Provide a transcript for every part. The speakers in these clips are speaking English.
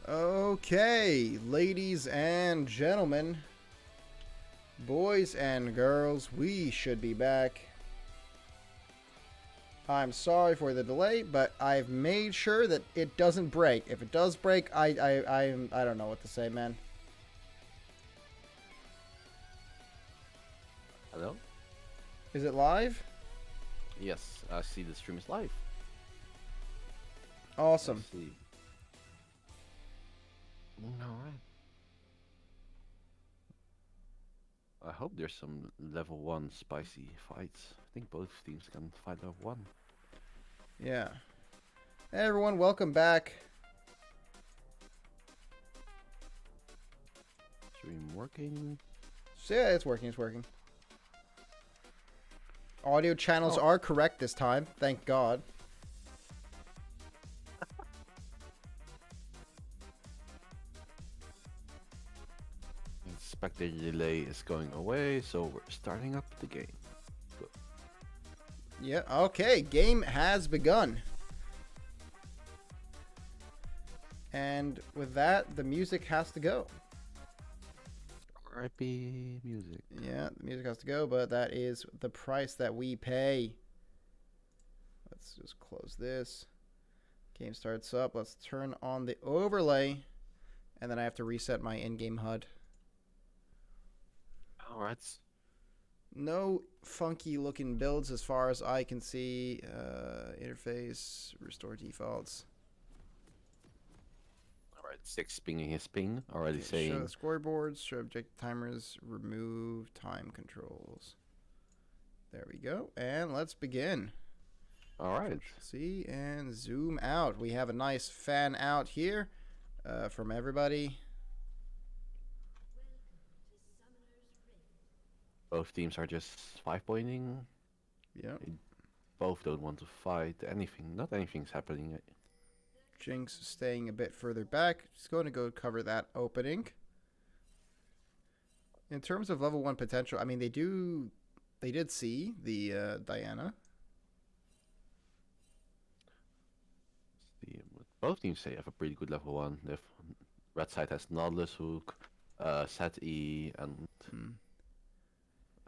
Okay, ladies and gentlemen, boys and girls, we should be back. I'm sorry for the delay, but I've made sure that it doesn't break. If it does break, I don't know what to say, man. Hello? Is it live? Yes, I see the stream is live. Awesome. I see. Alright. I hope there's some level 1 spicy fights. I think both teams can fight level 1. Yeah. Hey everyone, welcome back. Stream working. So yeah, it's working, it's working. Audio channels are correct this time, thank God. Spectator delay is going away, so we're starting up the game. Good. Yeah, okay, game has begun. And with that, the music has to go. RIP music. Yeah, the music has to go, but that is the price that we pay. Let's just close this. Game starts up. Let's turn on the overlay. And then I have to reset my in-game HUD. Alright. No funky looking builds as far as I can see. Interface, restore defaults. Alright, 6 pinging his ping. Already Okay, saying. show scoreboards, show objective timers, remove time controls. There we go. And let's begin. Alright. See, and zoom out. We have a nice fan out here from everybody. Both teams are just 5-pointing. Yeah. They both don't want to fight anything. Not anything's happening. Jinx staying a bit further back. Just going to go cover that opening. In terms of level 1 potential, I mean, they did see the Diana. Both teams say have a pretty good level 1. The red side has Nautilus Hook, Set E,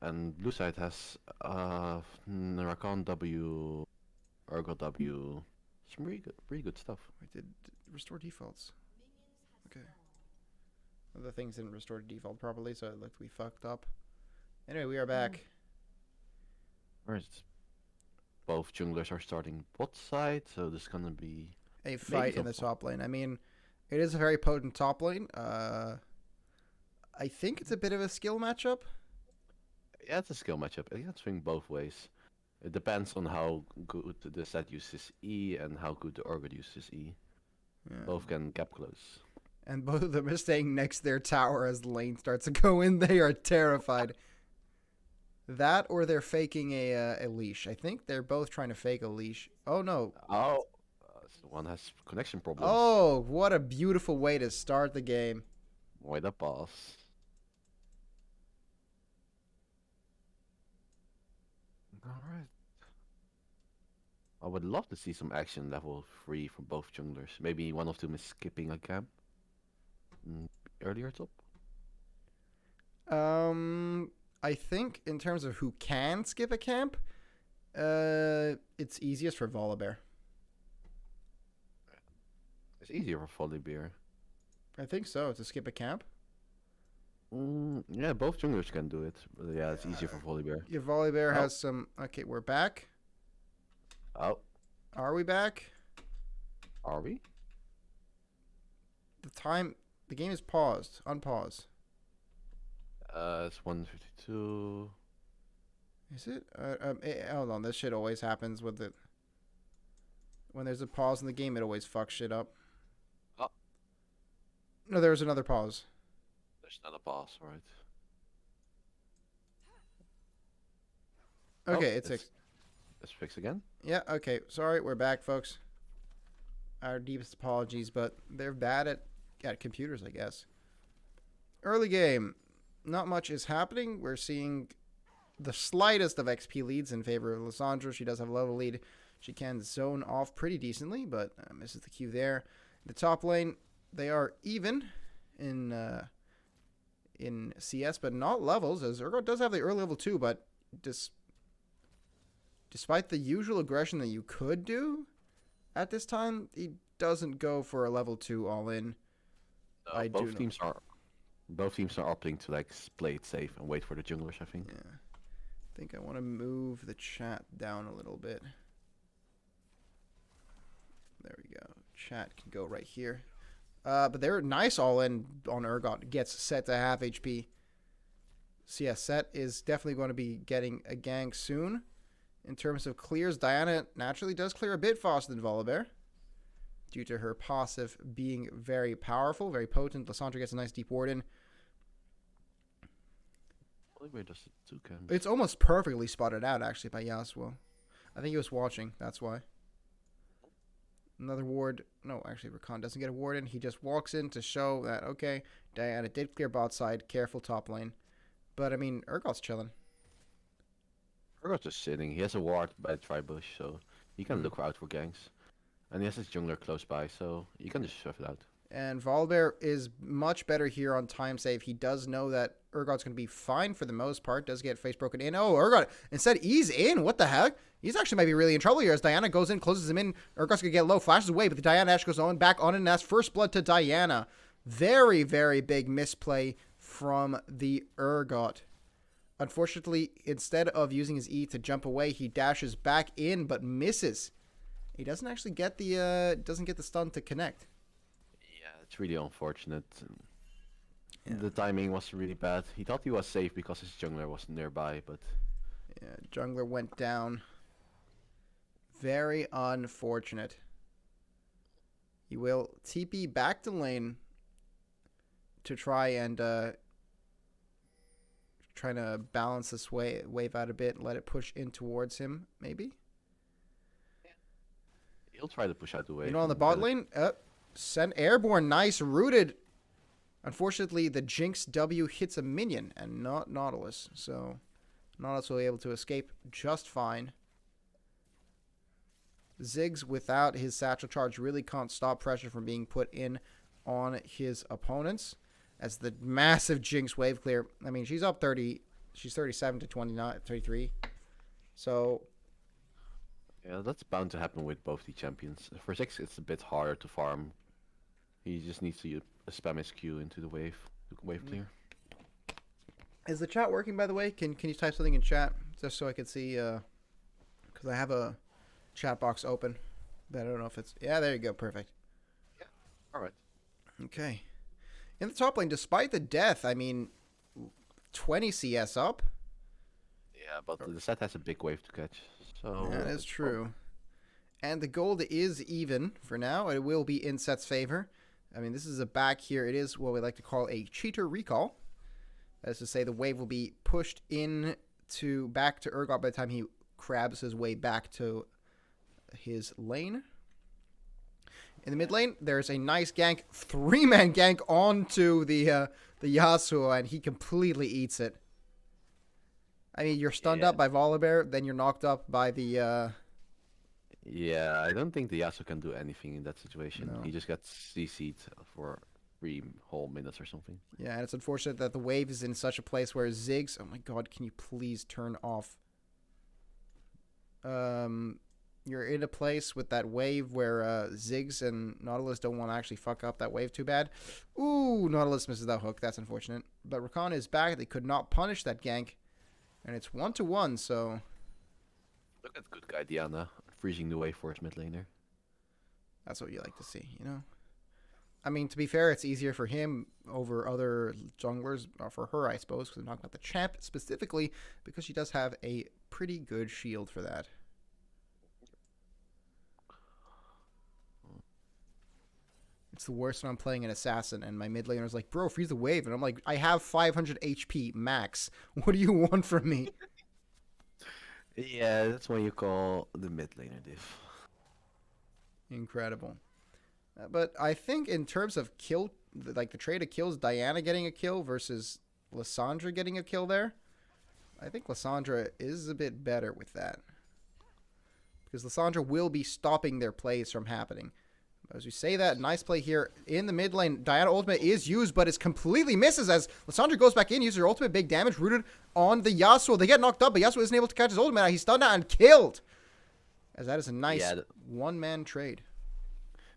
and blue side has Rakan W, Urgot W. Some pretty good stuff. I did restore defaults. Okay. The things didn't restore default properly, so it looked we fucked up. Anyway, we are back. Alright. Both junglers are starting bot side, so there's gonna be a fight in the top lane. I mean, it is a very potent top lane. I think it's a bit of a skill matchup. Yeah, it's a skill matchup. It can swing both ways. It depends on how good the set uses E and how good the Urgot uses E. Yeah. Both can gap close. And both of them are staying next to their tower as the lane starts to go in. They are terrified. That or they're faking a leash. I think they're both trying to fake a leash. Oh, no. Oh, one has connection problems. Oh, what a beautiful way to start the game. Way to pass. Alright. I would love to see some action level 3 from both junglers. Maybe one of them is skipping a camp. Earlier top? I think in terms of who can skip a camp, it's easiest for Volibear. It's easier for Volibear. I think so, to skip a camp. Yeah, both junglers can do it. But yeah, it's easier for Volibear. Yeah, Volibear has some... Okay, we're back. Oh. Are we back? Are we? The game is paused. Unpause. It's 152. Is it? Hold on, this shit always happens with it. When there's a pause in the game, it always fucks shit up. Oh. No, there's another pause. There's not a pause, right? Okay, it's fixed. Let's fix again. Yeah, okay. Sorry, we're back, folks. Our deepest apologies, but they're bad at computers, I guess. Early game. Not much is happening. We're seeing the slightest of XP leads in favor of Lissandra. She does have a level lead. She can zone off pretty decently, but misses the Q there. The top lane, they are even in CS, but not levels, as Urgot does have the early level 2, but despite the usual aggression that you could do at this time, he doesn't go for a level 2 all-in. Both teams are opting to like play it safe and wait for the junglers, I think. Yeah. I think I want to move the chat down a little bit. There we go. Chat can go right here. But they're nice all-in on Urgot. Gets set to half HP. So yeah, Set is definitely going to be getting a gank soon. In terms of clears, Diana naturally does clear a bit faster than Volibear, due to her passive being very powerful, very potent. Lissandra gets a nice deep ward in. Volibear does it too, Cam. It's almost perfectly spotted out, actually, by Yasuo. I think he was watching, that's why. Another ward. No, actually, Rakan doesn't get a ward in. He just walks in to show that, okay, Diana did clear bot side. Careful top lane. But, I mean, Urgot's chilling. Urgot's just sitting. He has a ward by the tri-bush, so he can look out for ganks. And he has his jungler close by, so you can just shove it out. And Volibear is much better here on time save. He does know that Urgot's going to be fine for the most part. Does get face broken in. Oh, Urgot instead he's in. What the heck? He's actually might be really in trouble here as Diana goes in, closes him in. Urgot's going to get low, flashes away, but the Diana Ash goes on back on and that's first blood to Diana. Very, very big misplay from the Urgot. Unfortunately, instead of using his E to jump away, he dashes back in but misses. He doesn't actually get the stun to connect. Yeah, it's really unfortunate. Yeah. The timing was really bad. He thought he was safe because his jungler was nearby, but yeah, jungler went down. Very unfortunate. He will TP back to lane to try and trying to balance this wave out a bit and let it push in towards him, maybe. He'll try to push out the wave. You know, on the bot lane, send airborne, nice, rooted. Unfortunately, the Jinx W hits a minion and not Nautilus, so Nautilus will be able to escape just fine. Ziggs, without his satchel charge, really can't stop pressure from being put in on his opponents. As the massive Jinx wave clear, I mean, she's up 30, she's 37 to 29, 33. So yeah, that's bound to happen with both the champions. For Ziggs, it's a bit harder to farm. He just needs to spam his Q into the wave clear. Is the chat working, by the way? Can you type something in chat just so I can see? Because I have a chat box open, but I don't know if it's. Yeah, there you go. Perfect. Yeah. All right. Okay. In the top lane, despite the death, I mean, 20 CS up. Yeah, but the set has a big wave to catch. So that is true. And the gold is even for now. It will be in Set's favor. I mean, this is a back here. It is what we like to call a cheater recall. That is to say, the wave will be pushed in back to Urgot by the time he crabs his way back to his lane. In the mid lane, there's a nice gank, 3-man gank onto the Yasuo, and he completely eats it. I mean, you're stunned up by Volibear, then you're knocked up by the... Yeah, I don't think the Yasuo can do anything in that situation. No. He just got CC'd for 3 whole minutes or something. Yeah, and it's unfortunate that the wave is in such a place where Ziggs... Oh my god, can you please turn off... You're in a place with that wave where Ziggs and Nautilus don't want to actually fuck up that wave too bad. Ooh, Nautilus misses that hook. That's unfortunate. But Rakan is back. They could not punish that gank. And it's 1-1, so... Look at good guy Diana freezing the wave for his mid laner. That's what you like to see, you know? I mean, to be fair, it's easier for him over other junglers, or for her, I suppose, because I'm talking about the champ specifically, because she does have a pretty good shield for that. It's the worst when I'm playing an assassin and my mid laner is like, bro, freeze the wave. And I'm like, I have 500 HP max. What do you want from me? Yeah, that's what you call the mid laner diff. Incredible. But I think in terms of kill, like the trade of kills, Diana getting a kill versus Lissandra getting a kill there, I think Lissandra is a bit better with that. Because Lissandra will be stopping their plays from happening. As we say that, nice play here in the mid lane. Diana ultimate is used, but it completely misses as Lissandra goes back in, uses her ultimate, big damage rooted on the Yasuo. They get knocked up, but Yasuo isn't able to catch his ultimate. He's stunned out and killed. As that is a nice one-man trade.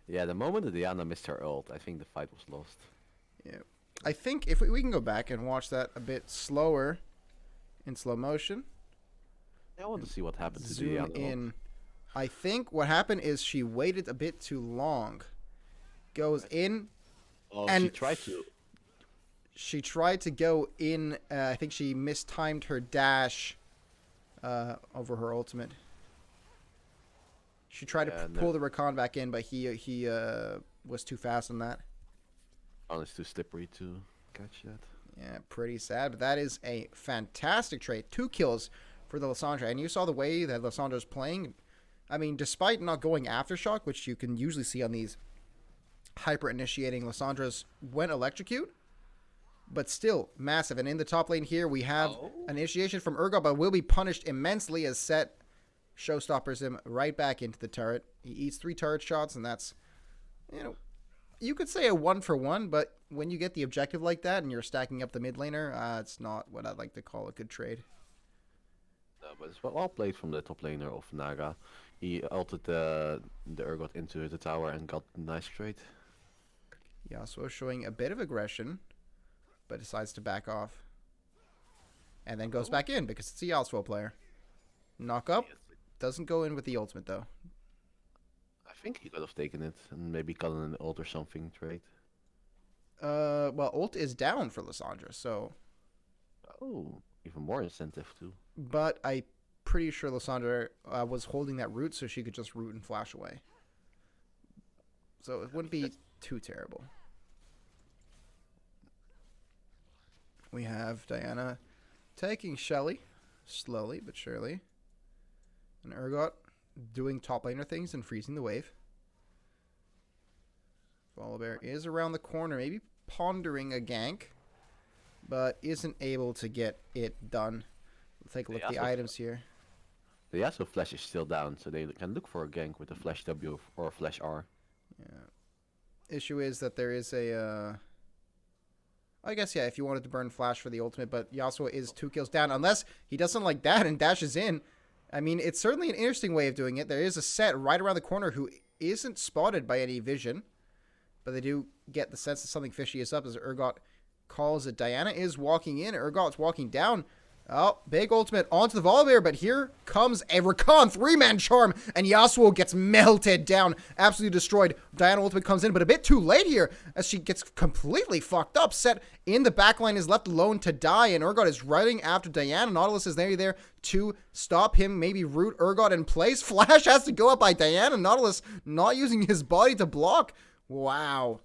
Yeah, the moment that Diana missed her ult, I think the fight was lost. Yeah. I think if we can go back and watch that a bit slower, in slow motion. I want to see what happened to Zoom Diana. in. I think what happened is she waited a bit too long. Goes in. Oh, and she tried to. She tried to go in. I think she mistimed her dash over her ultimate. She tried to pull the Rakan back in, but he was too fast on that. Oh, it's too slippery to catch that. Yeah, pretty sad. But that is a fantastic trade. 2 kills for the Lissandra. And you saw the way that Lissandra's playing. I mean, despite not going Aftershock, which you can usually see on these hyper-initiating Lissandras, went Electrocute. But still, massive. And in the top lane here, we have an initiation from Urgot, but will be punished immensely as Set showstoppers him right back into the turret. He eats 3 turret shots, and that's, you could say a 1-for-1, but when you get the objective like that and you're stacking up the mid laner, it's not what I'd like to call a good trade. No, but it's well played from the top laner of Naga. He ulted the Urgot into the tower and got a nice trade. Yasuo showing a bit of aggression, but decides to back off. And then goes back in because it's a Yasuo player. Knock up. Doesn't go in with the ultimate, though. I think he could have taken it and maybe gotten an ult or something trade. Well, ult is down for Lissandra, so... Oh, even more incentive, too. But I'm pretty sure Lissandra was holding that root so she could just root and flash away. So it wouldn't be too terrible. We have Diana taking Shelly, slowly but surely. And Urgot doing top laner things and freezing the wave. Volibear is around the corner, maybe pondering a gank, but isn't able to get it done. Let's take a look at the items here. The Yasuo flash is still down, so they can look for a gank with a flash W or a flash R. Yeah. Issue is that there is a... I guess, yeah, if you wanted to burn flash for the ultimate, but Yasuo is 2 kills down. Unless he doesn't like that and dashes in. I mean, it's certainly an interesting way of doing it. There is a Set right around the corner who isn't spotted by any vision. But they do get the sense that something fishy is up as Urgot calls it. Diana is walking in. Urgot's walking down. Oh, big ultimate onto the Volibear, but here comes a Rakan 3-man charm, and Yasuo gets melted down, absolutely destroyed. Diana ultimate comes in, but a bit too late here, as she gets completely fucked up. Set in the backline is left alone to die, and Urgot is running after Diana. Nautilus is nearly there to stop him, maybe root Urgot in place. Flash has to go up by Diana. Nautilus not using his body to block. Wow.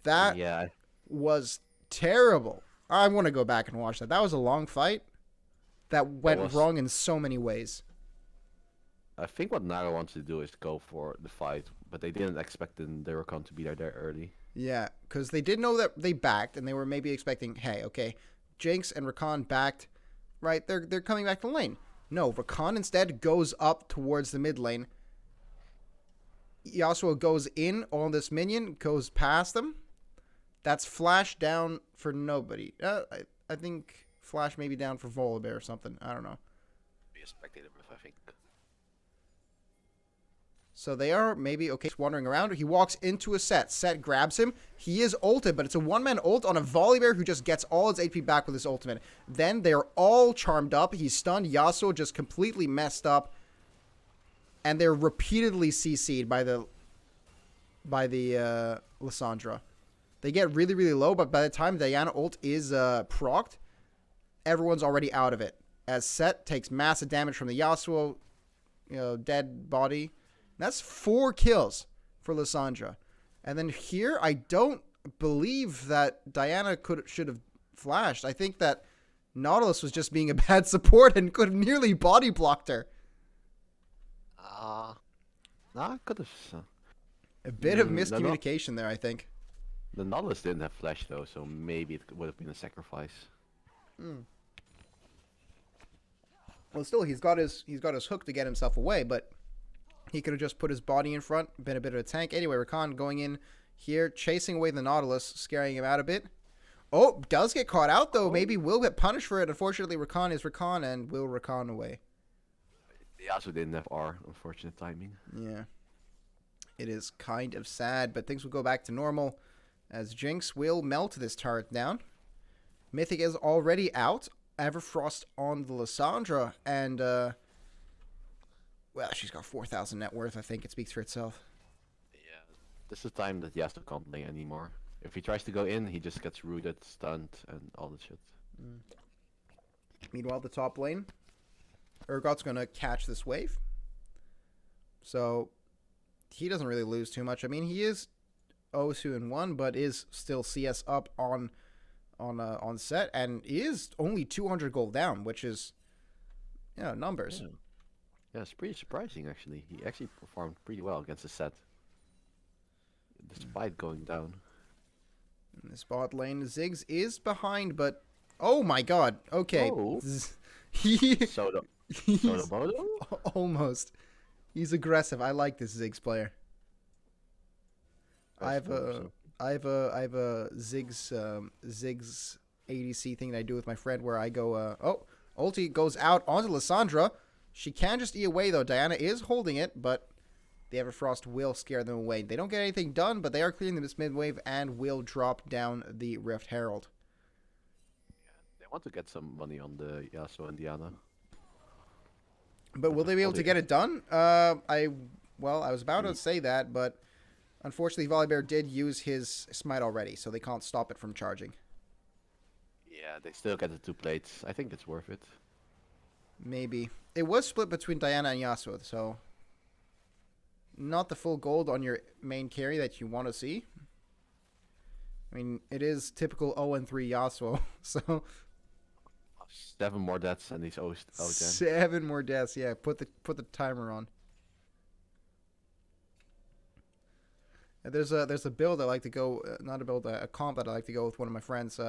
That was terrible. I want to go back and watch that. That was a long fight that went wrong in so many ways. I think what Naga wants to do is go for the fight, but they didn't expect the Rakan to be there early. Yeah, because they did know that they backed, and they were maybe expecting, hey, okay, Jinx and Rakan backed, right? They're coming back to the lane. No, Rakan instead goes up towards the mid lane. Yasuo goes in on this minion, goes past them. That's flash down for nobody. I think flash maybe down for Volibear or something. I don't know. Be a spectator, I think. So they are maybe, okay, wandering around. He walks into a Set. Set grabs him. He is ulted, but it's a one-man ult on a Volibear who just gets all his HP back with his ultimate. Then they're all charmed up. He's stunned. Yasuo just completely messed up. And they're repeatedly CC'd by the Lissandra. They get really, really low, but by the time Diana ult is procced, everyone's already out of it. As Set takes massive damage from the Yasuo, dead body. That's 4 kills for Lissandra. And then here, I don't believe that Diana should have flashed. I think that Nautilus was just being a bad support and could have nearly body blocked her. I could have. A bit of miscommunication there, I think. The Nautilus didn't have flash though, so maybe it would have been a sacrifice. Well, still, he's got his hook to get himself away, but He could have just put his body in front, been a bit of a tank. Anyway, Rakan going in here, chasing away the Nautilus, scaring him out a bit. Oh, does get caught out, though. Maybe will get punished for it. Unfortunately, Rakan is Rakan and will Rakan away. They also didn't have R, unfortunate timing. Yeah. It is kind of sad, but things will go back to normal as Jinx will melt this turret down. Mythic is already out. Everfrost on the Lissandra, and, well, she's got 4,000 net worth. I think it speaks for itself. Yeah, this is the time that he has to complain anymore. If he tries to go in, he just gets rooted, stunned, and all the shit. Meanwhile, the top lane, Urgot's going to catch this wave. So, he doesn't really lose too much. I mean, he is 0-2-1, but is still CS up on set, and is only 200 gold down, which is, you know, numbers. Yeah, it's pretty surprising, actually. He actually performed pretty well against the set, despite going down. In this bot lane, Ziggs is behind, but oh my god. Okay. Oh. Soda Moto? Almost. He's aggressive. I like this Ziggs player. I have a Ziggs ADC thing that I do with my friend where I go ulti goes out onto Lissandra. She can just E away though. Diana is holding it, but the Everfrost will scare them away. They don't get anything done, but they are clearing this mid wave and will drop down the Rift Herald. Yeah, they want to get some money on the Yasuo and Diana. But will they be able to get it done? I was about to say that, but unfortunately Volibear did use his smite already, so they can't stop it from charging. Yeah, they still get the 2 plates. I think it's worth it. Maybe. It was split between Diana and Yasuo, so not the full gold on your main carry that you want to see. I mean, it is typical 0-3 Yasuo, so 7 more deaths and he's out again. 7 more deaths, yeah. Put the timer on. And there's a build I like to go, not a build, a comp that I like to go with one of my friends.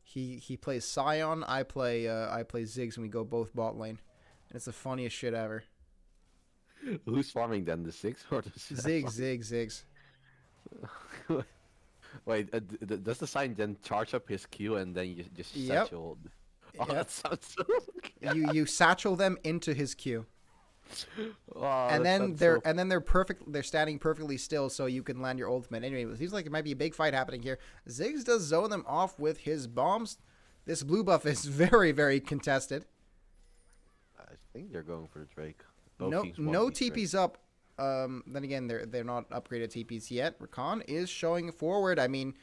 He plays Scion, I play Ziggs, and we go both bot lane. And it's the funniest shit ever. Who's farming then, the Ziggs or the Ziggs. Wait, does the Scion then charge up his Q and then you just Yep. satchel? Oh, that sounds so... You satchel them into his Q. Oh, And then they're perfect. They're standing perfectly still, so you can land your ultimate. Anyway, it seems like it might be a big fight happening here. Ziggs does zone them off with his bombs. This blue buff is very, very contested. I think they're going for the Drake. No TPs up. Then again, they're not upgraded TPs yet. Rakan is showing forward. I mean,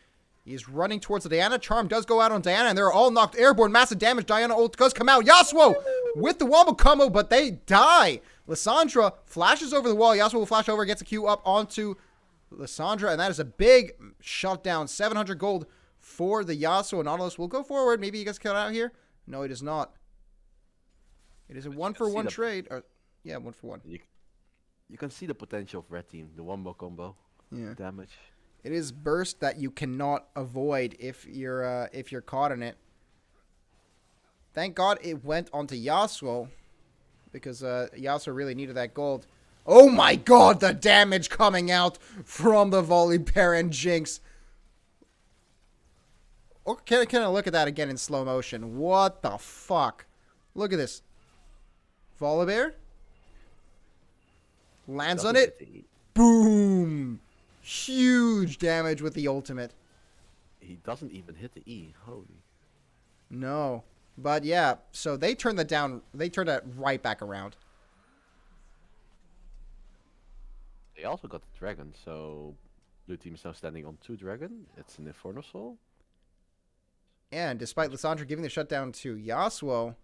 he's running towards the Diana. Charm does go out on Diana, and they're all knocked airborne. Massive damage. Diana ult does come out. Yasuo with the wombo combo, but they die. Lissandra flashes over the wall. Yasuo will flash over, gets a Q up onto Lissandra, and that is a big shutdown. 700 gold for the Yasuo. Nautilus will go forward. Maybe he gets cut out here. No, he does not. It is a 1-for-1 trade. Yeah, 1-for-1. You can see the potential of Red Team. The wombo combo. Yeah. Damage. It is burst that you cannot avoid if you're caught in it. Thank God it went onto Yasuo, because Yasuo really needed that gold. Oh my God, the damage coming out from the Volibear and Jinx. Oh, can I look at that again in slow motion? What the fuck? Look at this. Volibear lands on it. Boom. Huge damage with the ultimate. He doesn't even hit the E. Holy. No. But yeah, so they turned that down. They turned that right back around. They also got the dragon, so blue team is now standing on 2 dragon. It's an Inferno Soul. And despite Lissandra giving the shutdown to Yasuo,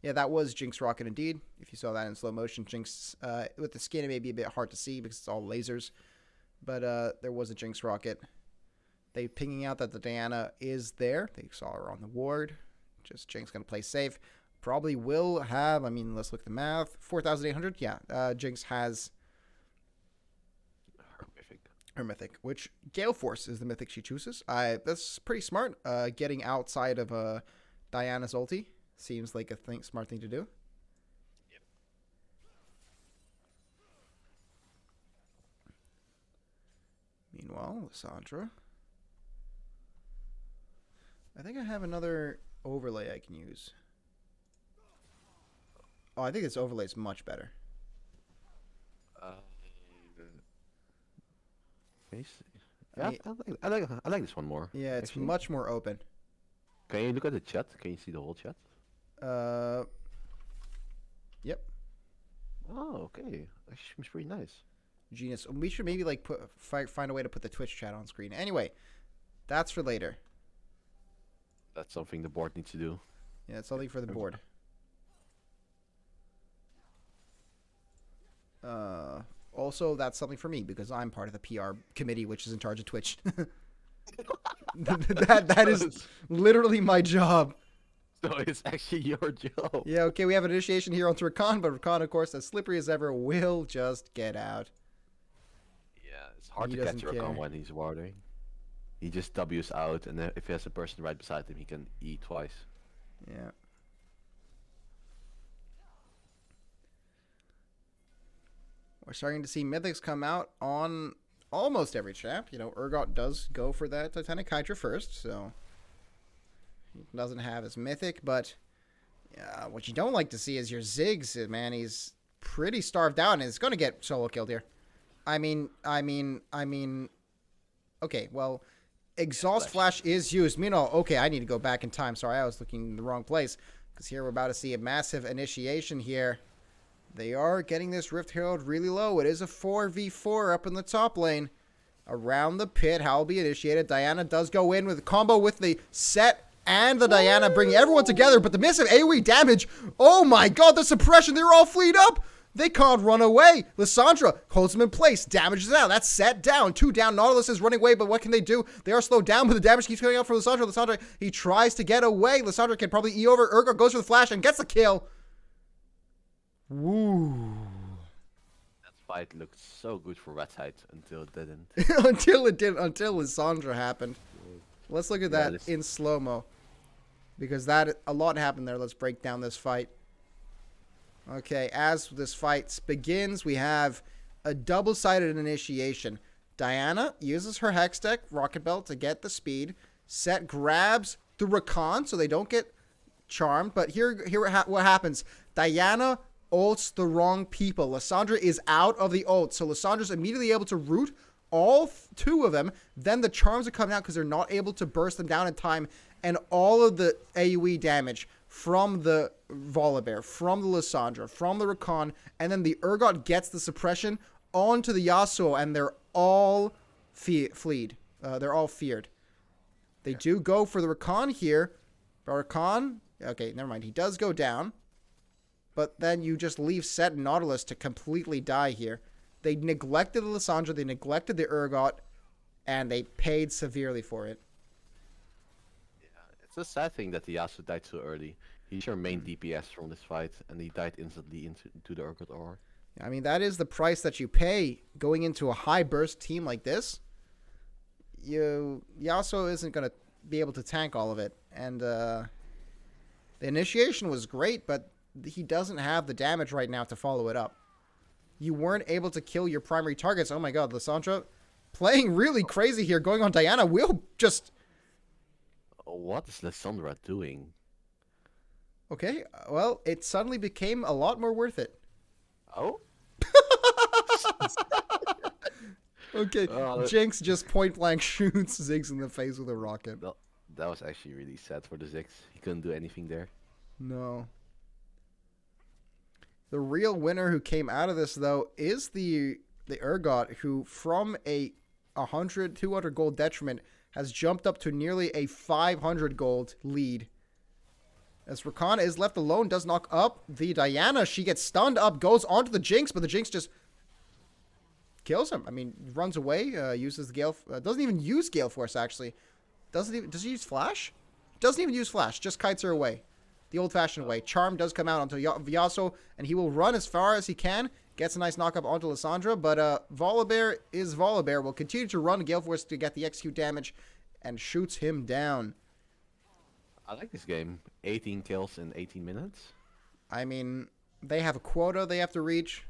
yeah, that was Jinx Rocket indeed. If you saw that in slow motion, Jinx with the skin, it may be a bit hard to see because it's all lasers. But there was a Jinx Rocket. They pinging out that the Diana is there. They saw her on the ward. Just Jinx going to play safe. Probably will have, I mean, let's look at the math. 4,800? Yeah, Jinx has her mythic, which Gale Force is the mythic she chooses. That's pretty smart. Getting outside of Diana's ulti seems like a smart thing to do. Meanwhile, Lissandra. I think I have another overlay I can use. Oh, I think this overlay is much better. Yeah, I like this one more. Yeah, it's actually. much more open. Can you look at the chat? Can you see the whole chat? Yep. Oh, okay. That seems pretty nice. Genius. We should maybe like find a way to put the Twitch chat on screen. Anyway, that's for later. That's something the board needs to do. Yeah, it's something for the board. Also, that's something for me because I'm part of the PR committee, which is in charge of Twitch. that is literally my job. So it's actually your job. Yeah, okay, we have an initiation here onto Rakan, but Rakan, of course, as slippery as ever, will just get out. Yeah, it's hard to catch Rakan when he's warding. He just W's out, and if he has a person right beside him, he can E twice. Yeah. We're starting to see mythics come out on almost every champ. You know, Urgot does go for that Titanic Hydra first, so he doesn't have his mythic, but what you don't like to see is your Ziggs, man. He's pretty starved out, and is going to get solo killed here. I mean, okay, well, Exhaust Flash is used. Meanwhile, okay, I need to go back in time. Sorry, I was looking in the wrong place, because here we're about to see a massive initiation here. They are getting this Rift Herald really low. It is a 4v4 up in the top lane. Around the pit, Howl will be initiated. Diana does go in with a combo with the Set and the Diana, bringing everyone together. But the missive AoE damage, oh my god, the suppression, they're all fleet up. They can't run away. Lissandra holds them in place, damages out. That's Set down, 2 down. Nautilus is running away, but what can they do? They are slowed down, but the damage keeps coming out from Lissandra. Lissandra, he tries to get away. Lissandra can probably E over. Urgot goes for the flash and gets the kill. Woo. That fight looked so good for Red Side until it didn't. until Lissandra happened. Let's look at that in slow-mo. Because a lot happened there. Let's break down this fight. Okay, as this fight begins, we have a double-sided initiation. Diana uses her Hextech Rocket Belt to get the speed. Set grabs the Rakan so they don't get charmed. But here what happens. Diana ults the wrong people. Lissandra is out of the ult, so Lissandra's immediately able to root all 2 of them. Then the charms are coming out because they're not able to burst them down in time, and all of the AoE damage from the Volibear, from the Lissandra, from the Rakan, and then the Urgot gets the suppression onto the Yasuo, and they're all fleed. They're all feared. They do go for the Rakan here. Rakan, okay, never mind. He does go down. But then you just leave Set and Nautilus to completely die here. They neglected the Lissandra, they neglected the Urgot, and they paid severely for it. Yeah, it's a sad thing that the Yasuo died so early. He's your main DPS from this fight, and he died instantly into the Urgot Ore. I mean, that is the price that you pay going into a high burst team like this. Yasuo isn't going to be able to tank all of it. And the initiation was great, but he doesn't have the damage right now to follow it up. You weren't able to kill your primary targets. Oh my god, Lissandra playing really crazy here, going on Diana. Will just... What is Lissandra doing? Okay, well, it suddenly became a lot more worth it. Oh? Okay, Jinx just point blank shoots Ziggs in the face with a rocket. That was actually really sad for the Ziggs. He couldn't do anything there. No. The real winner who came out of this, though, is the Urgot, who from a 100, 200 gold detriment has jumped up to nearly a 500 gold lead. As Rakan is left alone, does knock up the Diana. She gets stunned up, goes onto the Jinx, but the Jinx just kills him. I mean, runs away, uses the Gale, doesn't even use Gale Force, actually. Does he use Flash? Doesn't even use Flash, just kites her away. The old-fashioned way. Charm does come out onto Yasuo, and he will run as far as he can. Gets a nice knock-up onto Lissandra, but Volibear is Volibear. Will continue to run Gale Force to get the execute damage, and shoots him down. I like this game. 18 kills in 18 minutes. I mean, they have a quota they have to reach.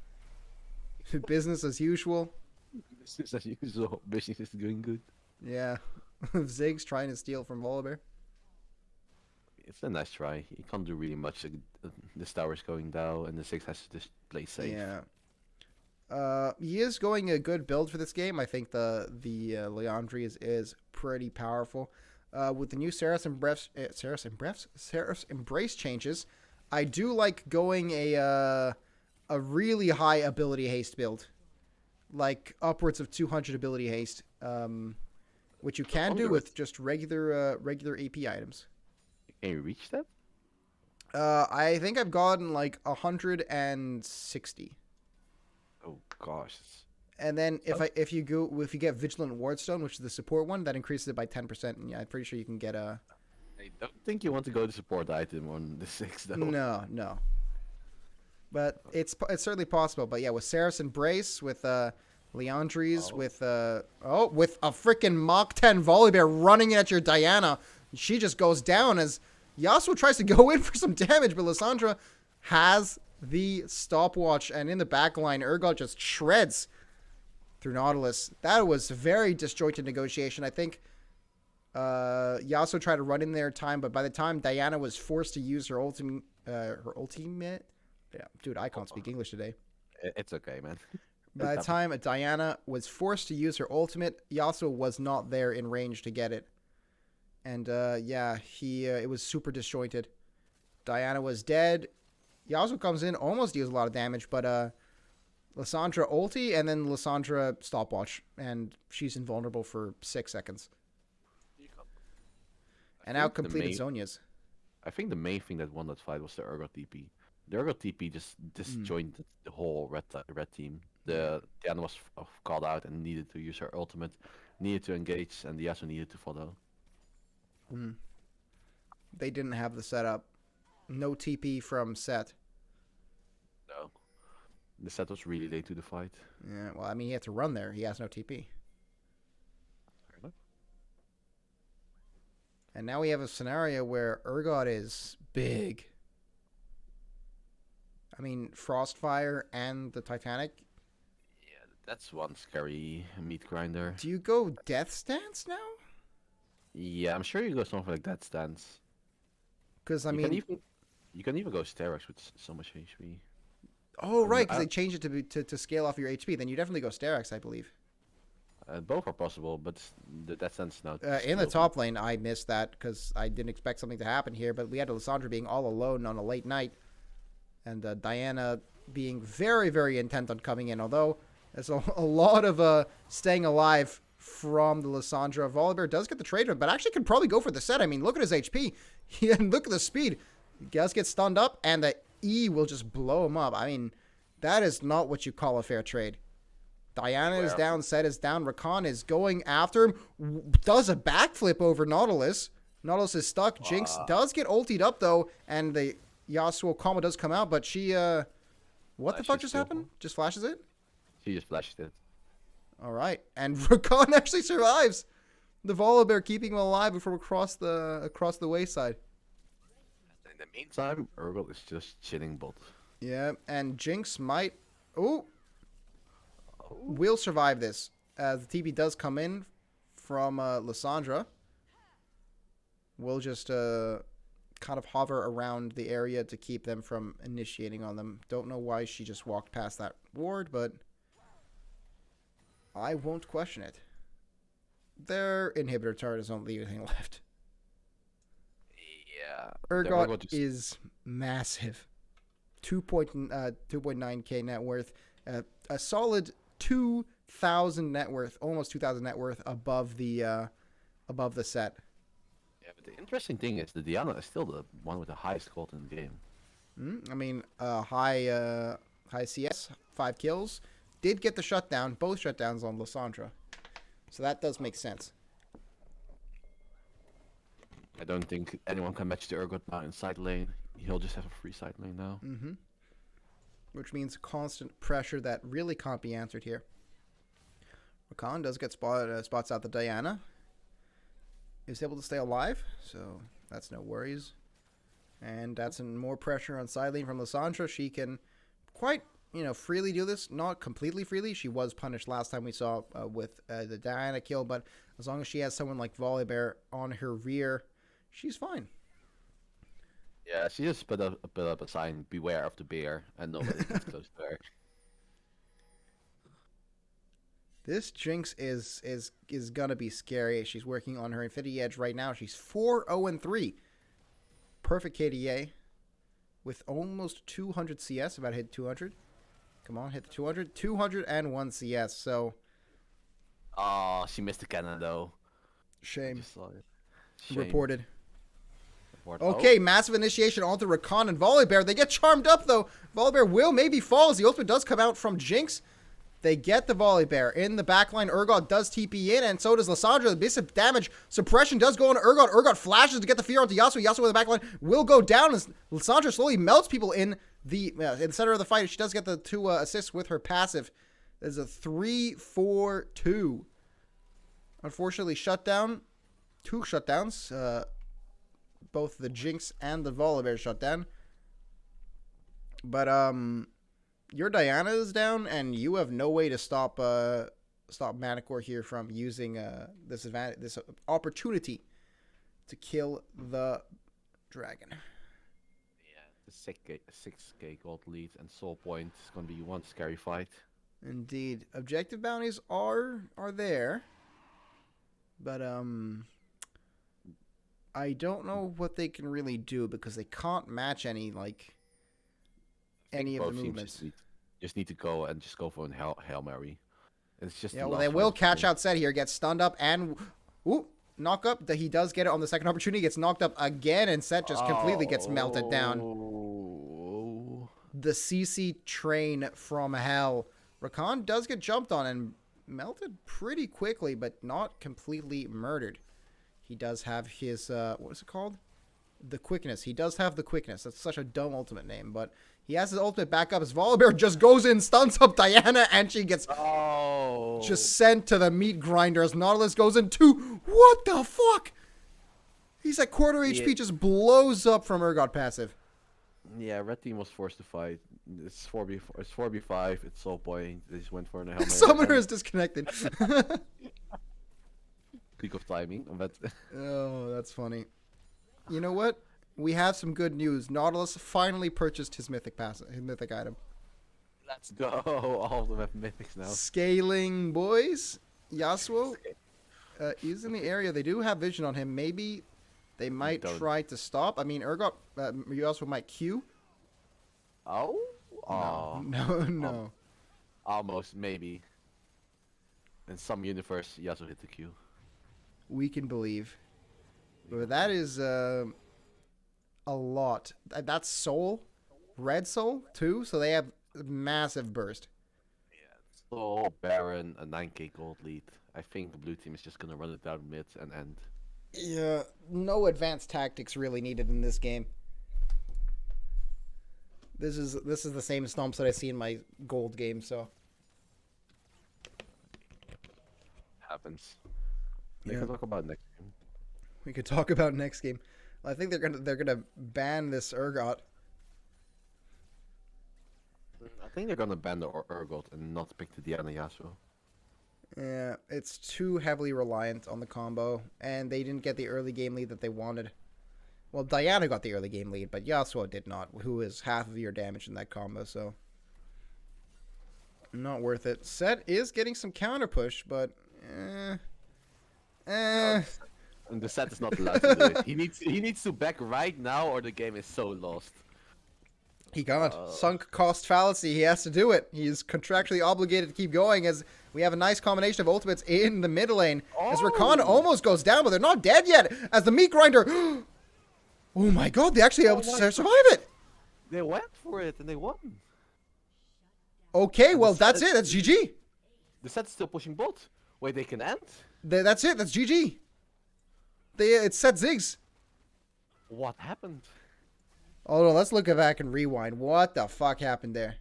Business as usual. Business as usual. Business is doing good. Yeah. Ziggs trying to steal from Volibear. It's a nice try. He can't do really much. This tower's going down, and the 6 has to just play safe. Yeah. He is going a good build for this game. I think the Leandri is pretty powerful. With the new Seraph's Embrace changes, I do like going a really high ability haste build, like upwards of 200 ability haste, which you can do with just regular AP items. Can you reach that? I think I've gotten like 160. Oh gosh. And then if you get Vigilant Wardstone, which is the support one, that increases it by 10%. And yeah, I'm pretty sure you can get a. I don't think you want to go to support item on the 6 though. No. But it's certainly possible. But yeah, with Seraph's Embrace, with Leandri's, with a freaking Mach 10 Volibear running at your Diana, she just goes down as Yasuo tries to go in for some damage, but Lissandra has the stopwatch, and in the back line, Urgot just shreds through Nautilus. That was a very disjointed negotiation. I think Yasuo tried to run in there time, but by the time Diana was forced to use her ultimate, yeah, dude, I can't speak English today. It's okay, man. By the time Diana was forced to use her ultimate, Yasuo was not there in range to get it. And yeah, it was super disjointed. Diana was dead. Yasuo comes in, almost deals a lot of damage, but Lissandra ulti, and then Lissandra stopwatch, and she's invulnerable for 6 seconds. And now completed Zhonya's. I think the main thing that won that fight was the Urgot TP. The Urgot TP just disjointed the whole red team. Diana was called out and needed to use her ultimate, needed to engage, and the Yasuo needed to follow. They didn't have the setup. No TP from Set. No. The Set was really late to the fight. Yeah, well, I mean, he had to run there. He has no TP. Fair enough. And now we have a scenario where Urgot is big. I mean, Frostfire and the Titanic. Yeah, that's one scary meat grinder. Do you go Death Stance now? Yeah, I'm sure you go something like that stance. Because, I mean... You can even go Sterak's with so much HP. Oh, right, because they changed it to scale off your HP. Then you definitely go Sterak's, I believe. Both are possible, but that stance now... in the top lane, I missed that because I didn't expect something to happen here. But we had Lissandra being all alone on a late night. And Diana being very, very intent on coming in. Although, there's a lot of staying alive from the Lissandra. Volibear does get the trade, but actually could probably go for the set. I mean, look at his HP. And look at the speed. He does get stunned up, and the E will just blow him up. I mean, that is not what you call a fair trade. Diana is down, Set is down, Rakan is going after him, does a backflip over Nautilus. Nautilus is stuck. Jinx does get ultied up, though, and the Yasuo combo does come out, but she, what the fuck just happened? Just flashes it? She just flashed it. All right, and Rakan actually survives. The Volibear keeping him alive before we cross the wayside. In the meantime, Urgot is just chilling bot. Yeah, and Jinx might... will survive this. As the TP does come in from Lissandra. We'll just kind of hover around the area to keep them from initiating on them. Don't know why she just walked past that ward, but I won't question it. Their inhibitor turret doesn't leave anything left. Yeah. Urgot is massive. 2.9k net worth. A solid 2,000 net worth, almost 2,000 net worth above the set. Yeah, but the interesting thing is the Diana is still the one with the highest gold in the game. I mean, high CS, 5 kills. Did get the shutdown, both shutdowns on Lissandra. So that does make sense. I don't think anyone can match the Urgot now in side lane. He'll just have a free side lane now. Which means constant pressure that really can't be answered here. Rakan does get spots out the Diana. Is able to stay alive, so that's no worries. And that's more pressure on side lane from Lissandra. She can quite freely do this. Not completely freely. She was punished last time we saw with the Diana kill, but as long as she has someone like Volibear on her rear, she's fine. Yeah, she just put up a sign, beware of the bear, and nobody gets close to her. This Jinx is gonna be scary. She's working on her Infinity Edge right now. She's 4-0-3. Perfect KDA with almost 200 CS. About to hit 200. Come on, hit the 200. 201 CS. So. Oh, she missed the cannon though. Shame. Just saw it. Shame. Reported. Oh. Okay, massive initiation onto Rakan and Volibear. They get charmed up though. Volibear will maybe fall as the ultimate does come out from Jinx. They get the Volibear. In the backline, Urgot does TP in, and so does Lissandra. The base of damage. Suppression does go on Urgot. Urgot flashes to get the fear onto Yasuo. Yasuo in the backline will go down as Lissandra slowly melts people in the center of the fight. She does get the 2 assists with her passive. There's a 3-4-2. Unfortunately, shutdown. 2 shutdowns. Both the Jinx and the Volibear shut down. But, your Diana is down, and you have no way to stop Manticore here from using this opportunity to kill the dragon. Yeah, the 6k gold lead and soul point is gonna be one scary fight. Indeed, objective bounties are there, but I don't know what they can really do because they can't match any of the movements. Just need to go for an Hail Mary. It's just they will catch out Set here, gets stunned up, and knock up. He does get it on the second opportunity, gets knocked up again, and Set just completely gets melted down. The CC train from hell. Rakan does get jumped on and melted pretty quickly, but not completely murdered. He does have his, what is it called? The quickness. He does have the quickness. That's such a dumb ultimate name, but he has his ultimate back up as Volibear just goes in, stuns up Diana, and she gets just sent to the meat grinder as Nautilus goes in too. What the fuck? He's at quarter HP, just blows up from Urgot passive. Yeah, red team was forced to fight. It's 4v4. It's 4v5. It's soul point. They just went for an helmet. Summoner is disconnected. Peak of timing. Oh, that's funny. You know what? We have some good news. Nautilus finally purchased his mythic item. Let's go. All of them have mythics now. Scaling, boys. Yasuo is in the area. They do have vision on him. Maybe they might try to stop. I mean, Urgot, Yasuo might Q. Oh? No. Almost, maybe. In some universe, Yasuo hit the Q. We can believe. But that is a lot. That's Soul. Red Soul, too. So they have a massive burst. Yeah, Soul, Baron, a 9k gold lead. I think the blue team is just going to run it down mid and end. Yeah, no advanced tactics really needed in this game. This is the same stomps that I see in my gold game, so. Happens. We can talk about next game. We could talk about next game. I think they're gonna ban this Urgot. I think they're gonna ban the Urgot and not pick the Diana Yasuo. Yeah, it's too heavily reliant on the combo, and they didn't get the early game lead that they wanted. Well, Diana got the early game lead, but Yasuo did not, who is half of your damage in that combo, so not worth it. Set is getting some counter push, but And the set is not allowed to do it. He needs to back right now, or the game is so lost. He can't. Sunk cost fallacy. He has to do it. He's contractually obligated to keep going as we have a nice combination of ultimates in the mid lane. As Rakan almost goes down, but they're not dead yet. As the meat grinder. Oh my god, they actually able to survive it. They went for it and they won. Okay, well, that's it. That's GG. The set's still pushing bot. Wait, they can end? That's it. That's GG. It's set Ziggs. What happened? Hold on, let's look back and rewind. What the fuck happened there?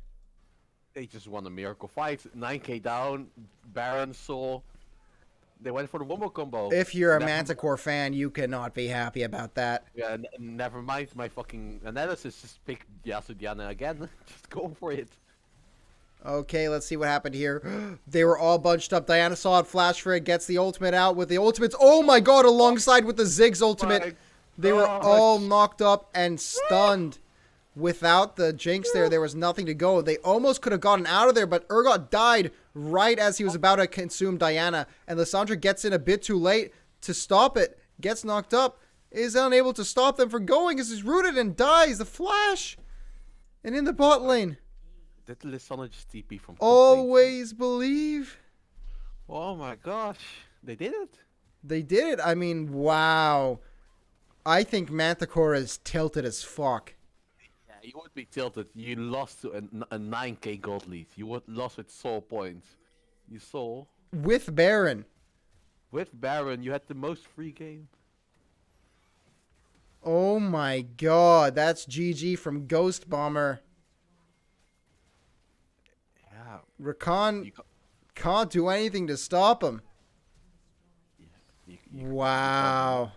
They just won a miracle fight. 9k down, Baron, Soul. They went for the wombo combo. If you're a Manticore fan, you cannot be happy about that. Yeah, never mind my fucking analysis. Just pick Yasuo Diana again. Just go for it. Okay, let's see what happened here. They were all bunched up. Diana saw it, flash for it, gets the ultimate out with the ultimates. Oh my god, alongside with the Ziggs ultimate. My They were all gosh. knocked up and stunned. Without the Jinx there was nothing to go. They almost could have gotten out of there, but Urgot died right as he was about to consume Diana. And Lissandra gets in a bit too late to stop it. Gets knocked up. Is unable to stop them from going as he's rooted and dies. The flash. And in the bot lane. Did Lissandra just TP from top lane? Always believe. Oh my gosh. They did it. They did it. I mean, wow. I think Manticore is tilted as fuck. Yeah, you would be tilted. You lost to a 9k gold lead. You would lost with soul points. You saw. With Baron. With Baron, you had the most free game. Oh my god. That's GG from Ghost Bomber. Yeah. Rakan can't do anything to stop him. Wow.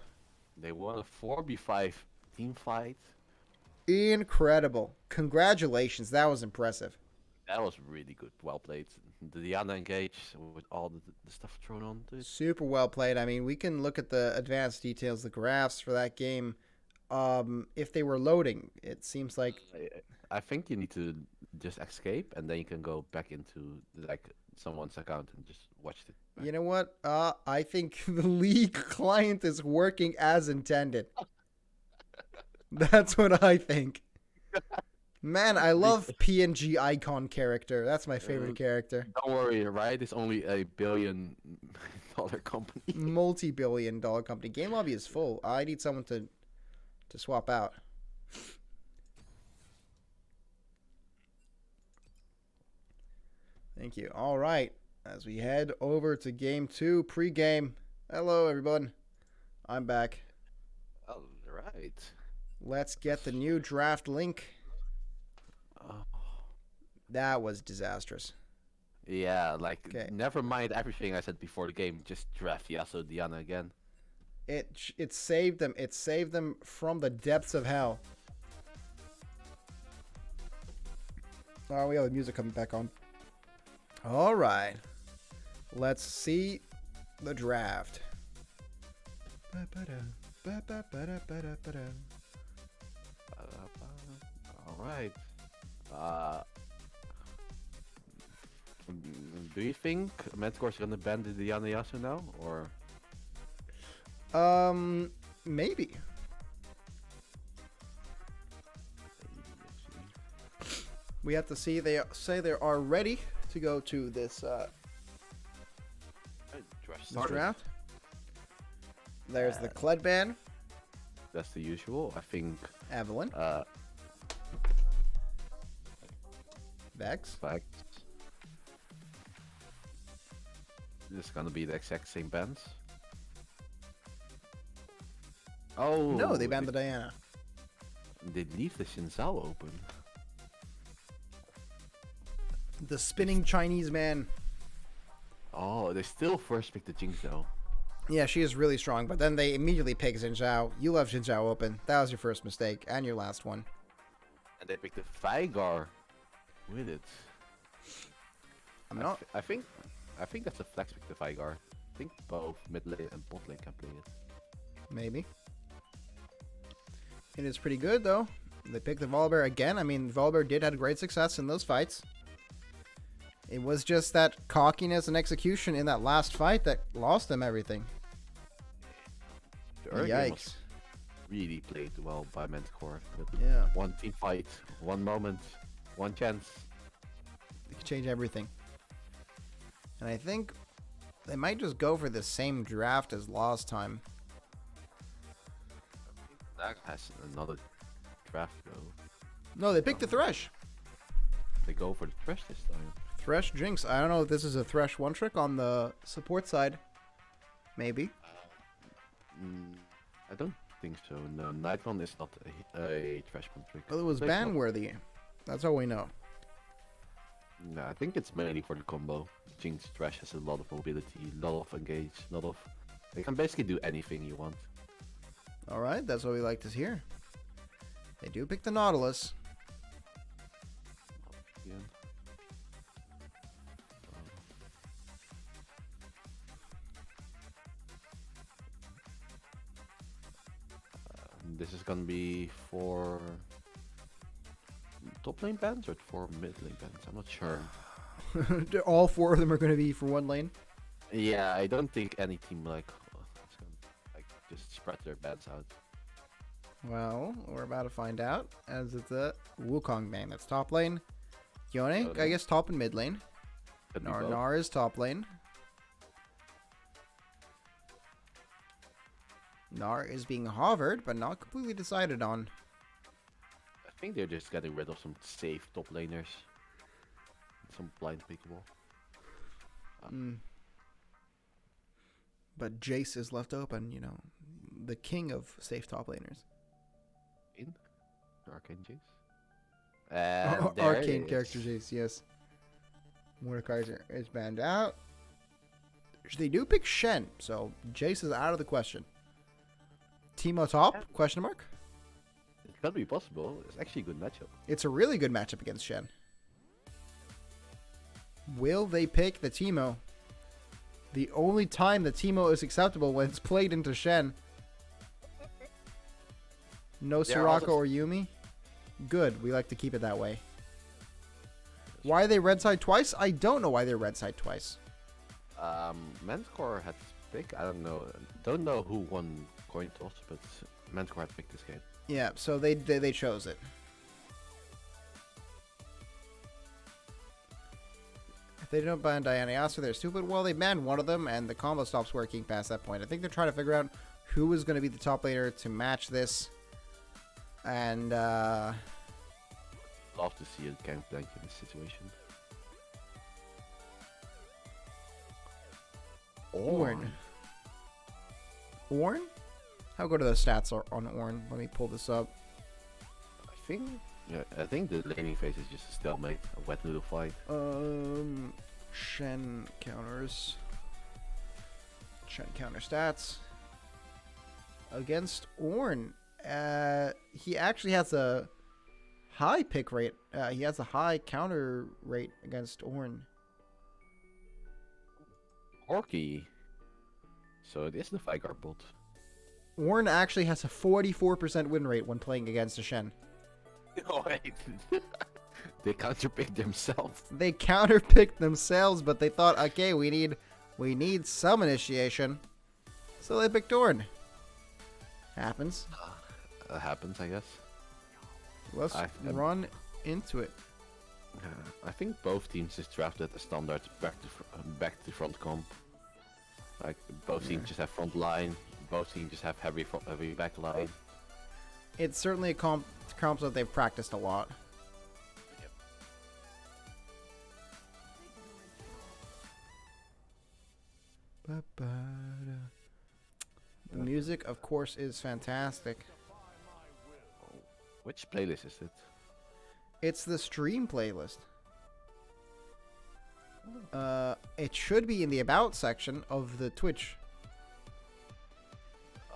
They won a 4v5 team fight. Incredible. Congratulations. That was impressive. That was really good. Well played. The Diana engage with all the stuff thrown on to it. Super well played. I mean, we can look at the advanced details, the graphs for that game. If they were loading, it seems like... I think you need to just escape and then you can go back into like someone's account and just watch it. You know what? I think the League client is working as intended. That's what I think. Man, I love PNG icon character. That's my favorite character. Don't worry, right? It's only a $1 billion company. Multi-billion-dollar company. Game lobby is full. I need someone to swap out. Thank you. All right. As we head over to game 2, pre-game. Hello, everyone. I'm back. All right. Let's get the new draft link. That was disastrous. Yeah, like, Okay. never mind everything I said before the game. Just draft Yasuo Diana again. It saved them. It saved them from the depths of hell. Oh, we have the music coming back on. All right. Let's see the draft. All right. Do you think Manticore's gonna ban the Diana Yasuo now, or? Maybe. We have to see. They say they are ready to go to this draft. There's the Kled ban. That's the usual. I think. Evelyn. Vex. Like, this is gonna be the exact same bans. Oh No, they banned the Diana. They leave the Shinzao open. The spinning Chinese man. Oh, they still first pick the Jinx though. Yeah, she is really strong, but then they immediately pick Xin Zhao. You left Xin Zhao open. That was your first mistake, and your last one. And they picked the Veigar with it. I think that's a flex pick, the Veigar. I think both mid lane and bot lane can play it. Maybe. It is pretty good, though. They picked the Volibear again. I mean, Volibear did have great success in those fights. It was just that cockiness and execution in that last fight that lost them everything. The early game was Yikes. really played well by Manticore. But Yeah. one team fight, one moment, one chance. They could change everything. And I think they might just go for the same draft as last time. Naga has another draft though. No, they picked the Thresh. They go for the Thresh this time. Thresh Jinx. I don't know if this is a Thresh one trick on the support side. Maybe. I don't think so. No, Nightron is not a Thresh one trick. Well, it was But it's not- ban-worthy. That's all we know. No, I think it's mainly for the combo. Jinx Thresh has a lot of mobility, a lot of engage, a lot of... They can basically do anything you want. Alright, that's what we like to hear. They do pick the Nautilus. Yeah. This is gonna be for top lane bans or for mid lane bans? I'm not sure. All 4 of them are going to be for one lane. Yeah, I don't think any team is gonna just spread their bans out. Well, we're about to find out, as it's a Wukong ban. That's top lane. Yone, So I guess top and mid lane. could be both. Nar is top lane. Nar is being hovered, but not completely decided on. I think they're just getting rid of some safe top laners. Some blind pickable. But Jace is left open, you know, the king of safe top laners. Arcane Jace. And there Arcane it character is. Jace, yes. Mordekaiser is banned out. They do pick Shen, so Jace is out of the question. Teemo top? Question mark? It could be possible. It's actually a good matchup. It's a really good matchup against Shen. Will they pick the Teemo? The only time the Teemo is acceptable when it's played into Shen. No They're Soraka also- or Yumi? Good. We like to keep it that way. Why are they red side twice? I don't know why they're red side twice. Manticore had to pick. I don't know. Don't know who won coin toss, but Manticore had to pick this game. Yeah, so they chose it. If they don't ban Diana Yasuo, they're stupid. Well, they banned one of them, and the combo stops working past that point. I think they're trying to figure out who is going to be the top laner to match this. And, Love to see a Gangplank in this situation. Ornn. Ornn? How good are the stats on Ornn? Let me pull this up. I think the laning phase is just a stalemate, a wet noodle fight. Shen counters. Shen counter stats. Against Ornn, he actually has a high pick rate. He has a high counter rate against Ornn. Orky. So it is the Vigar bot. Ornn actually has a 44% win rate when playing against a Shen. Oh wait. They counterpicked themselves. They counterpicked themselves, but they thought, okay, we need some initiation. So they picked Ornn. Happens. Happens, I guess. Let's run into it. I think both teams just drafted a standard back to front comp. Like both teams just have front line. Both teams just have heavy back line. It's certainly a comp that they've practiced a lot. Yep. The music, of course, is fantastic. Which playlist is it? It's the stream playlist. It should be in the About section of the Twitch.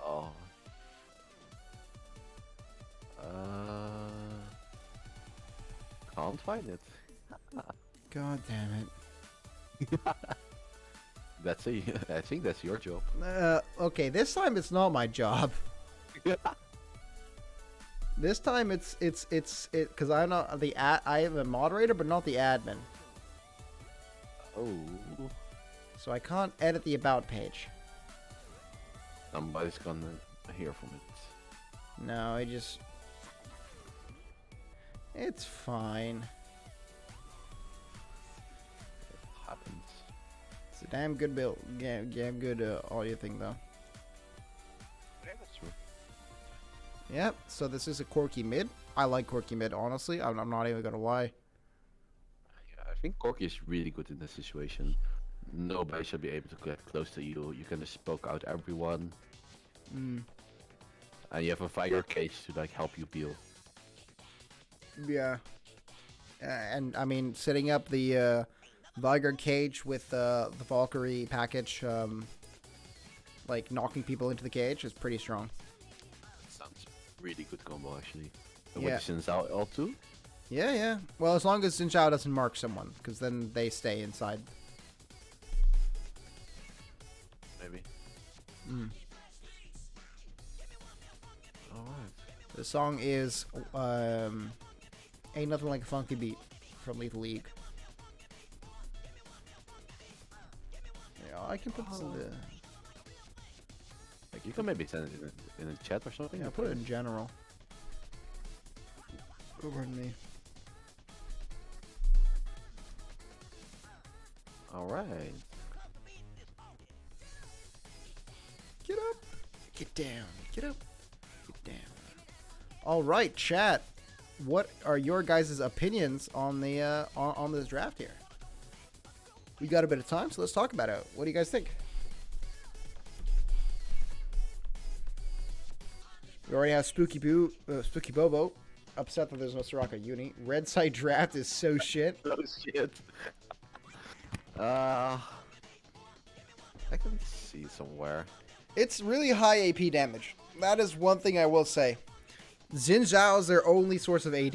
Oh. Can't find it. God damn it. I think that's your job. Okay, this time it's not my job. This time it's because I'm not I am a moderator, but not the admin. Oh. So I can't edit the About page. Somebody's gonna hear from it. No, it's fine. It happens. It's a damn good build, damn good audio thing though. Yeah, that's true. Yep. So this is a Corki mid. I like Corki mid, honestly. I'm not even gonna lie. Yeah, I think Corki is really good in this situation. Nobody should be able to get close to you. You can just poke out everyone. And you have a fire cage to like help you peel. Yeah. And I mean, setting up the Vigar cage with the Valkyrie package, like knocking people into the cage is pretty strong. Sounds really good combo actually. Yeah. With Xin Zhao L2? Yeah. Well, as long as Xin Zhao doesn't mark someone, because then they stay inside. Maybe. Alright. The song is Ain't Nothing Like a Funky Beat from Lethal League. Yeah, I can put this in the... Like, you can maybe send it in a chat or something. Yeah, put it in general. Over to me. Alright. Get up. Get down. Get up. Get down. All right, chat. What are your guys' opinions on the on this draft here? We got a bit of time, so let's talk about it. What do you guys think? We already have Spooky Bobo. Upset that there's no Soraka Uni. Red side draft is so shit. Oh shit. I can see somewhere. It's really high AP damage. That is one thing I will say. Xin Zhao is their only source of AD.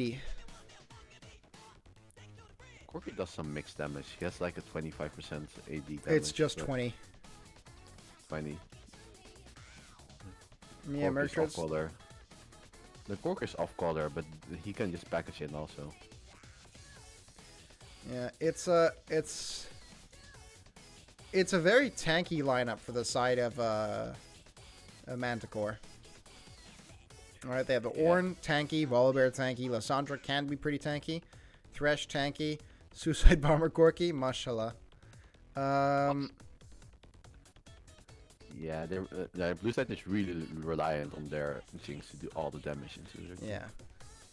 Corky does some mixed damage. He has like a 25% AD damage. It's just 20. 20. Yeah, Merchants. The Cork is off color, but he can just package it also. Yeah, it's a very tanky lineup for the side of a Manticore. All right, they have the Ornn tanky, Volibear tanky, Lysandra can be pretty tanky, Thresh tanky, Suicide Bomber Corky, mashallah. Yeah, the blue side is really reliant on their Jinx to do all the damage into it. Yeah,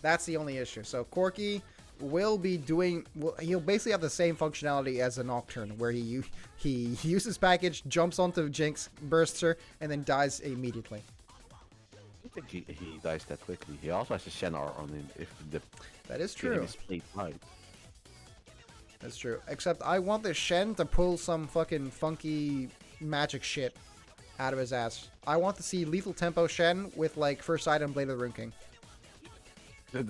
that's the only issue. So Corky will be doing. He'll basically have the same functionality as a Nocturne, where he uses package, jumps onto Jinx, bursts her, and then dies immediately. I don't think he dies that quickly. He also has a Shenar on him if the That is game true. is played right. That's true. Except I want the Shen to pull some fucking funky magic shit out of his ass. I want to see lethal tempo Shen with like first item Blade of the Rune King. I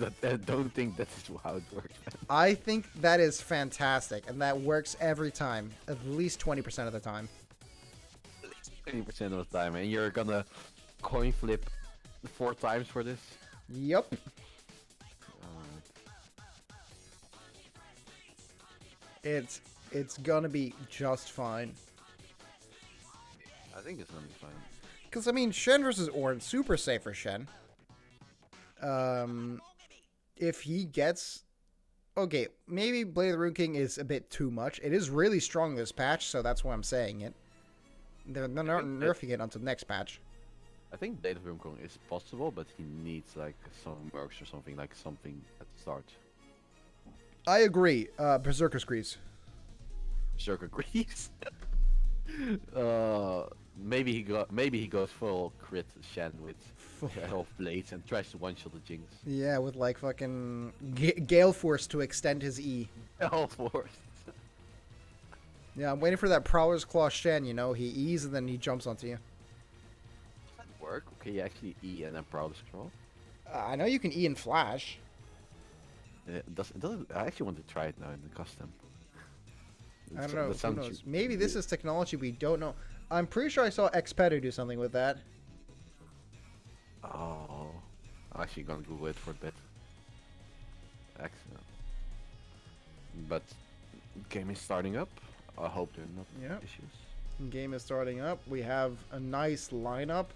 don't think that is how it works. I think that is fantastic, and that works every time, at least 20% of the time. 20% of the time, and you're gonna coin flip 4 times for this? Yup. It's gonna be just fine. I think it's gonna be fine. Because, I mean, Shen versus Ornn, super safe for Shen. If he gets... Okay, maybe Blade of the Rune King is a bit too much. It is really strong this patch, so that's why I'm saying it. They're not nerfing it until next patch. I think Blade of the Rune King is possible, but he needs like some mercs or something, like something at the start. I agree. Berserker Screes. Berserker Grease. Maybe he goes full crit Shen with health blades and tries to one-shot the Jinx. Yeah, with like fucking Gale Force to extend his E. Health Force. Yeah, I'm waiting for that Prowler's Claw Shen, you know, he E's and then he jumps onto you. Does that work? Okay, you actually E and then Prowler Scroll. I know you can E and Flash. It doesn't. I actually want to try it now in the custom. I don't know. Who knows? Maybe this is technology we don't know. I'm pretty sure I saw Xpedo do something with that. Oh, I'm actually gonna Google it for a bit. Excellent. But game is starting up. I hope there are not issues. Game is starting up. We have a nice lineup.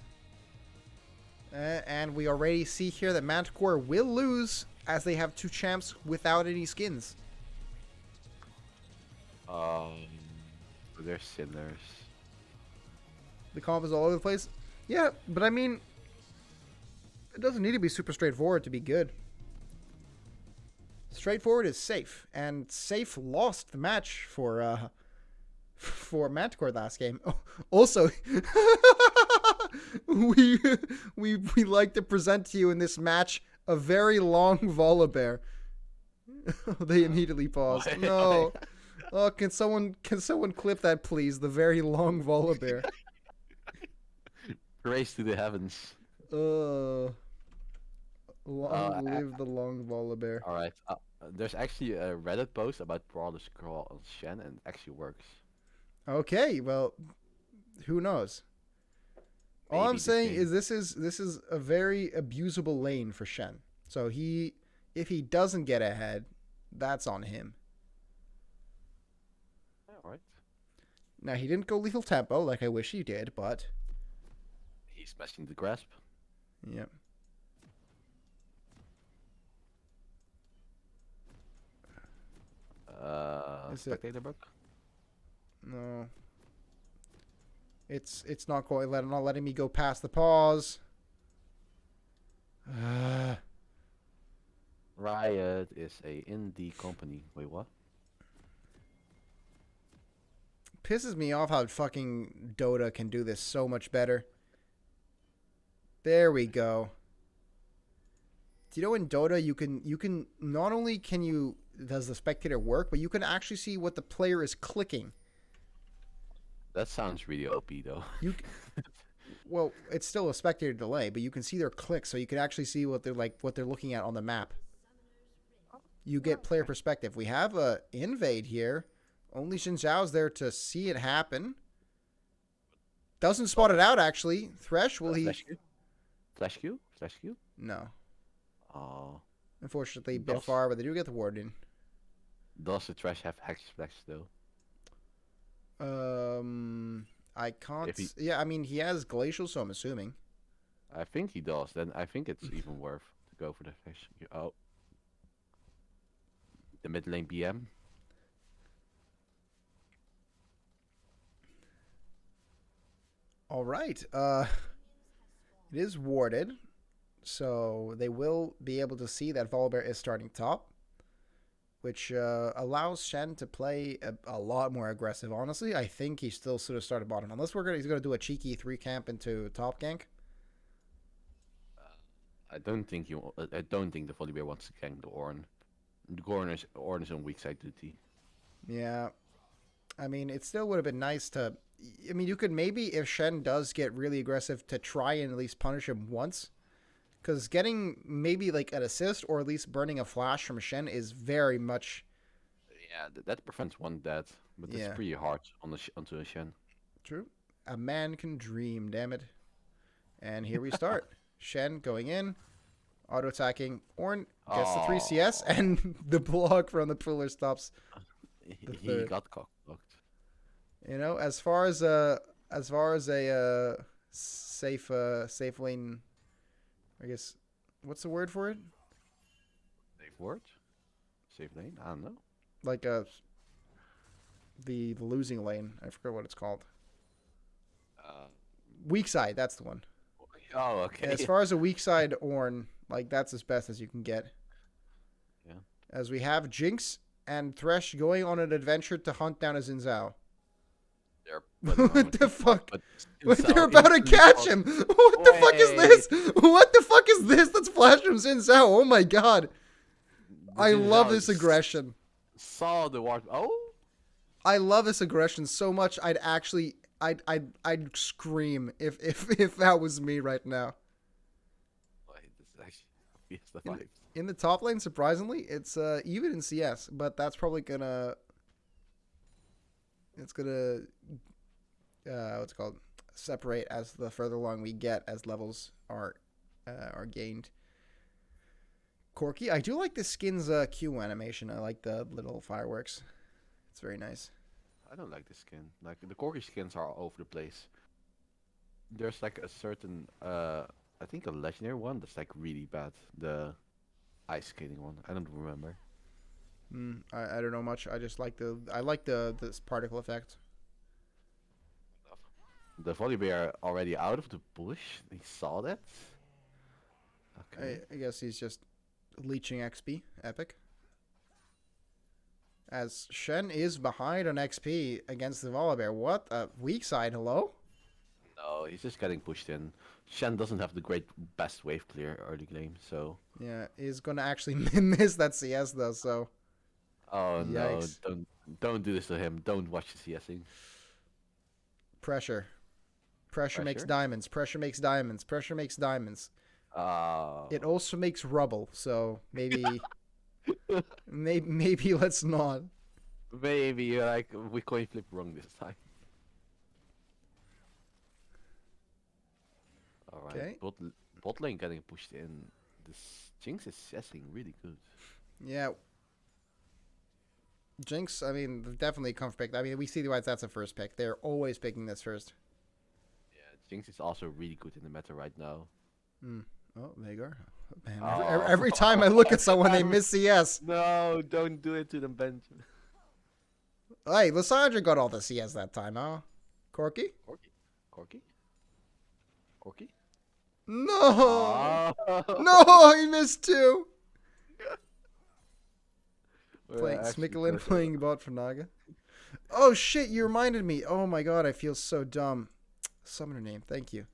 And we already see here that Manticore will lose as they have 2 champs without any skins. They're sinners. The comp is all over the place. Yeah, but I mean, it doesn't need to be super straightforward to be good. Straightforward is safe, and safe lost the match for Manticore last game. Also, we like to present to you in this match a very long Volibear. They immediately paused. No. Oh, can someone clip that, please? The very long Volibear. Praise to the heavens. Long live the long Volibear. Alright, there's actually a Reddit post about Brawler Scroll on Shen, and it actually works. Okay, well, who knows? All I'm Maybe this saying game. is this is a very abusable lane for Shen. So if he doesn't get ahead, that's on him. Yeah, all right. Now he didn't go lethal tempo like I wish he did, but He's smashing the grasp. yeah. Is it? Spectator book. No. It's not going. Not letting me go past the pause. Riot is a indie company. Wait, what? Pisses me off how fucking Dota can do this so much better. There we go. Do you know in Dota you can not only can you does the spectator work, but you can actually see what the player is clicking. That sounds really OP though. Well, it's still a spectator delay, but you can see their clicks, so you can actually see what they're looking at on the map. You get player perspective. We have a invade here. Only Xin Zhao's there to see it happen. Doesn't spot it out actually. Thresh will he? Flash Q? Flash Q? No. Oh. Unfortunately, a bit Does- far, but they do get the ward in. Does the trash have hex flash though? I can't. If he- Yeah, I mean he has glacial, so I'm assuming. I think he does. Then I think it's even worth to go for the flash. Oh. The mid lane BM. All right. It is warded, so they will be able to see that Volibear is starting top, which allows Shen to play a lot more aggressive. Honestly, I think he still should have started bottom, unless he's gonna do a cheeky 3 camp into top gank. I don't think the Volibear wants to gank the Ornn. The Ornn is on weak side duty. Yeah, I mean it still would have been nice to. I mean, you could maybe, if Shen does get really aggressive, to try and at least punish him once. Because getting maybe like an assist or at least burning a flash from Shen is very much... Yeah, that prevents one death, but it's pretty hard onto a Shen. True. A man can dream, damn it. And here we start. Shen going in, auto-attacking. Ornn gets the 3 CS, and the block from the pillar stops. He got cock-blocked. You know, as far as a safe lane, I guess, what's the word for it? Safe word? Safe lane? I don't know. Like the losing lane. I forget what it's called. Weak side, that's the one. Oh, okay. As far as a weak side Ornn, like that's as best as you can get. Yeah. As we have Jinx and Thresh going on an adventure to hunt down a Xin Zhao. What the fuck? Wait, they're about to catch him. What the fuck is this? What the fuck is this? Let's flash from Xin Zhao. Oh my god. I love this aggression. Saw the ward. Oh. I love this aggression so much. I'd scream if that was me right now. Wait, this is actually the vibes. In the top lane, surprisingly, it's even in CS, but that's probably gonna. It's gonna, what's it called? Separate as the further along we get, as levels are gained. Corky, I do like the skin's Q animation. I like the little fireworks. It's very nice. I don't like the skin. Like the Corki skins are all over the place. There's like a certain, I think a legendary one that's like really bad. The ice skating one. I don't remember. I don't know much. I just like this particle effect. The Volibear already out of the bush. He saw that. Okay. I guess he's just leeching XP. Epic. As Shen is behind on XP against the Volibear. What? Weak side, hello? No, he's just getting pushed in. Shen doesn't have the best wave clear early game, so... Yeah, he's gonna actually miss that CS though, so... Oh Yikes. no, don't do this to him. Don't watch the CSing. Pressure. Pressure makes diamonds. Pressure makes diamonds. Pressure makes diamonds. It also makes rubble, so maybe... maybe let's not. Maybe like we coin flip wrong this time. All right. Okay. Bot lane getting pushed in. This Jinx is CSing really good. Yeah. Jinx, I mean, definitely a comfort pick. I mean, we see why that's a first pick. They're always picking this first. Yeah, Jinx is also really good in the meta right now. Mm. Oh, Vagar. Man, Oh. every time I look at someone, they miss CS. No, don't do it to them, Benjamin. Hey, Lissandra got all the CS that time, huh? Corky? Corky? Corky? No! Oh. No, he missed two! We're Playing actually Smicklin close. playing bot for Naga. Oh shit, you reminded me. Oh my god, I feel so dumb. Summoner name, thank you.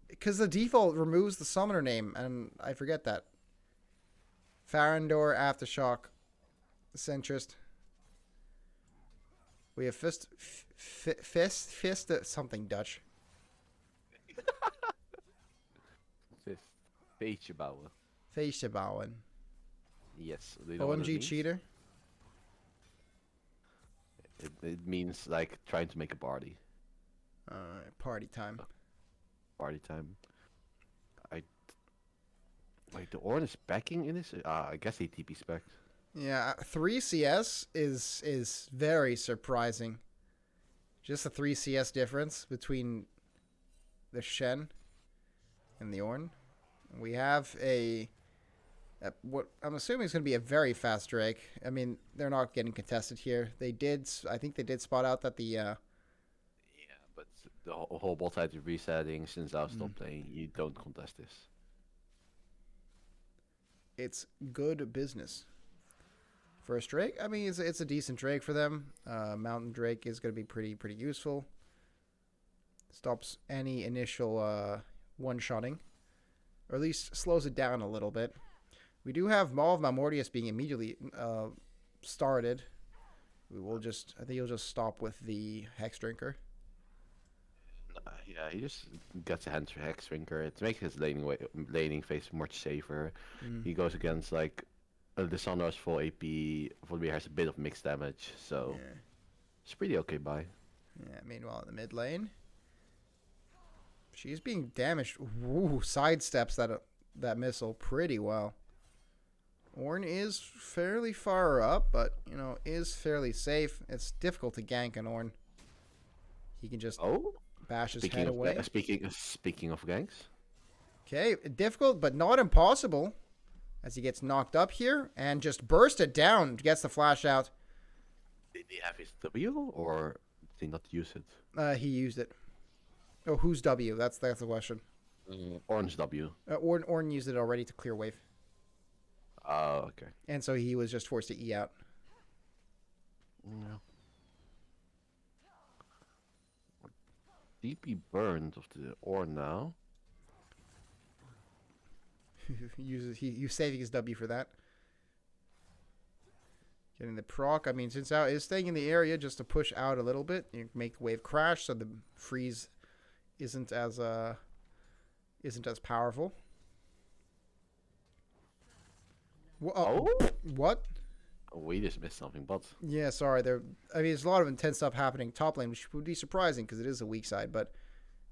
Because the default removes the summoner name, and I forget that. Farandor, Aftershock, Centrist. We have Fist, something Dutch. Feestjebouwen. Feestje bouwen. Yes. Do you know what it OMG means? cheater. It means like trying to make a party. Party time. Party time. Wait, the Ornn is backing in this? I guess he TP spec. Yeah, 3 CS is very surprising. Just a 3 CS difference between the Shen and the Ornn. We have what I'm assuming is going to be a very fast Drake. I mean, they're not getting contested here. I think they did spot out that the Yeah, but the whole bot side is resetting since I stopped playing. You don't contest this. it's good business. First Drake, I mean, it's a decent Drake for them. Mountain Drake is going to be pretty useful. Stops any initial one-shotting, or at least slows it down a little bit. We do have Maul of Malmortius being immediately started. I think he'll just stop with the Hex Drinker. Yeah, he just gets a hand Hex Drinker to make his laning phase much safer. He goes against like the Sundar's full AP. Volbear has a bit of mixed damage, so it's pretty okay buy. Yeah. Meanwhile, in the mid lane, she's being damaged. Ooh, sidesteps that missile pretty well. Ornn is fairly far up, but is fairly safe. It's difficult to gank an Ornn. He can just bash his head away. Speaking of ganks. Okay, difficult but not impossible. As he gets knocked up here and just burst it down, gets the flash out. Did he have his W or did he not use it? He used it. Oh, who's W? That's the question. Orange W. Ornn used it already to clear wave. Oh, okay. And so he was just forced to E out. Yeah. DP burned of the Ornn now. He's saving his W for that. Getting the proc. I mean, since out is staying in the area just to push out a little bit. You make wave crash so the freeze isn't as powerful. What? Oh, we just missed something, but Yeah, sorry. There's a lot of intense stuff happening top lane, which would be surprising because it is a weak side. But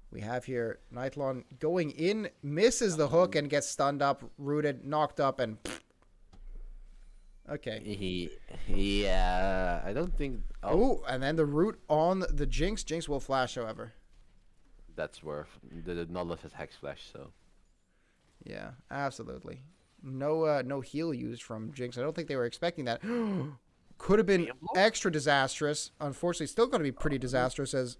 we have here Nightlawn going in, misses the hook and gets stunned up, rooted, knocked up, and okay. Yeah, I don't think. Oh, and then the root on the Jinx. Jinx will flash, however. That's worth. The Nautilus has Hex Flash, so. Yeah, absolutely. No heal used from Jinx. I don't think they were expecting that. Could have been extra disastrous. Unfortunately, still going to be pretty disastrous as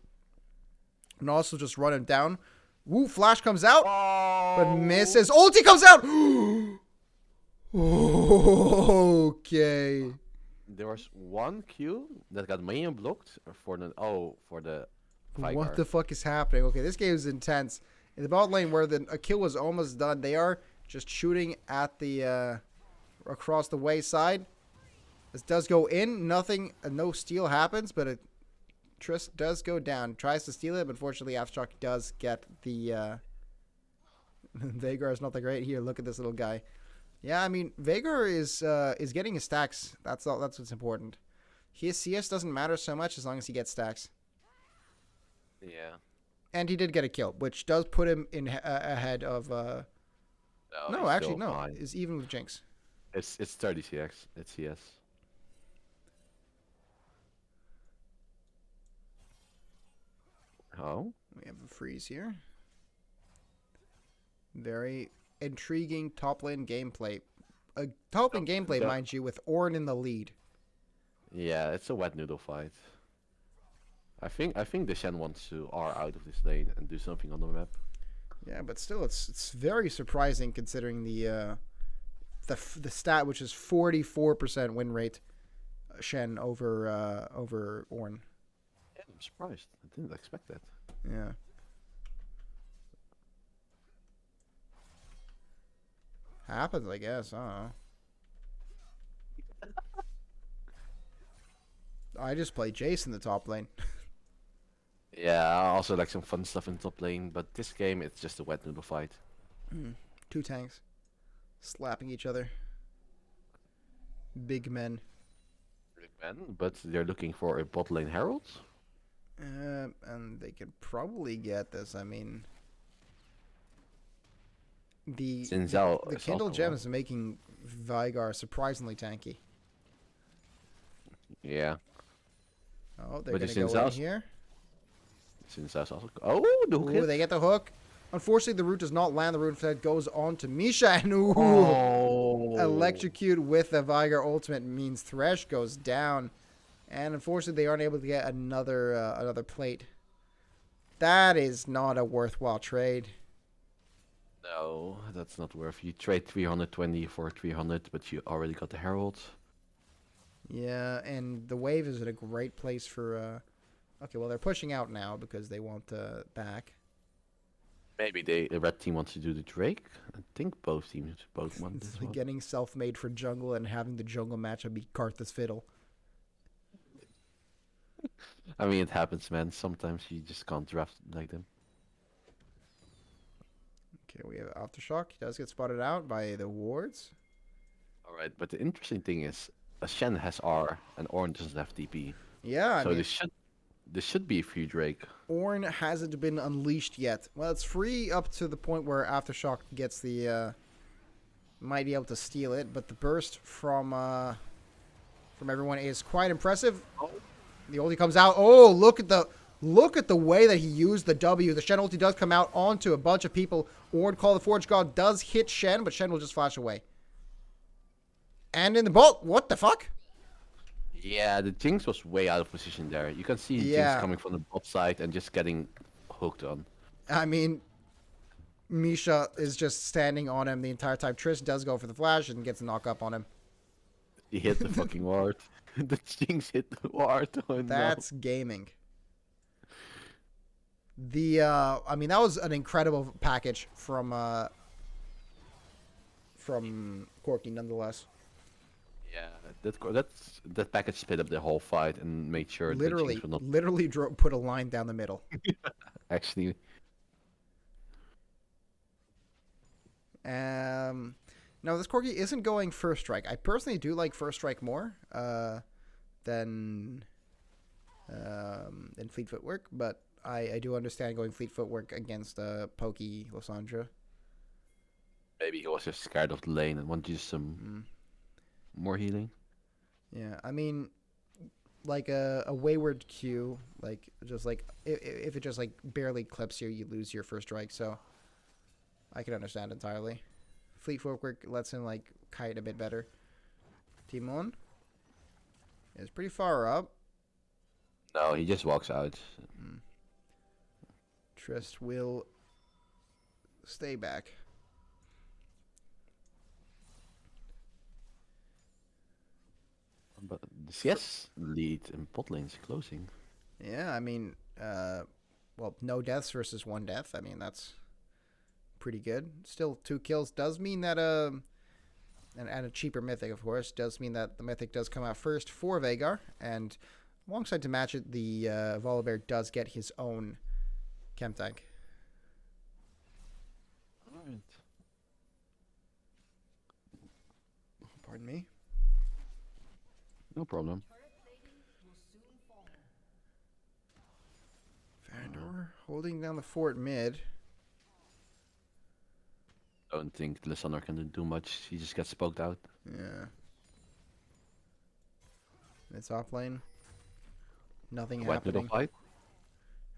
and also just run him down. Woo, flash comes out, but misses. Ulti comes out. Okay. There was one Q that got minion blocked for the Vigar. What the fuck is happening? Okay, this game is intense. In the bot lane where a kill was almost done, they are just shooting at the across the wayside. This does go in. Nothing, no steal happens, but a Triss does go down. Tries to steal it, but unfortunately, Aftershock does get the. Vagar is not that great here. Look at this little guy. Yeah, I mean, Vagar is getting his stacks. That's all. That's what's important. His CS doesn't matter so much as long as he gets stacks. Yeah. And he did get a kill, which does put him in ahead of. No, No, he's actually, still no. fine. Is even with Jinx. It's 30 CX. It's CS. Oh, We have a freeze here. Very intriguing top lane gameplay. A top lane gameplay, mind you, with Ornn in the lead. yeah, it's a wet noodle fight. I think the Shen wants to R out of this lane and do something on the map. Yeah, but still, it's very surprising considering the stat, which is 44% win rate, Shen over Ornn. Yeah, I'm surprised. I didn't expect that. Yeah. Happens, I guess. I don't know. I just play Jace in the top lane. Yeah, I also like some fun stuff in top lane, but this game it's just a wet noodle fight. Two tanks slapping each other. Big men. Big men, but they're looking for a bot lane herald. And they could probably get this. I mean, the Kindle gem is making Veigar surprisingly tanky. Yeah. Oh, they're going to go in here. Sinzhao's also... Oh, the hook. Ooh, they get the hook. Unfortunately, the root does not land. The root instead goes on to Misha. And electrocute with the Veigar ultimate means Thresh goes down. And unfortunately, they aren't able to get another plate. That is not a worthwhile trade. No, that's not worth. You trade 320 for 300, but you already got the herald. Yeah, and the wave is in a great place for... Okay, well, they're pushing out now because they want back. Maybe the red team wants to do the Drake. I think both teams want this one. Getting self-made for jungle and having the jungle matchup be Karthus Fiddle. I mean, it happens, man. Sometimes you just can't draft like them. Okay, we have Aftershock. He does get spotted out by the wards. Alright, but the interesting thing is, Shen has R and Ornn doesn't have TP. Yeah, so there should be a free Drake. Ornn hasn't been unleashed yet. Well, it's free up to the point where Aftershock gets the might be able to steal it, but the burst from everyone is quite impressive. Oh. The ulti comes out. Oh, look at the way that he used the W. The Shen ulti does come out onto a bunch of people. Ornn, Call the Forge God, does hit Shen, but Shen will just flash away. And in the bolt, what the fuck? Yeah, the Jinx was way out of position there. You can see Jinx coming from the bot side and just getting hooked on. I mean, Misha is just standing on him the entire time. Trish does go for the flash and gets a knock up on him. He hit the fucking ward. The Jinx hit the ward. Oh, That's gaming. I mean, that was an incredible package from Corky, nonetheless. Yeah, that package split up the whole fight and made sure literally, the Jinx will not... literally put a line down the middle. Actually. No, this Corky isn't going first strike. I personally do like first strike more than fleet footwork, but I do understand going fleet footwork against Pokey Lysandra. Maybe he was just scared of the lane and wanted just some more healing. Yeah, I mean, like a wayward Q, like just like if it just like barely clips you, you lose your first strike. So I can understand entirely. Fleet footwork lets him like kite a bit better. Timon is pretty far up. No, he just walks out. Trist will stay back. But the CS lead in bot lane is closing. Yeah, I mean, well, no deaths versus one death. I mean, that's pretty good. Still, 2 kills does mean that and a cheaper mythic, of course, does mean that the mythic does come out first for Veigar, and alongside to match it, the Volibear does get his own chem tank. All right. Pardon me. No problem. Vandor. are holding down the fort mid. Don't think Lissandra can do much. He just gets poked out. Yeah. It's off lane. Nothing Wet noodle happening. fight.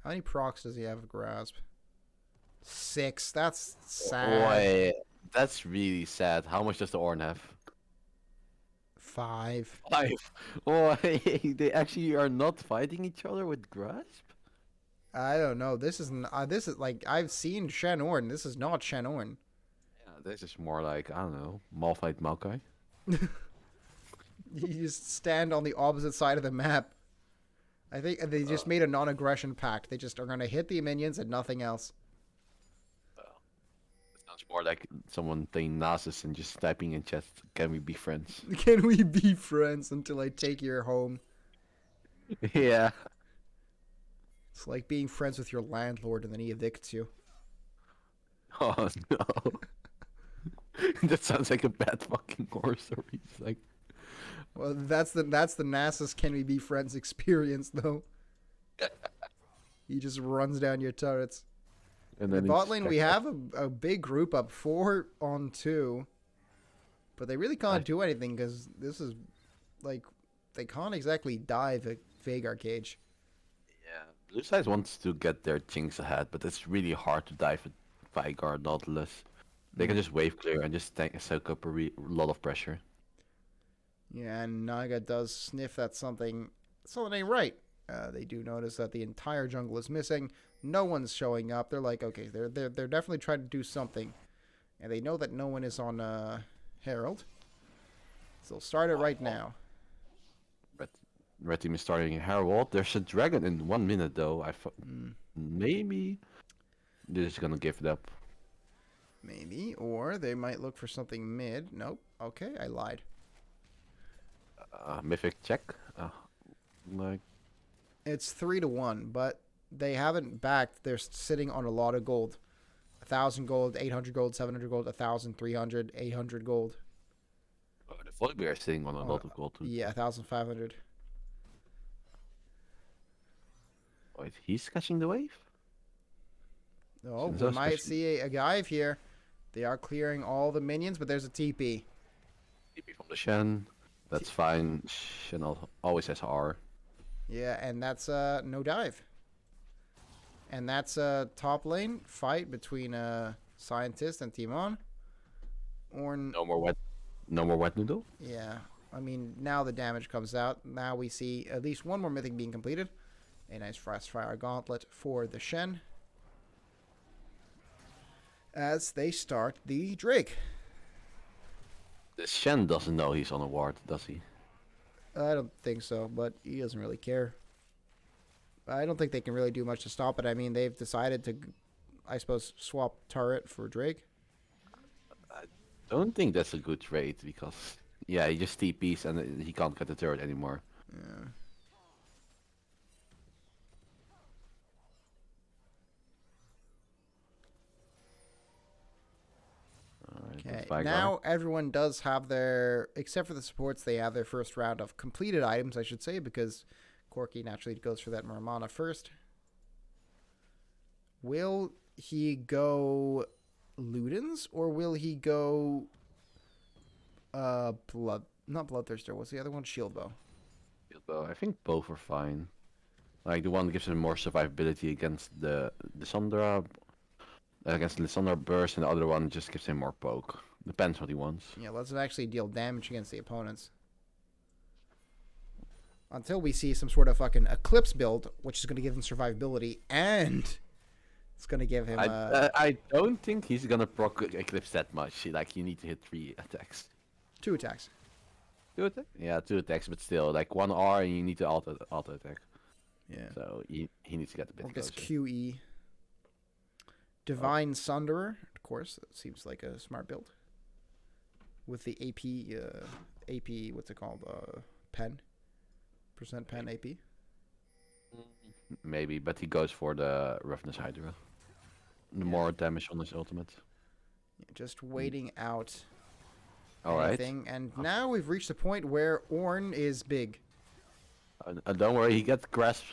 How many procs does he have of grasp? 6. That's sad. Boy, that's really sad. How much does the Orn have? 5. 5. Boy, they actually are not fighting each other with grasp. I don't know. This is like I've seen Shen Orn. This is not Shen Orn. Yeah, this is more like, I don't know, Malphite Maokai. You just stand on the opposite side of the map. I think they just made a non-aggression pact. They just are gonna hit the minions and nothing else. It sounds more like someone playing Nasus and just typing in chat, can we be friends? Can we be friends until I take your home? Yeah. It's like being friends with your landlord and then he evicts you. Oh no. That sounds like a bad fucking horror story. It's like, Well, that's the Nasus can we be friends experience though. He just runs down your turrets. and In then the bot lane we have a big group up 4-on-2, but they really can't do anything because this is like they can't exactly dive a Vhagar cage. Yeah, Blue Side wants to get their chinks ahead, but it's really hard to dive at Vhagar, Nautilus. They can just wave clear and just soak up a lot of pressure. Yeah, and Naga does sniff that something ain't right. They do notice that the entire jungle is missing. No one's showing up. They're like, okay, they're definitely trying to do something, and they know that no one is on Herald, so they'll start it right now. Red team is starting Herald. There's a dragon in 1 minute though. Maybe they're just gonna give it up. Maybe, or they might look for something mid. Nope. Okay, I lied. Mythic check. Like It's 3-1, but they haven't backed. They're sitting on a lot of gold. 1,000 gold, 800 gold, 700 gold, 1,000, 300, 800 gold. the Volibear is sitting on a lot of gold too. Yeah, 1,500. Wait, he's catching the wave? Oh, we That's might especially- see a dive here. They are clearing all the minions, but there's a TP. TP from the Shen. That's fine. Shen always has R. Yeah, and that's no dive. And that's a top lane fight between Scientist and Timon. Or No more wet noodle. yeah, I mean now the damage comes out. Now we see at least one more mythic being completed. A nice Frost Fire Gauntlet for the Shen. As they start the Drake. The Shen doesn't know he's on a ward, does he? I don't think so, but he doesn't really care. I don't think they can really do much to stop it. I mean, they've decided to, I suppose, swap turret for Drake. Don't think that's a good trade because yeah, he just TPs and he can't get the turret anymore. Yeah. Alright, Okay, now everyone does have their, except for the supports, they have their first round of completed items, I should say, because Corki naturally goes for that Muramana first. Will he go Ludens, or will he go not Bloodthirster, what's the other one? Shieldbow. I think both are fine. Like the one gives him more survivability against the Lissandra, against the Lissandra burst, and the other one just gives him more poke. Depends what he wants. Yeah, let's actually deal damage against the opponents. Until we see some sort of fucking Eclipse build, which is going to give him survivability, and it's going to give him... I don't think he's gonna proc Eclipse that much. Like, you need to hit 3 attacks. 2 attacks. 2 attacks? Yeah, 2 attacks, but still, like 1 R and you need to auto attack. Yeah. So he needs to get a bit Or guess closer. QE. Divine Sunderer, of course, that seems like a smart build. With the AP, what's it called? Pen. Percent pen AP. Maybe, but he goes for the Roughness Hydra. The more damage on his ultimate. Just waiting out Alright. anything. And now we've reached a point where Ornn is big. Don't worry, he gets grass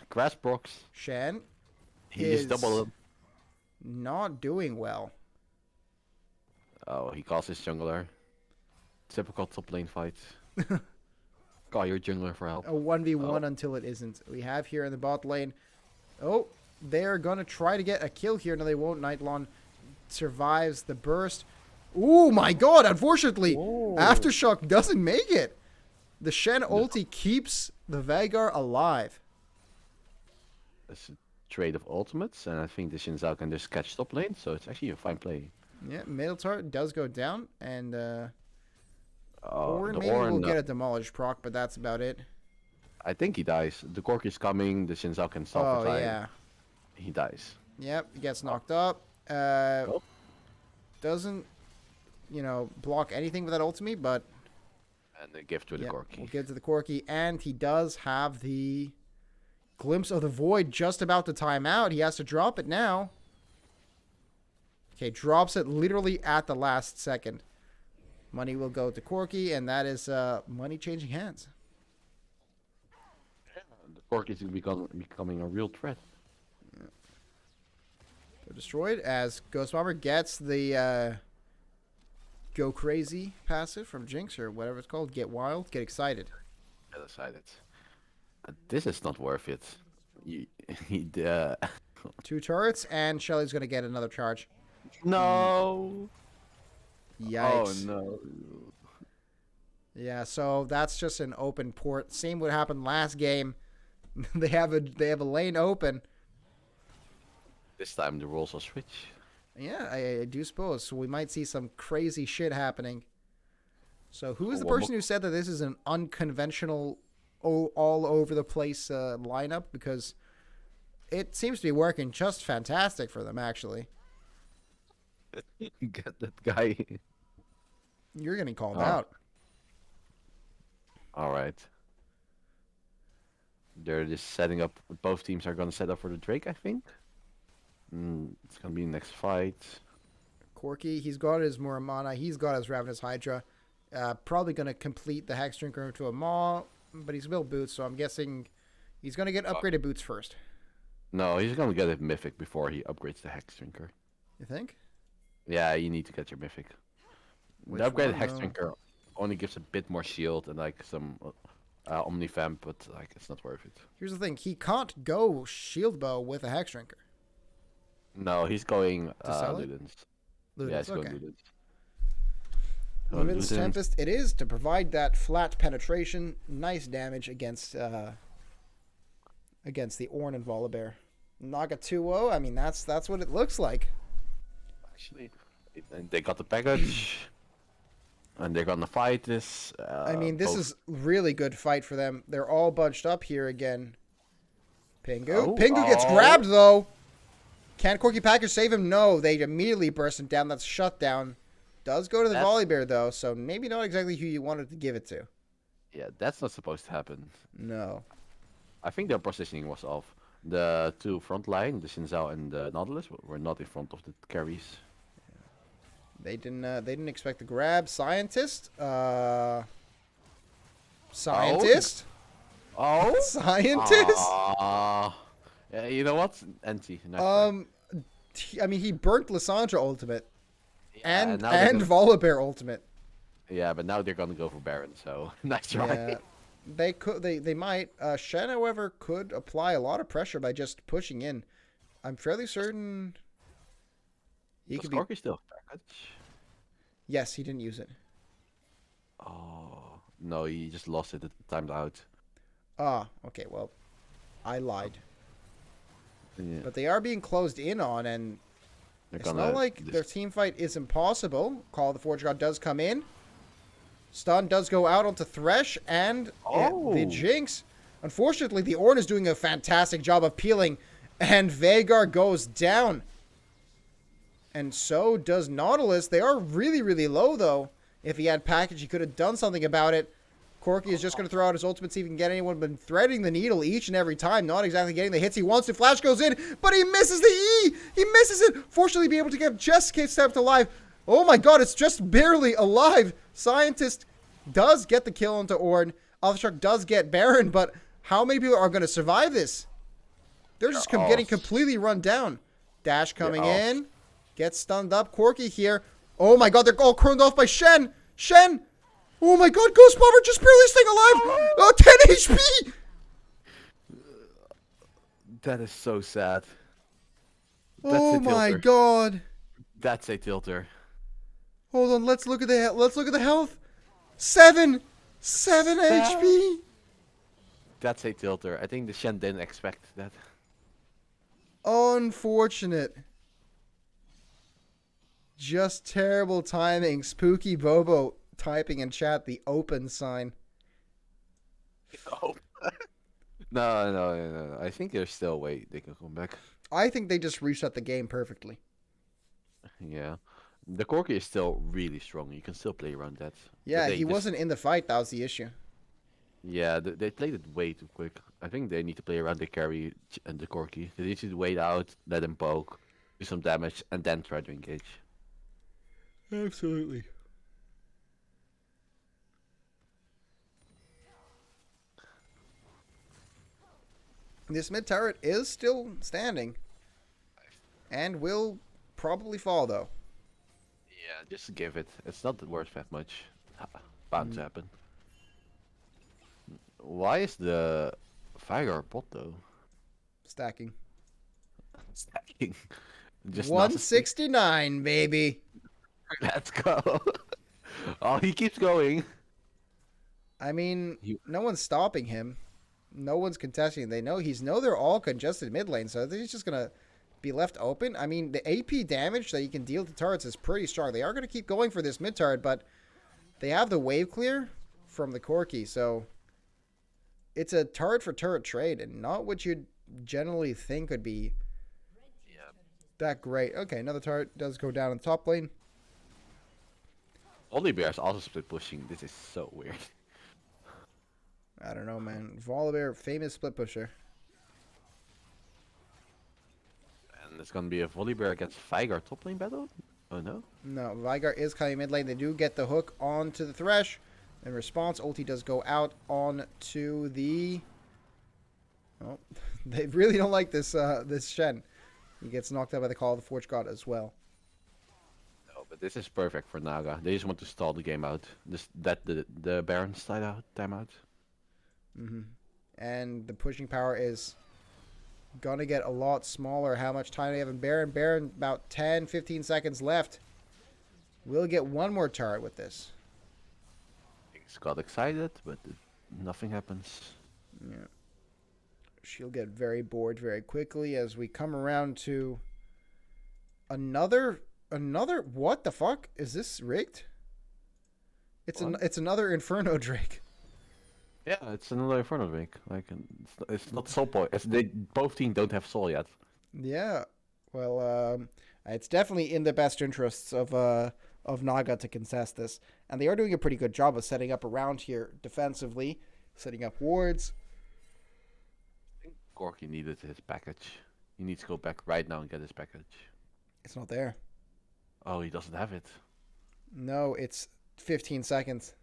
procs. Shen. He just doubled him. not doing well. Oh, he calls his jungler. Typical top lane fight. Call your jungler for help. A 1v1 until it isn't. We have here in the bot lane. Oh, they're going to try to get a kill here. No, they won't. Nightlon survives the burst. Oh my god, unfortunately, Aftershock doesn't make it. The Shen ulti keeps the Veigar alive. It's a trade of ultimates, and I think the Xin Zhao can just catch top lane, so it's actually a fine play. Yeah, middle turret does go down, and Ornn, maybe will get a demolish proc, but that's about it. I think he dies. The Cork is coming, the Xin Zhao can stop the time. Yeah. He dies. Yep, he gets knocked up. Doesn't, block anything with that ultimate, but... And the gift to the Corky. We'll give to the Corky, and he does have the glimpse of the void just about to time out. He has to drop it now. Okay, drops it literally at the last second. Money will go to Corky, and that is money changing hands. The Corky is becoming a real threat. They're destroyed as Ghost Bomber gets the Go Crazy passive from Jinx, or whatever it's called. Get Wild, get excited. Get excited. This is not worth it. Two turrets, and Shelly's going to get another charge. No. Yikes. Oh no. Yeah, so that's just an open port. Same would happen last game. they have a lane open. This time the roles will switch. Yeah, I do suppose. So we might see some crazy shit happening. So who is the person who said that this is an unconventional, all over the place lineup? Because it seems to be working just fantastic for them, actually. Get that guy. You're getting called out. All right. They're just setting up. Both teams are going to set up for the Drake, I think. It's going to be the next fight. Corky, he's got his Muramana. He's got his Ravenous Hydra. Probably going to complete the Hex Drinker to a Maw, but he's built boots, so I'm guessing he's going to get upgraded boots first. No, he's going to get a Mythic before he upgrades the Hex Drinker. You think? Yeah, you need to get your Mythic. The upgraded Hex Drinker only gives a bit more shield and like some Omnifam, but like it's not worth it. Here's the thing: he can't go Shield Bow with a Hex Drinker. No, he's going Ludens. Yeah, he's going Ludens. Ludens Tempest. It is to provide that flat penetration, nice damage against the Ornn and Volibear. Naga 2-0. I mean, that's what it looks like. Actually, they got the package. And they're gonna fight this. I mean, this is really good fight for them. They're all bunched up here again. Pingu. Pingu gets grabbed, though. Can Corky Packers save him? No. They immediately burst him down. That's shutdown. Does go to the Volibear, though, so maybe not exactly who you wanted to give it to. Yeah, that's not supposed to happen. No. I think their positioning was off. The two front line, the Xin Zhao and the Nautilus, were not in front of the carries. They didn't expect the grab. Scientist? Scientist? Oh? Scientist? Yeah, you know what? NT. I mean, he burnt Lissandra ultimate. Yeah, and Volibear ultimate. Yeah, but now they're gonna go for Baron, so nice try. Yeah, they might. Shen, however, could apply a lot of pressure by just pushing in. I'm fairly certain he could be. Still Yes, he didn't use it. Oh no, he just lost it. It timed out. Ah, okay. Well, I lied. Yeah. But they are being closed in on, and it's not like their team fight is impossible. Call of the Forge God does come in. Stun does go out onto Thresh, and the Jinx. Unfortunately, the Ornn is doing a fantastic job of peeling, and Veigar goes down. And so does Nautilus. They are really, really low, though. If he had package, he could have done something about it. Corky is just going to throw out his ultimate, see if he can get anyone, but threading the needle each and every time. Not exactly getting the hits he wants to. Flash goes in, but he misses the E! He misses it! Fortunately, be able to get just kept alive. Oh my god, it's just barely alive. Scientist does get the kill onto Ornn. Alpha Shark does get Baron, but how many people are going to survive this? They're just Oh, getting completely run down. Dash coming oh. in. Gets stunned up. Corki here. Oh my god, they're all crowned off by Shen. Shen! Oh my god, Ghost Bomber just barely staying alive! Oh, 10 HP! That is so sad. Oh a my tilter. god. That's a tilter. Hold on, let's look at the health. 7 HP. That's a tilter. I think the Shen didn't expect that. Unfortunate. Just terrible timing. Spooky Bobo typing in chat the open sign. Oh. No. I think there's still a way they can come back. I think they just reset the game perfectly. Yeah. The Corki is still really strong. You can still play around that. Yeah, he wasn't in the fight. That was the issue. Yeah, they played it way too quick. I think they need to play around the carry and the Corki. They need to wait out, let him poke, do some damage, and then try to engage. Absolutely. This mid turret is still standing. And will probably fall, though. Yeah, just give it. It's not worth that much. Bound to happen. Why is the Fire bot though? Stacking. Stacking. Just 169, baby. Let's go. Oh, he keeps going. I mean, no one's stopping him. No one's contesting. They know they're all congested mid lane, so he's just gonna be left open. I mean, the AP damage that you can deal to turrets is pretty strong. They are gonna keep going for this mid turret, but they have the wave clear from the Corki, so it's a turret for turret trade, and not what you'd generally think would be that great. Okay, another turret does go down in the top lane. Volibear's also split pushing. This is so weird. I don't know, man. Volibear, famous split pusher. And it's gonna be a Volibear against Vigar top lane battle? Oh no? No, Vigar is coming mid lane. They do get the hook onto the Thresh. In response, ulti does go out onto the... Oh, they really don't like this this Shen. He gets knocked out by the Call of the Forge God as well. No, but this is perfect for Naga. They just want to stall the game out. The Baron's timeout. And the pushing power is gonna get a lot smaller. How much time do we have in Baron? Baron, about 10, 15 seconds left. We'll get one more turret with this. He's got excited, but nothing happens. Yeah. She'll get very bored very quickly as we come around to another. What the fuck? Is this rigged? It's another Inferno Drake. Yeah, it's another Inferno Drake. Like it's not soul point. Both teams don't have soul yet. Yeah. Well, it's definitely in the best interests of Naga to contest this, and they are doing a pretty good job of setting up around here defensively, setting up wards. I think Corki needed his package. He needs to go back right now and get his package. It's not there. Oh, he doesn't have it. No, it's 15 seconds.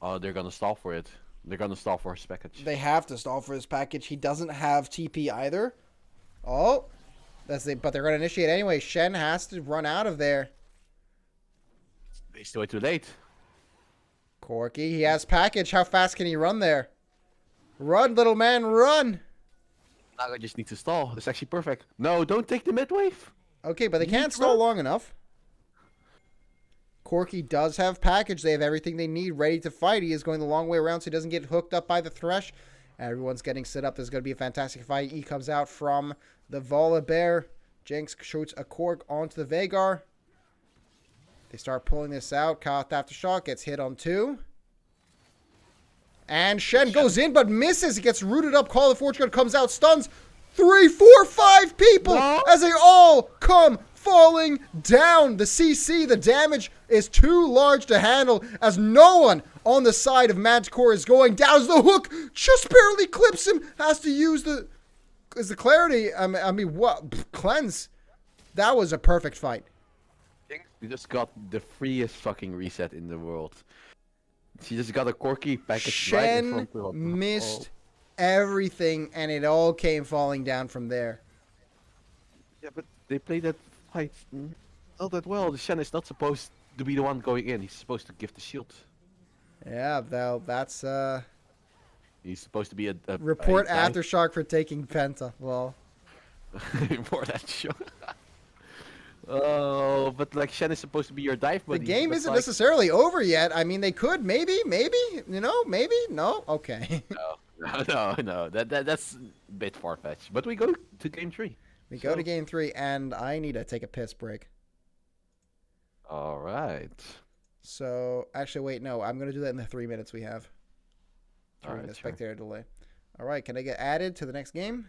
Oh, they're gonna stall for it. They're gonna stall for his package. They have to stall for his package. He doesn't have TP either. Oh, but they're gonna initiate anyway. Shen has to run out of there. He's way too late. Corki, he has package. How fast can he run there? Run, little man, run! Naga just needs to stall. It's actually perfect. No, don't take the mid wave. Okay, but they can't stall long enough. Corki does have package. They have everything they need ready to fight. He is going the long way around so he doesn't get hooked up by the Thresh. Everyone's getting set up. There's going to be a fantastic fight. E comes out from the Volibear. Jinx shoots a Korg onto the Veigar. They start pulling this out. Kath Aftershock gets hit on 2. And Shen goes in but misses. He gets rooted up. Call of Fortune comes out, stuns 3, 4, 5 people as they all come falling down. The CC, the damage is too large to handle as no one on the side of Manticore is going down. As the hook just barely clips him. Has to use the clarity. I mean, what? Cleanse. That was a perfect fight. You just got the freest fucking reset in the world. She just got a Corki package right in Shen front of her. missed everything, and it all came falling down from there. Yeah, but they played that fight not that well. The Shen is not supposed to be the one going in. He's supposed to give the shield. Yeah, though that's He's supposed to be a report guy Aftershock for taking Penta. Well, for that show. Oh, but like Shen is supposed to be your dive the buddy. game but isn't like, necessarily over yet. I mean, they could maybe, maybe, no. Okay, no. That's a bit far fetched. But we go to game 3. we go to game 3, and I need to take a piss break. All right. So actually, wait, no, I'm gonna do that in the 3 minutes we have during Alright, the sure. spectator delay. All right, can I get added to the next game,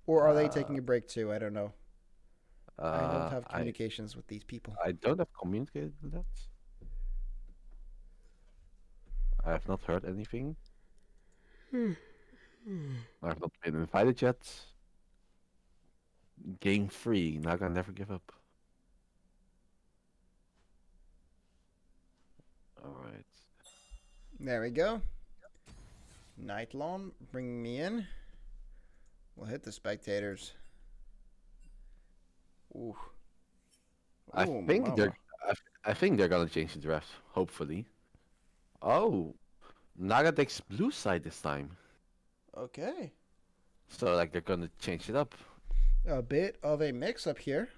or are they taking a break too? I don't know. I don't have communications with these people. I don't have communicated with that. I have not heard anything. I have not been invited yet. Game 3. Naga never give up. Alright. There we go. Nightlon, bring me in. We'll hit the spectators. Ooh. I Ooh, think mama. they're gonna change the draft, hopefully. Oh, Naga takes blue side this time. Okay. So like they're gonna change it up. A bit of a mix-up here.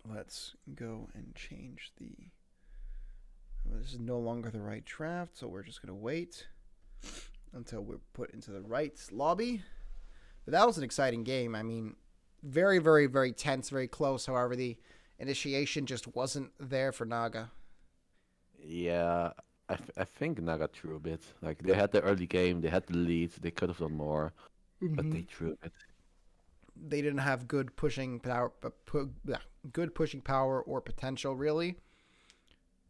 Let's go and change the... This is no longer the right draft, so we're just going to wait until we're put into the right lobby. But that was an exciting game. I mean, very, very, very tense, very close. However, the initiation just wasn't there for Naga. Yeah, I think Naga threw a bit. Like they had the early game, they had the lead, they could have done more, but they threw a bit. They didn't have good pushing power, or potential really,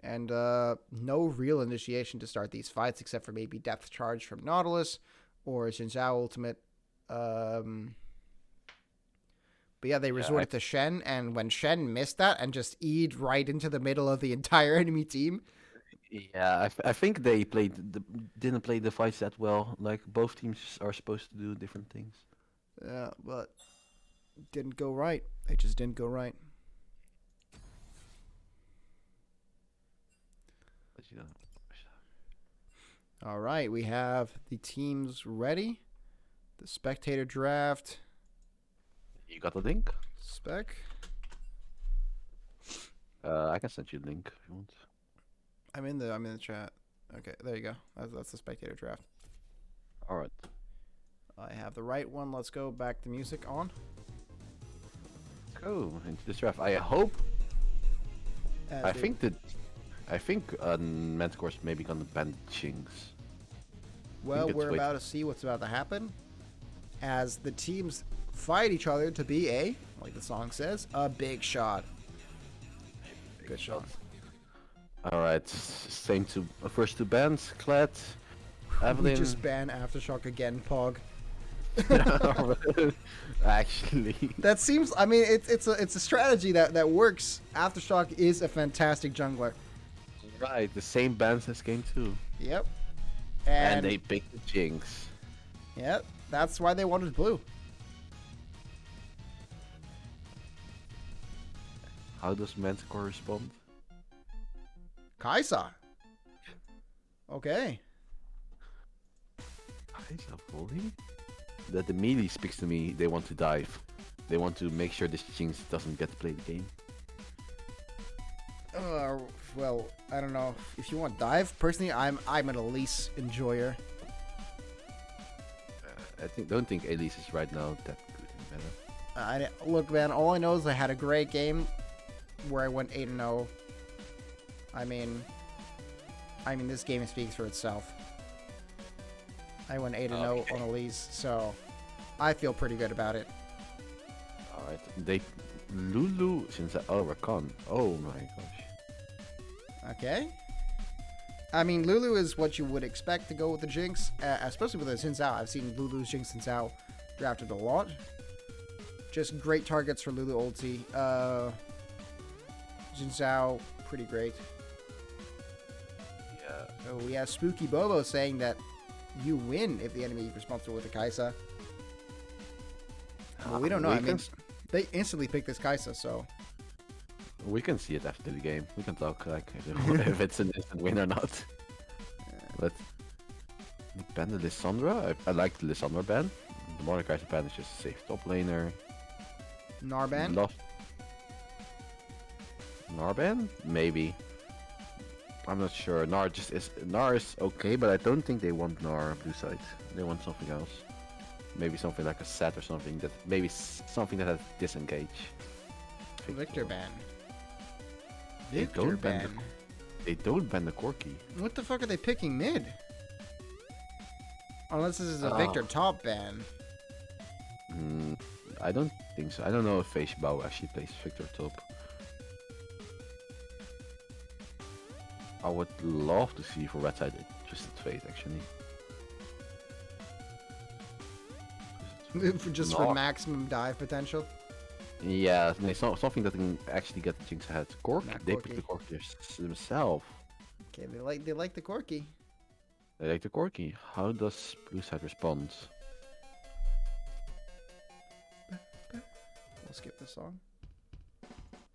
and no real initiation to start these fights except for maybe Depth Charge from Nautilus or Xin Zhao Ultimate. But yeah, they resorted to Shen, and when Shen missed that and just E'd right into the middle of the entire enemy team. Yeah, I think they didn't play the fights that well. Like both teams are supposed to do different things. Yeah, but didn't go right. They just didn't go right. But you know, All right, we have the teams ready. The spectator draft. you got the link? Spec. I can send you the link if you want. I'm in the chat. Okay, there you go. That's the spectator draft. All right. I have the right one. Let's go back to music on. Let's go into this draft. I hope. I think Manticore is maybe gonna ban Jinx. Well, it's we're way about to see what's about to happen as the teams fight each other to be like the song says, a big shot. Good shot. All right. Same to first two bans. Kled, We Evelyn. just ban Aftershock again, Pog. Actually. That seems. I mean, it's a strategy that works. Aftershock is a fantastic jungler. Right. The same bans as game 2. Yep. And they picked the Jinx. Yep. That's why they wanted blue. How does Manticore respond? Kaisa. Okay. Kaisa fully? That immediately speaks to me. They want to dive. They want to make sure this Jinx doesn't get to play the game. Well, I don't know if you want dive. Personally, I'm an Elise enjoyer. Don't think Elise is right now that good in meta. Look, man. All I know is I had a great game where I went 8-0. I mean, this game speaks for itself. I went 8-0 on Elise, so I feel pretty good about it. All right. Lulu since Rakan. Oh my gosh. Okay. I mean, Lulu is what you would expect to go with the Jinx, especially with the Xin Zhao. I've seen Lulu's Jinx Xin Zhao drafted a lot. Just great targets for Lulu ulti. Xin Zhao, pretty great. Yeah, Oh, we have Spooky Bobo saying that you win if the enemy is responsible with the Kaisa. Well, we don't know. I mean, they instantly picked this Kaisa, so... We can see it after the game. We can talk like if it's an instant win or not. But ban the Lissandra. I like the Lissandra ban. The Mordekaiser ban is just a safe top laner. Narban? Narban? Maybe. I'm not sure. Nar is okay, but I don't think they want Nar blue side. They want something else. Maybe something like a set or something that something that has disengage. Victor ban. They don't ban the Corki. What the fuck are they picking mid? Unless this is a Victor top ban. I don't think so. I don't know if Feishbao actually plays Victor top. I would love to see for red side Twisted Fate actually. Just for maximum dive potential. Yeah, something that can actually get the Jinx ahead. They picked the Corki themselves. Okay, they like the Corki. They like the Corki. How does blue side respond? We'll skip this song.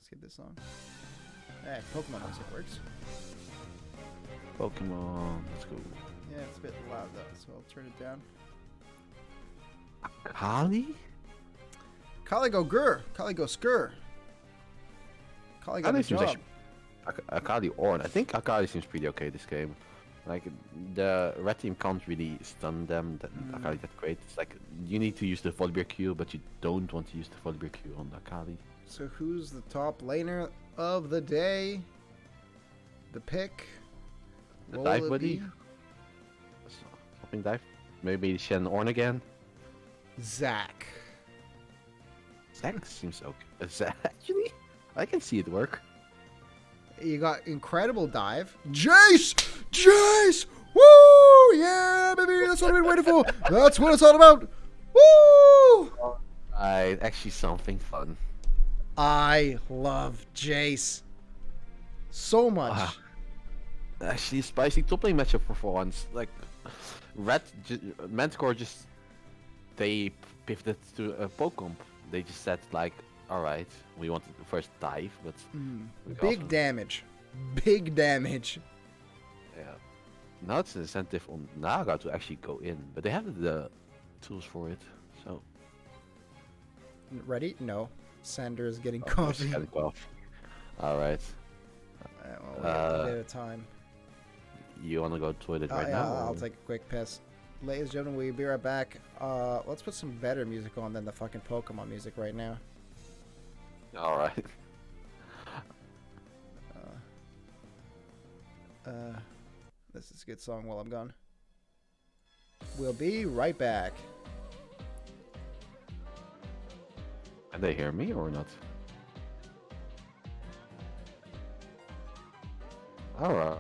Skip this song. Hey, Pokemon music works. Pokemon, let's go. Yeah, it's a bit loud though, so I'll turn it down. Akali? Akali go Gur. Akali go Skur. Akali got the job. Akali Ornn. I think Akali seems pretty okay this game. Like, the red team can't really stun them. Akali that great. It's like, you need to use the Volibear Q, but you don't want to use the Volibear Q on Akali. So who's the top laner of the day? The pick? The dive buddy? Something dive? Maybe Shen Ornn again? Zac. Zac seems okay. Zac, actually? I can see it work. You got incredible dive. Jace! Jace! Woo! Yeah, baby, that's what I've been waiting for. That's what it's all about. Woo! Alright, actually something fun. I love Jace so much. Actually, spicy top lane matchup for once. Like, Manticore just they pivoted to a poke comp. They just said like, all right, we wanted the first dive, but big damage, big damage. Yeah. Now it's an incentive on Naga to actually go in, but they have the tools for it. So. Ready? No. Sander is getting coffee. Getting coffee. All right. Well, we have a bit of time. You want to go to the toilet right now? I'll take a quick piss. Ladies and gentlemen, we'll be right back. Let's put some better music on than the fucking Pokemon music right now. All right. This is a good song while I'm gone. We'll be right back. Can they hear me or not? All right.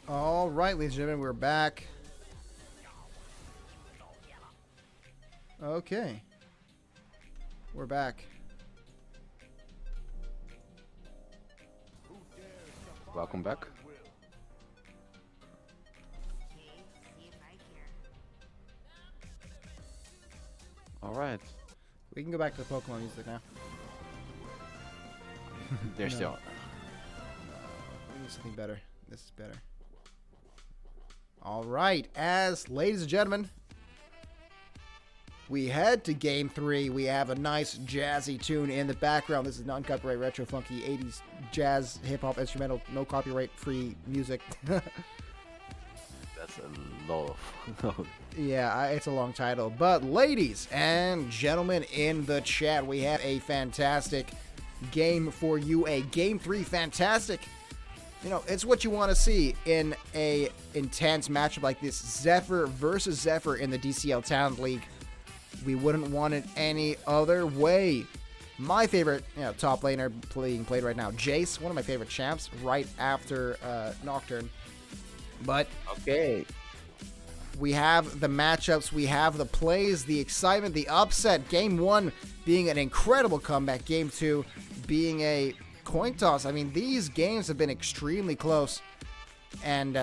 All right, ladies and gentlemen, we're back. Okay. We're back. Welcome back. All right. We can go back to the Pokemon music now. They're No. still. We need something better. This is better. All right, ladies and gentlemen, we head to Game 3. We have a nice jazzy tune in the background. This is non-copyright retro funky 80s jazz hip-hop instrumental, no copyright free music. That's a lot of. Yeah, it's a long title. But ladies and gentlemen in the chat, we have a fantastic game for you. A Game 3 fantastic. You know, it's what you want to see in a intense matchup like this. Zephyr versus Zephyr in the DCL Talent League. We wouldn't want it any other way. My favorite, top laner being played right now, Jace, one of my favorite champs, right after Nocturne. But Okay. we have the matchups, we have the plays, the excitement, the upset. Game 1 being an incredible comeback. Game 2 being a coin toss. I mean, these games have been extremely close. And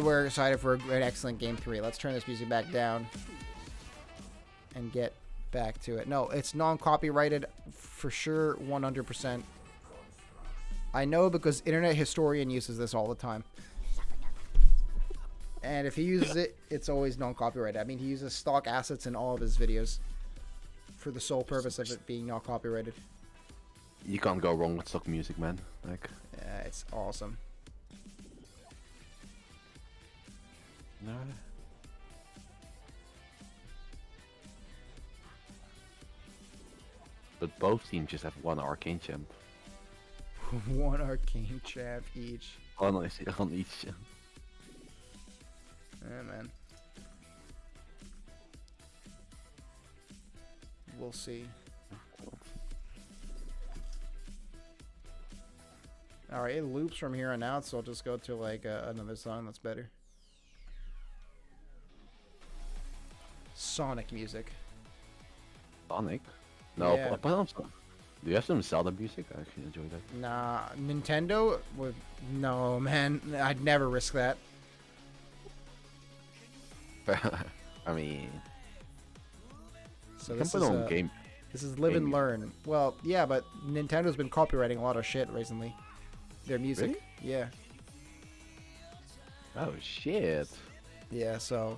we're excited for an excellent Game 3. Let's turn this music back down and get back to it. No, it's non-copyrighted for sure, 100%. I know because Internet Historian uses this all the time. And if he uses it, it's always non-copyrighted. I mean, he uses stock assets in all of his videos for the sole purpose of it being not copyrighted. You can't go wrong with stock music, man. Like. Yeah, it's awesome. No. But both teams just have one arcane champ. One arcane champ each. On each. Yeah, man. We'll see. Alright, it loops from here on out, so I'll just go to like another song that's better. Sonic music. Sonic? No, Yeah. but do you have some Zelda music? I actually enjoy that. Nah, Nintendo would. No, man, I'd never risk that. I mean, So you this can is put on game. this is live and game learn. Well, yeah, but Nintendo's been copywriting a lot of shit recently. Their music, yeah, Oh shit! yeah. So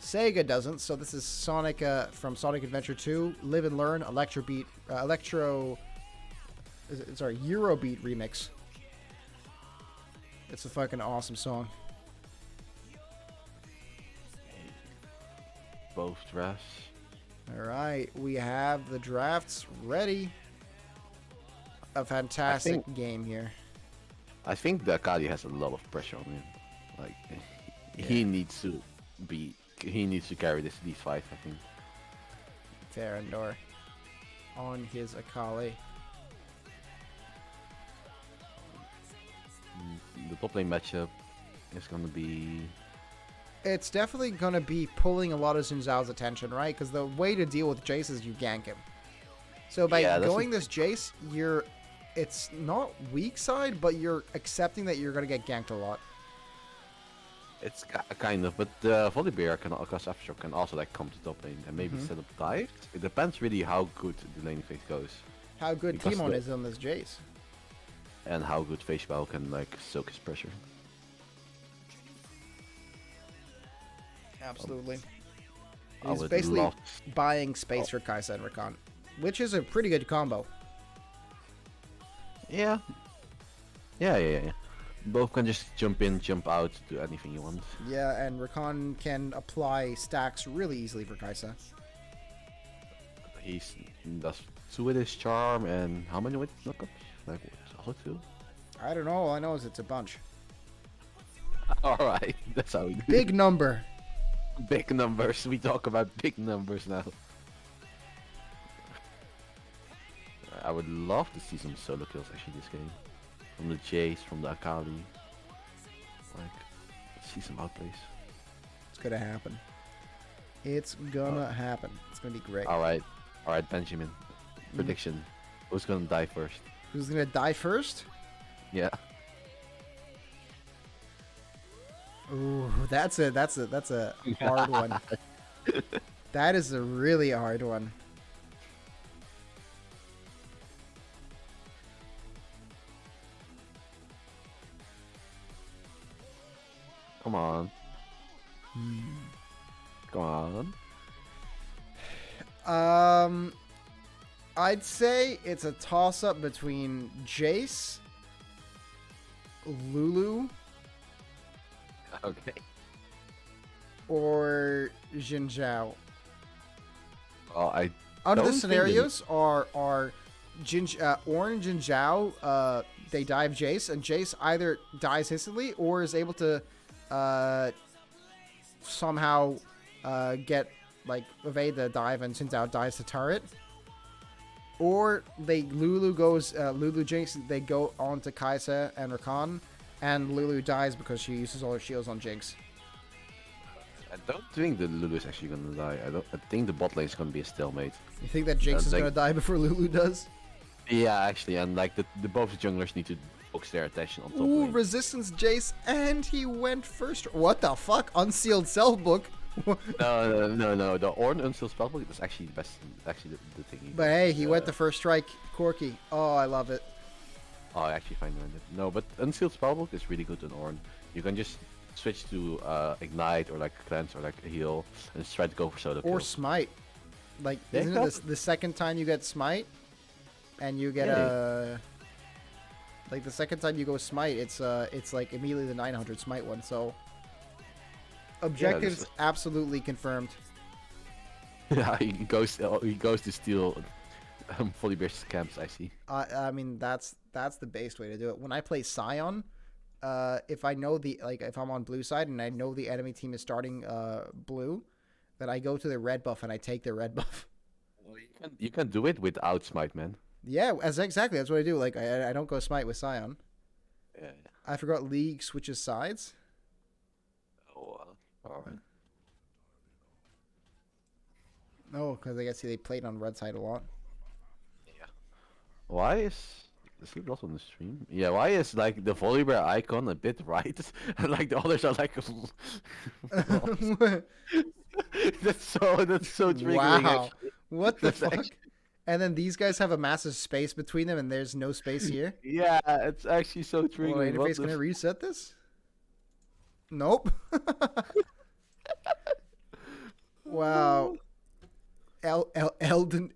Sega doesn't. So this is Sonic from Sonic Adventure 2, Live and Learn, Eurobeat remix. It's a fucking awesome song. Both drafts. All right, we have the drafts ready. A fantastic game here. I think that Akali has a lot of pressure on him. Like, he needs to be. He needs to carry these fights. I think. Farandor on his Akali. The top lane matchup is gonna be. It's definitely going to be pulling a lot of Sun Zhao's attention, right? Because the way to deal with Jace is you gank him. So by going this Jace, it's not weak side, but you're accepting that you're going to get ganked a lot. It's kind of, but Volibear because Aftershock can also like come to top lane and maybe set up dives. It depends really how good the laning phase goes. How good Because Timon is on this Jace. And how good Face Bow can like soak his pressure. Absolutely. I He's would basically love- buying space for Kai'Sa and Rakan, which is a pretty good combo. Yeah. Yeah. Both can just jump in, jump out, do anything you want. Yeah, and Rakan can apply stacks really easily for Kai'Sa. He does 2 with his charm and how many with knockups? Like what, also 2? I don't know. All I know is it's a bunch. Alright, that's how we do Big number. Big numbers. We talk about big numbers now. I would love to see some solo kills actually this game from the Jace, from the Akali. Like, see some outplays. It's gonna happen. It's gonna happen. It's gonna be great. All right, Benjamin. Prediction: Who's gonna die first? Who's gonna die first? Yeah. Ooh, that's a hard one. That is a really hard one. Come on. Come on. I'd say it's a toss-up between Jace, Lulu, Okay. or Jin Zhao. Well, I Under the don't think scenarios are Orange and Zhao, they dive Jace, and Jace either dies instantly or is able to somehow evade the dive, and Xin Zhao dies to turret. Or Lulu Jinx, they go on to Kai'Sa and Rakan, and Lulu dies because she uses all her shields on Jinx. I don't think that Lulu is actually gonna die. I think the bot lane is gonna be a stalemate. You think that Jinx is gonna die before Lulu does? Yeah, actually, and like the both junglers need to focus their attention on top Ooh, lane. resistance Jace, and he went first. What the fuck? Unsealed Cellbook? No. The Ornn Unsealed Spellbook is actually the best. Actually, the thing. But hey, he went the first strike. Corky. Oh, I love it. Oh, I actually find it. No, but Unsealed Spellbook is really good on Ornn. You can just switch to Ignite or like Cleanse or like a heal and just try to go for solo Or kills. Smite. Like, Yeah, isn't it the second time you get Smite? And you get like the second time you go Smite, it's like immediately the 900 Smite one. So objectives absolutely confirmed. Yeah, he goes to steal fully burst camps. I see. I mean that's the base way to do it. When I play Scion, if I know if I'm on blue side and I know the enemy team is starting blue, then I go to the red buff and I take the red buff. Well, you can do it without Smite, man. Yeah, exactly. That's what I do. Like I don't go Smite with Scion. Yeah. I forgot League switches sides. Oh, all right. No, because I guess they played on red side a lot. Yeah. Why is he not on the stream? Yeah. Why is like the Volibear icon a bit right, and like the others are like. That's so triggering. Wow. Actually. What the fuck? And then these guys have a massive space between them, and there's no space here. Yeah, it's actually so triggering. Well, interface gonna reset this? Nope. Wow. Elden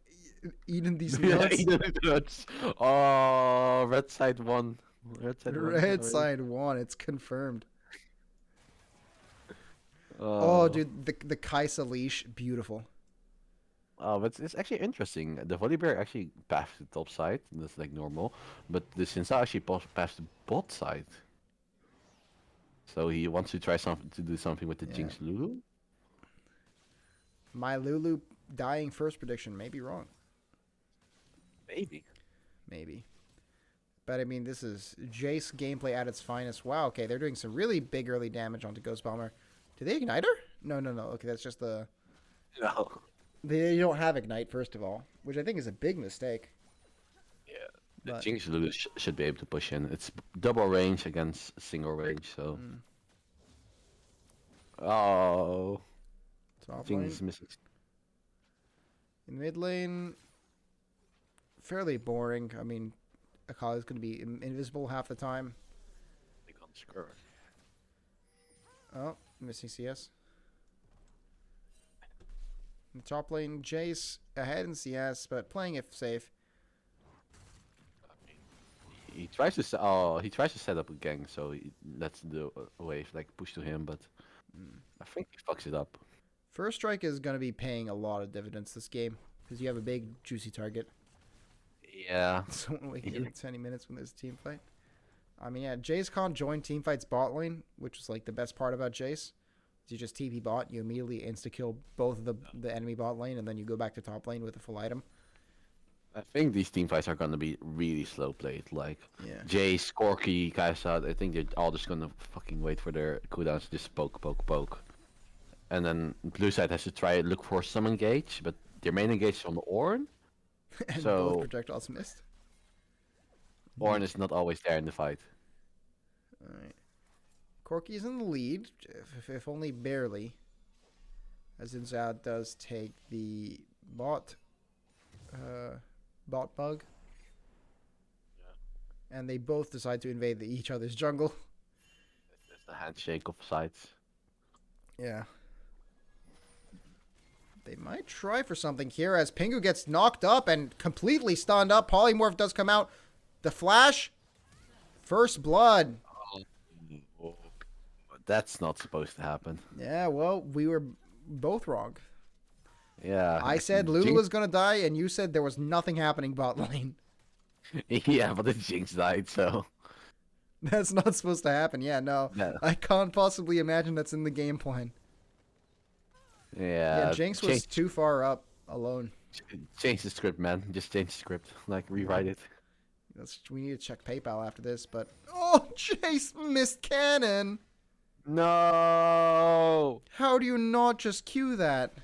eating these nuts. Yeah, nuts. Oh, red side won. Red side won. It's confirmed. Oh, dude, the Kai'Sa leash, beautiful. Oh, but it's actually interesting. The Volibear actually passed the top side, and that's like normal. But the Sinsa actually passed the bot side. So he wants to try to do something with the Jinx Lulu. My Lulu dying first prediction may be wrong. Maybe. But I mean, this is Jace gameplay at its finest. Wow, okay, they're doing some really big early damage onto Ghost Bomber. Do they ignite her? No. Okay, that's just the... No. They don't have Ignite, first of all, which I think is a big mistake. Yeah. The Jinx Lulu should be able to push in. It's double range against single range, so... Oh. Top Jinx lane. is missing. In mid lane, fairly boring. I mean, Akali's going to be invisible half the time. Oh, missing CS. In the top lane, Jace ahead in CS, but playing it safe. He tries to set up a gang, so he lets the wave like push to him, but I think he fucks it up. First strike is going to be paying a lot of dividends this game because you have a big juicy target. Yeah. Someone waking every 20 minutes when there's a team fight. I mean, yeah, Jace can't join teamfights bot lane, which is like the best part about Jace. You just TP bot, you immediately insta kill both of the enemy bot lane, and then you go back to top lane with a full item. I think these team fights are gonna be really slow played. Like Yeah. Jace, Corki, Kai'Sa, I think they're all just gonna fucking wait for their cooldowns to just poke, poke, poke. And then blue side has to try look for some engage, but their main engage is on the Ornn. And both So projectiles missed. Ornn is not always there in the fight. All right. Corky's in the lead, if only barely. As Zhao does take the bot bug. Yeah. And they both decide to invade each other's jungle. It's the handshake of sides. Yeah. They might try for something here as Pingu gets knocked up and completely stunned up. Polymorph does come out. The flash. First blood. Oh, that's not supposed to happen. Yeah, well, we were both wrong. Yeah. I said Lulu was going to die, and you said there was nothing happening bot lane. Yeah, but the Jinx died, so. That's not supposed to happen. Yeah, no. I can't possibly imagine that's in the game plan. Yeah. Jinx was too far up alone. Change the script, man. Just change the script. Like, rewrite it. We need to check PayPal after this, but... Oh, Chase missed cannon! No! How do you not just cue that?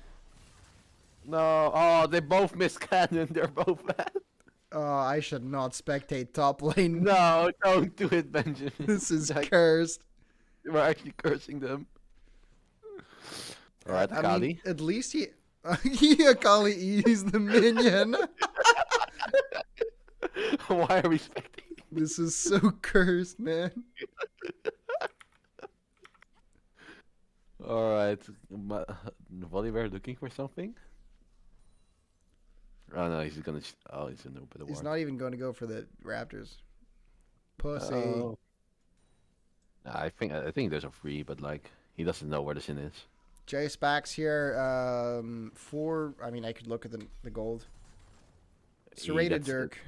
No. Oh, they both missed cannon. They're both bad. Oh, I should not spectate top lane. No, don't do it, Benjamin. This is cursed. We're actually cursing them. Alright, I Kali. mean, at least he Akali E's the minion. Why are we spectating? This is so cursed, man. Alright. Volibear looking for something? Oh no, he's gonna. Oh, he's gonna open the He's ward. not even going to go for the Raptors. Pussy. Oh. Nah, I think there's a free, but like he doesn't know where the sin is. Jace backs here. I mean, I could look at the gold. Serrated Dirk.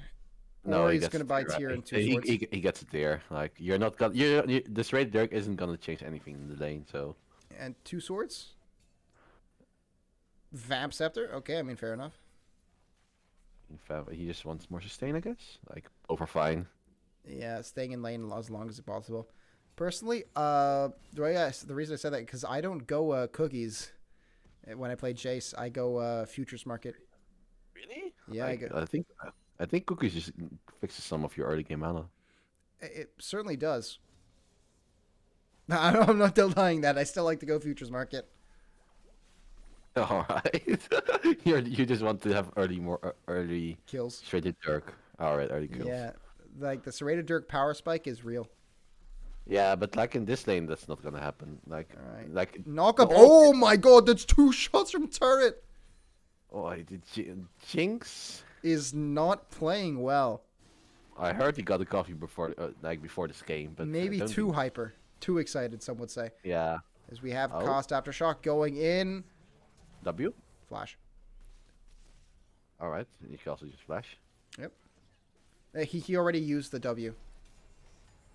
No, he's gonna buy tier and 2 swords. He gets it there. Like you're not gonna. You this Serrated Dirk isn't gonna change anything in the lane. So. And 2 swords. Vamp Scepter. Okay, I mean, fair enough. In fact, he just wants more sustain, I guess. Like over fine. Yeah, staying in lane as long as possible. Personally, the reason I said that because I don't go cookies when I play Jace. I go futures market. Really? Yeah, I think cookies just fixes some of your early game mana. It certainly does. I'm not denying that. I still like to go futures market. All right. You just want to have early Kills. Serrated Dirk. All right, early kills. Yeah, like the Serrated Dirk power spike is real. Yeah, but like in this lane, that's not gonna happen. Like, All right. like Knock up. Oh my god, that's 2 shots from turret. Oh, I did Jinx is not playing well. I heard he got a coffee before, before this game, but maybe too hyper, too excited. Some would say. Yeah. As we have cost aftershock going in. W. Flash. All right, you can also just flash. Yep. He already used the W.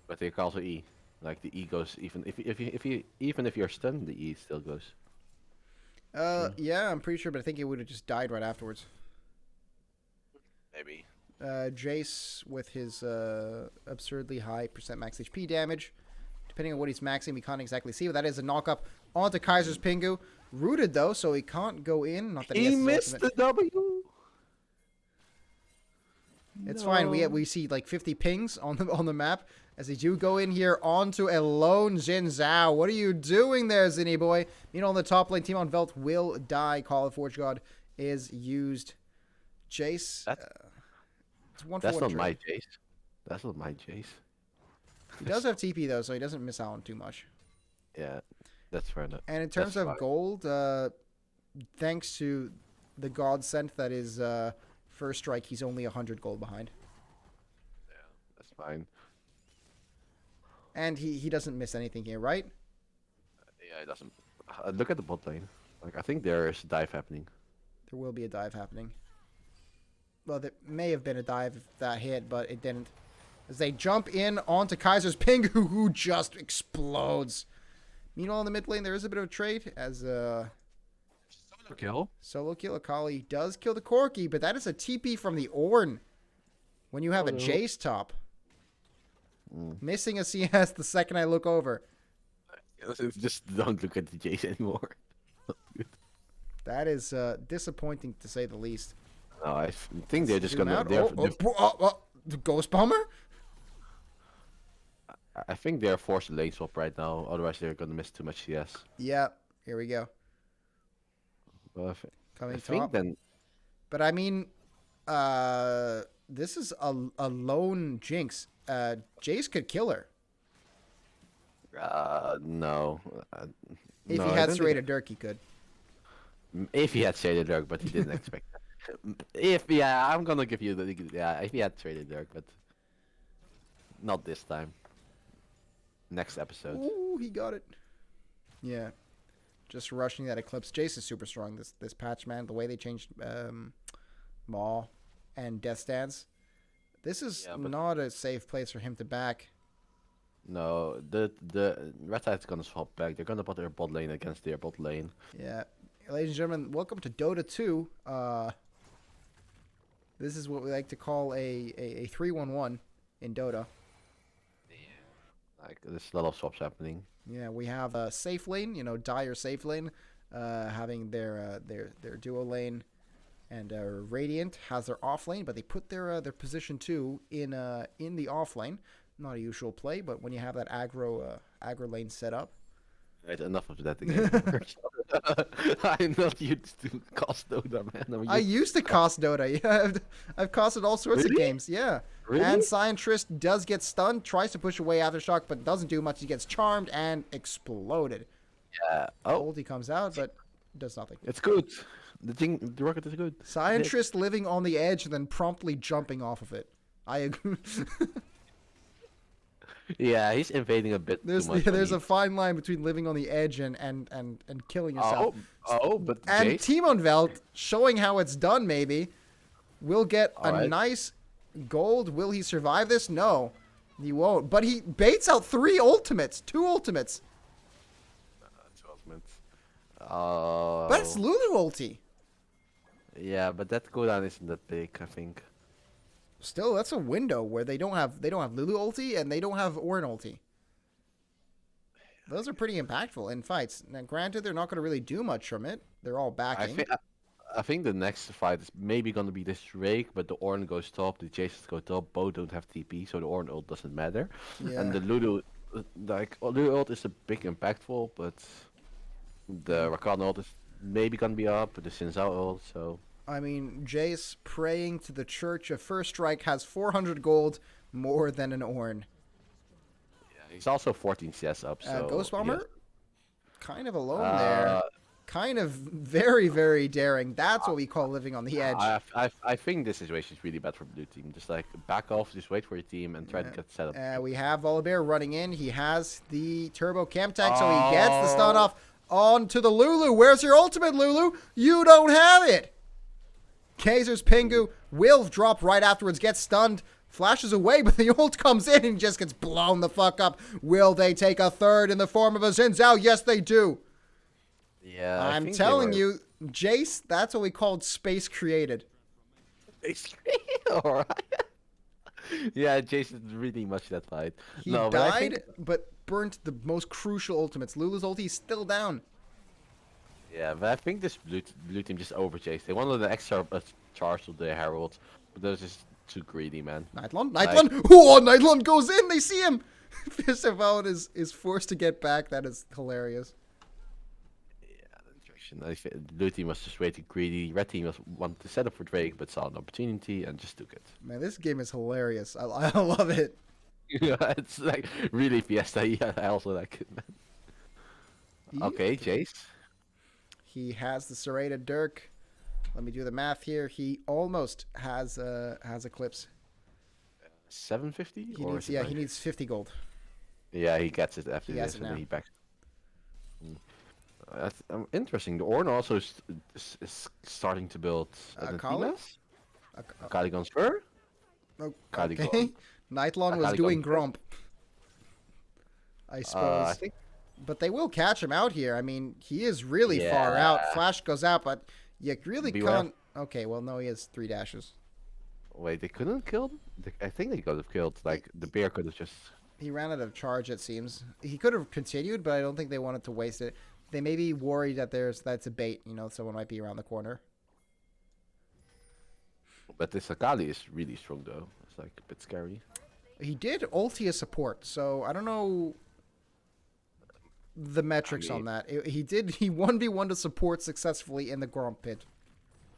But they can also E. Like the E goes even if you're stunned, the E still goes. Yeah, I'm pretty sure, but I think he would have just died right afterwards. Maybe. Jace with his absurdly high % max HP damage. Depending on what he's maxing, we can't exactly see. But that is a knock up onto Kaiser's Pingu. Rooted though, so he can't go in. Not that he missed the W. It's fine. We see like 50 pings on the map as they do go in here onto a lone Xin Zhao. What are you doing there, Zinny boy? Meanwhile, on the top lane, team on Velt will die. Call of Forge God is used. Jace. It's 1 That's not my Jace. That's not my Jace. He does have TP though, so he doesn't miss out on too much. Yeah, that's fair enough. And in terms of gold, thanks to the godsend that is First Strike, he's only 100 gold behind. Yeah, that's fine. And he doesn't miss anything here, right? Yeah, he doesn't. Look at the bot lane. Like I think there is a dive happening. There will be a dive happening. Well, there may have been a dive if that hit, but it didn't. As they jump in onto Kaiser's Pingu, who just explodes. Meanwhile, in the mid lane, there is a bit of a trade as Kill. Solo kill Akali does kill the Corki, but that is a TP from the Ornn. When you have a Jace top. Missing a CS the second I look over. Just don't look at the Jace anymore. That is disappointing to say the least. No, I think they're just gonna. The Ghost Bomber? I think they're forced to lane swap right now. Otherwise, they're gonna miss too much CS. Yeah, here we go. Well, Coming I think top. then. But I mean, this is a lone Jinx. Jace could kill her. No. If no, he I had don't serrated Dirk, he could. If he had traded Dirk, but he didn't expect that. I'm gonna give you the if he had traded Dirk, but not this time. Next episode. Ooh, he got it. Yeah. Just rushing that Eclipse. Jace is super strong this patch, man. The way they changed Maw and Death Stance. This is not a safe place for him to back. No, the Red Side's gonna swap back. They're gonna put their bot lane against their bot lane. Yeah. Ladies and gentlemen, welcome to Dota 2. This is what we like to call a 3-1-1 in Dota. Like, there's a lot of swaps happening. Yeah, we have a safe lane, Dire safe lane, having their duo lane, and Radiant has their off lane, but they put their position 2 in the off lane. Not a usual play, but when you have that aggro lane set up. Right, enough of that again. I'm not used to cost Dota, man. I used to cost Dota. Yeah, I've costed all sorts of games. Yeah. Really? And Scientrist does get stunned, tries to push away Aftershock, but doesn't do much. He gets charmed and exploded. Yeah. Oh. Ulti comes out, but does nothing. It's good. The rocket is good. Scientrist living on the edge and then promptly jumping off of it. I agree. Yeah, he's invading a bit too much. There's a fine line between living on the edge and killing yourself. But and Jace? Timon Veld showing how it's done. Maybe will get a nice gold. Will he survive this? No, he won't. But he baits out 2 ultimates. 2 ultimates. But it's Lulu ulti. Yeah, but that cooldown isn't that big, I think. Still, that's a window where they don't have Lulu ulti and they don't have Ornn ulti. Those are pretty impactful in fights. Now, granted, they're not going to really do much from it. They're all backing. I think the next fight is maybe going to be this Drake, but the Ornn goes top, the Jaces go top. Both don't have TP, so the Ornn ult doesn't matter. Yeah. And the Lulu, Lulu ult is a big impactful, but the Rakan ult is maybe going to be up, the Xin Zhao ult, so... I mean, Jace praying to the Church of First Strike has 400 gold, more than an Ornn. Yeah, he's also 14 CS up, so... Ghost Bomber? Kind of alone there. Kind of very, very daring. That's what we call living on the edge. I think this situation is really bad for blue team. Just like back off, just wait for your team and try to get set up. We have Volibear running in. He has the Turbo Chem Tech, so he gets the stun off onto the Lulu. Where's your ultimate, Lulu? You don't have it! Kaiser's Pingu will drop right afterwards, gets stunned, flashes away, but the ult comes in and just gets blown the fuck up. Will they take a third in the form of a Xin Zhao? Yes, they do. Yeah, I'm telling you, Jace, that's what we called space created. Alright. Yeah, Jace is really much that fight. He died, but burnt the most crucial ultimates. Lulu's ulti is still down. Yeah, but I think this blue team just overchased. They wanted an extra charge to the Herald, but they're just too greedy, man. Nightlon? Oh, Nightlon goes in! They see him! Fiercevout is forced to get back. That is hilarious. Yeah, the direction. Blue team was just way too greedy. Red team wanted to set up for Drake, but saw an opportunity and just took it. Man, this game is hilarious. I love it. Yeah, it's like really Fiesta. Yeah, I also like it, man. Okay, Jace. He has the serrated Dirk. Let me do the math here. He almost has Eclipse. 750? He needs 50 gold. Yeah, he gets it after this, and then he backs. That's interesting. The Ornn also is starting to build Antinas. Akali gone Spur. Okay. Nightlon was doing Grump. I suppose. I think But they will catch him out here. I mean, he is really far Yeah. out. Flash goes out, but you really Beware. can't. Okay, well, no, he has 3 dashes. Wait, they couldn't kill him? I think they could have killed. Like, the bear could have just... He ran out of charge, it seems. He could have continued, but I don't think they wanted to waste it. They may be worried that that's a bait. You know, someone might be around the corner. But this Akali is really strong, though. It's, like, a bit scary. He did ulti as support, so I don't know the metrics on that. He 1v1 to support successfully in the Gromp pit.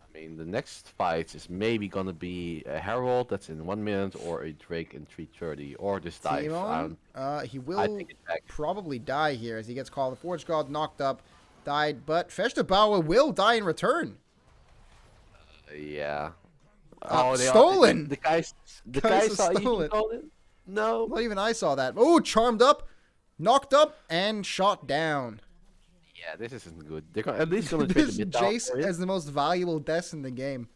I mean, the next fight is maybe gonna be a Herald that's in 1 minute, or a Drake in 3:30, or this dive. Timon, he will probably die here as he gets called. The Forge God knocked up, died, but Feshtabawa will die in return. Yeah. Stolen! The guy saw stolen. it. No. Not even I saw that. Oh, charmed up, knocked up, and shot down. Yeah, this isn't good. They're at least gonna trade This a bit down Jace for it. has the most valuable deaths in the game.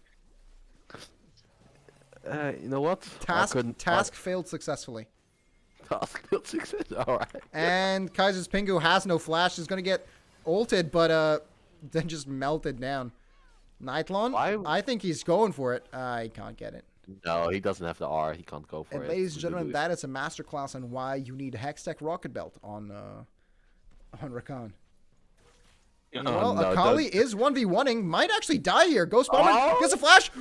You know what? Task failed successfully. Task failed success. All right. And Kaiser's Pingu has no flash. Is going to get ulted, but then just melted down. Nightlon, I think he's going for it. He can't get it. No, he doesn't have the R. He can't go for And it. ladies and gentlemen, that is a masterclass on why you need a Hextech Rocket Belt on Rakan. Well, no, Akali is 1v1ing. Might actually die here. Ghost Bomber gets a flash.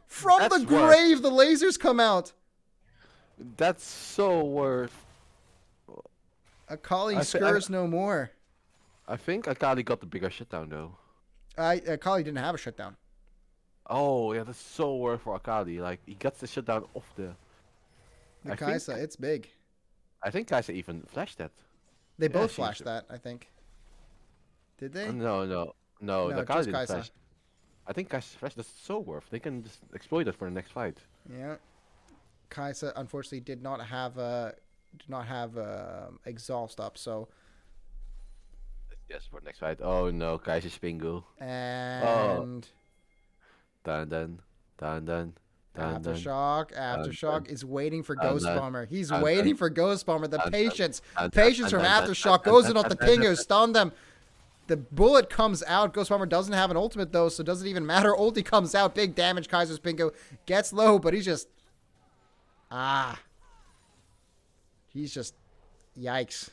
From That's the grave, the lasers come out. That's so worth. Akali scurs no more. I think Akali got the bigger shutdown, though. Akali didn't have a shutdown. Oh, yeah, that's so worth for Akali. Like, he gets the shutdown off the... The Kaisa, it's big. I think Kaisa even flashed that. They both flashed that, I think. Did they? No, No, Akali just didn't Kaisa. flash. I think Kaisa flashed. That's so worth. They can just exploit it for the next fight. Yeah. Kaisa unfortunately did not have exhaust up, so. Yes, for the next fight. Oh no, Kaiser's Pingu. And Dun. Aftershock is waiting for Ghost Bomber. He's waiting for Ghost Bomber. The patience from Aftershock goes in on the Pingu, stun them. The bullet comes out. Ghost Bomber doesn't have an ultimate though, so it doesn't even matter. Ulti comes out, big damage. Kaiser's Pingu gets low, but he's just yikes.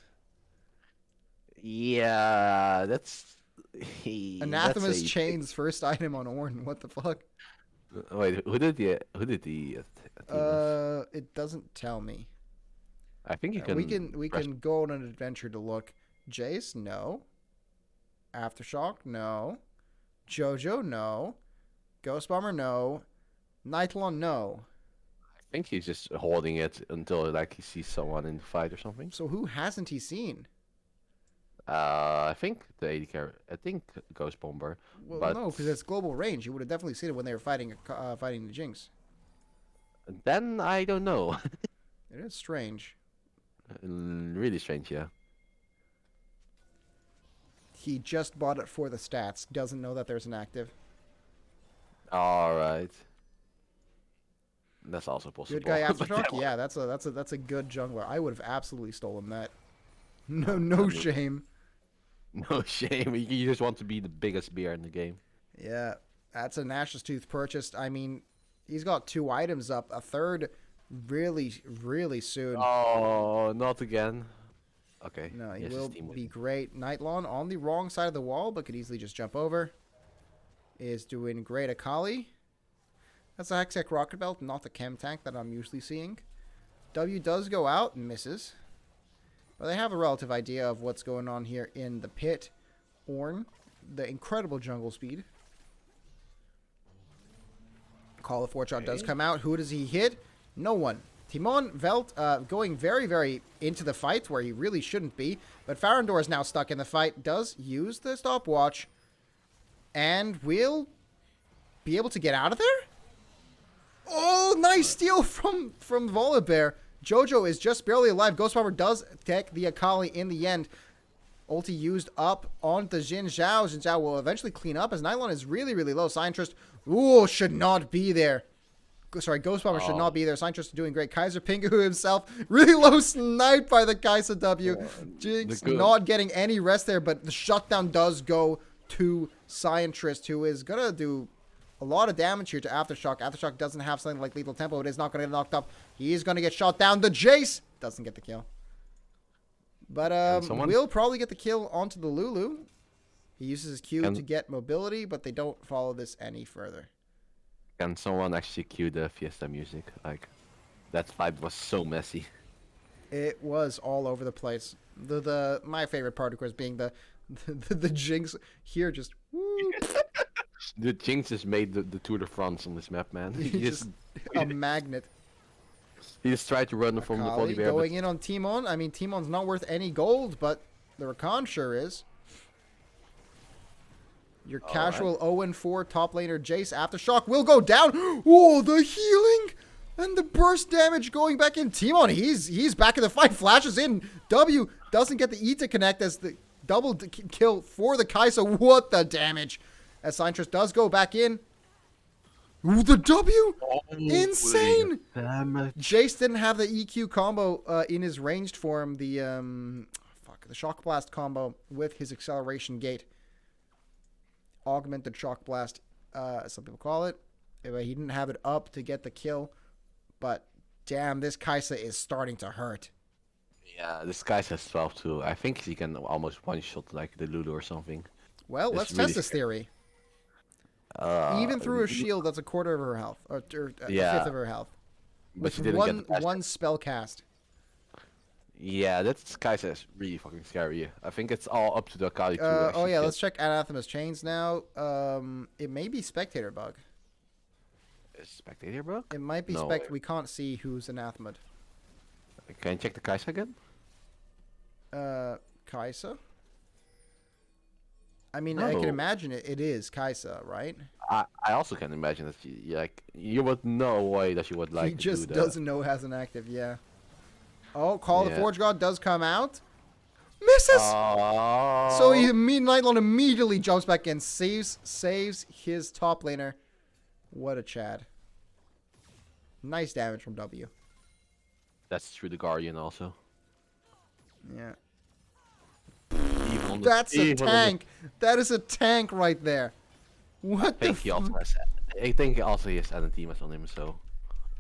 Yeah, that's Anathema's Chain's first item on Ornn. What the fuck? Wait, who did the it doesn't tell me. I think you can. We can go on an adventure to look. Jace, no. Aftershock, no. Jojo, no. Ghost Bomber, no. Nightlon, no. I think he's just holding it until like he sees someone in the fight or something. So who hasn't he seen? I think the AD carry. I think Ghost Bomber. Well, but no, because it's global range. You would have definitely seen it when they were fighting the Jinx. Then I don't know. It is strange. Really strange, yeah. He just bought it for the stats. Doesn't know that there's an active. All right. That's also possible. Good guy Aftershock? Yeah, that's a good jungler. I would have absolutely stolen that. No shame. No shame. You just want to be the biggest bear in the game. Yeah, that's a Nash's Tooth purchased. I mean, he's got 2 items up. A third really, really soon. Oh, not again. Okay. No, he will be great. Nightlon on the wrong side of the wall, but could easily just jump over. Is doing great. Akali. That's a Hextech Rocket Belt, not the Chem Tank that I'm usually seeing. W does go out and misses. But they have a relative idea of what's going on here in the pit. Ornn, the incredible jungle speed. Call of Fortune does come out. Who does he hit? No one. Timon Velt going very, very into the fight where he really shouldn't be. But Farandor is now stuck in the fight. Does use the stopwatch. And will be able to get out of there? Oh, nice steal from Volibear. Jojo is just barely alive. Ghost Bomber does tech the Akali in the end. Ulti used up on the Jin Zhao. Jin Zhao will eventually clean up as Nylon is really, really low. Scientist, ooh, should not be there. Sorry, Ghost Bomber should not be there. Scientist is doing great. Kaiser Pingu himself, really low snipe by the Kaiser W. Jinx not getting any rest there, but the shutdown does go to Scientist, who is going to do a lot of damage here to Aftershock. Aftershock doesn't have something like Lethal Tempo. It is not going to get knocked up. He's going to get shot down. The Jace doesn't get the kill. But will probably get the kill onto the Lulu. He uses his Q to get mobility, but they don't follow this any further. Can someone actually cue the Fiesta music? Like, that fight was so messy. It was all over the place. My favorite part, of course, being the Jinx here just woo. The Jinx just made the Tour de France on this map, man. He just a magnet. He just tried to run from the Volibear. Going in on Timon. I mean, Timon's not worth any gold, but the Rakan sure is. Your casual 0-4 top laner Jace Aftershock will go down. Oh, the healing and the burst damage going back in. Timon, he's back in the fight. Flashes in. W doesn't get the E to connect as the double kill for the Kai'Sa. What the damage? As Scientist does go back in. Ooh, the W! Insane! Jace didn't have the EQ combo in his ranged form. The Shock Blast combo with his acceleration gate. Augmented Shock Blast, some people call it. He didn't have it up to get the kill. But, damn, this Kai'Sa is starting to hurt. Yeah, this guy has 12 too. I think he can almost one-shot like the Lulu or something. Well, let's test this theory. Even through a shield, that's a quarter of her health. Or a fifth of her health. But With one spell cast. Yeah, this Kai'Sa is really fucking scary. I think it's all up to the Akali oh yeah, let's check Anathema's chains now. It may be Spectator bug. Spectator bug? It might be we can't see who's Anathema'd. Can you check the Kai'Sa again? Kai'Sa? I mean, I can imagine it is Kai'Sa, right? I also can imagine that you would no way that you would like. He just doesn't know it has an active, yeah. Oh, Call of the Forge God does come out. Misses! So Nightlawn immediately jumps back in, saves his top laner. What a Chad. Nice damage from W. That's through the Guardian also. Yeah. That's a tank. That is a tank right there. What the I think also he has Anathemas on him, so.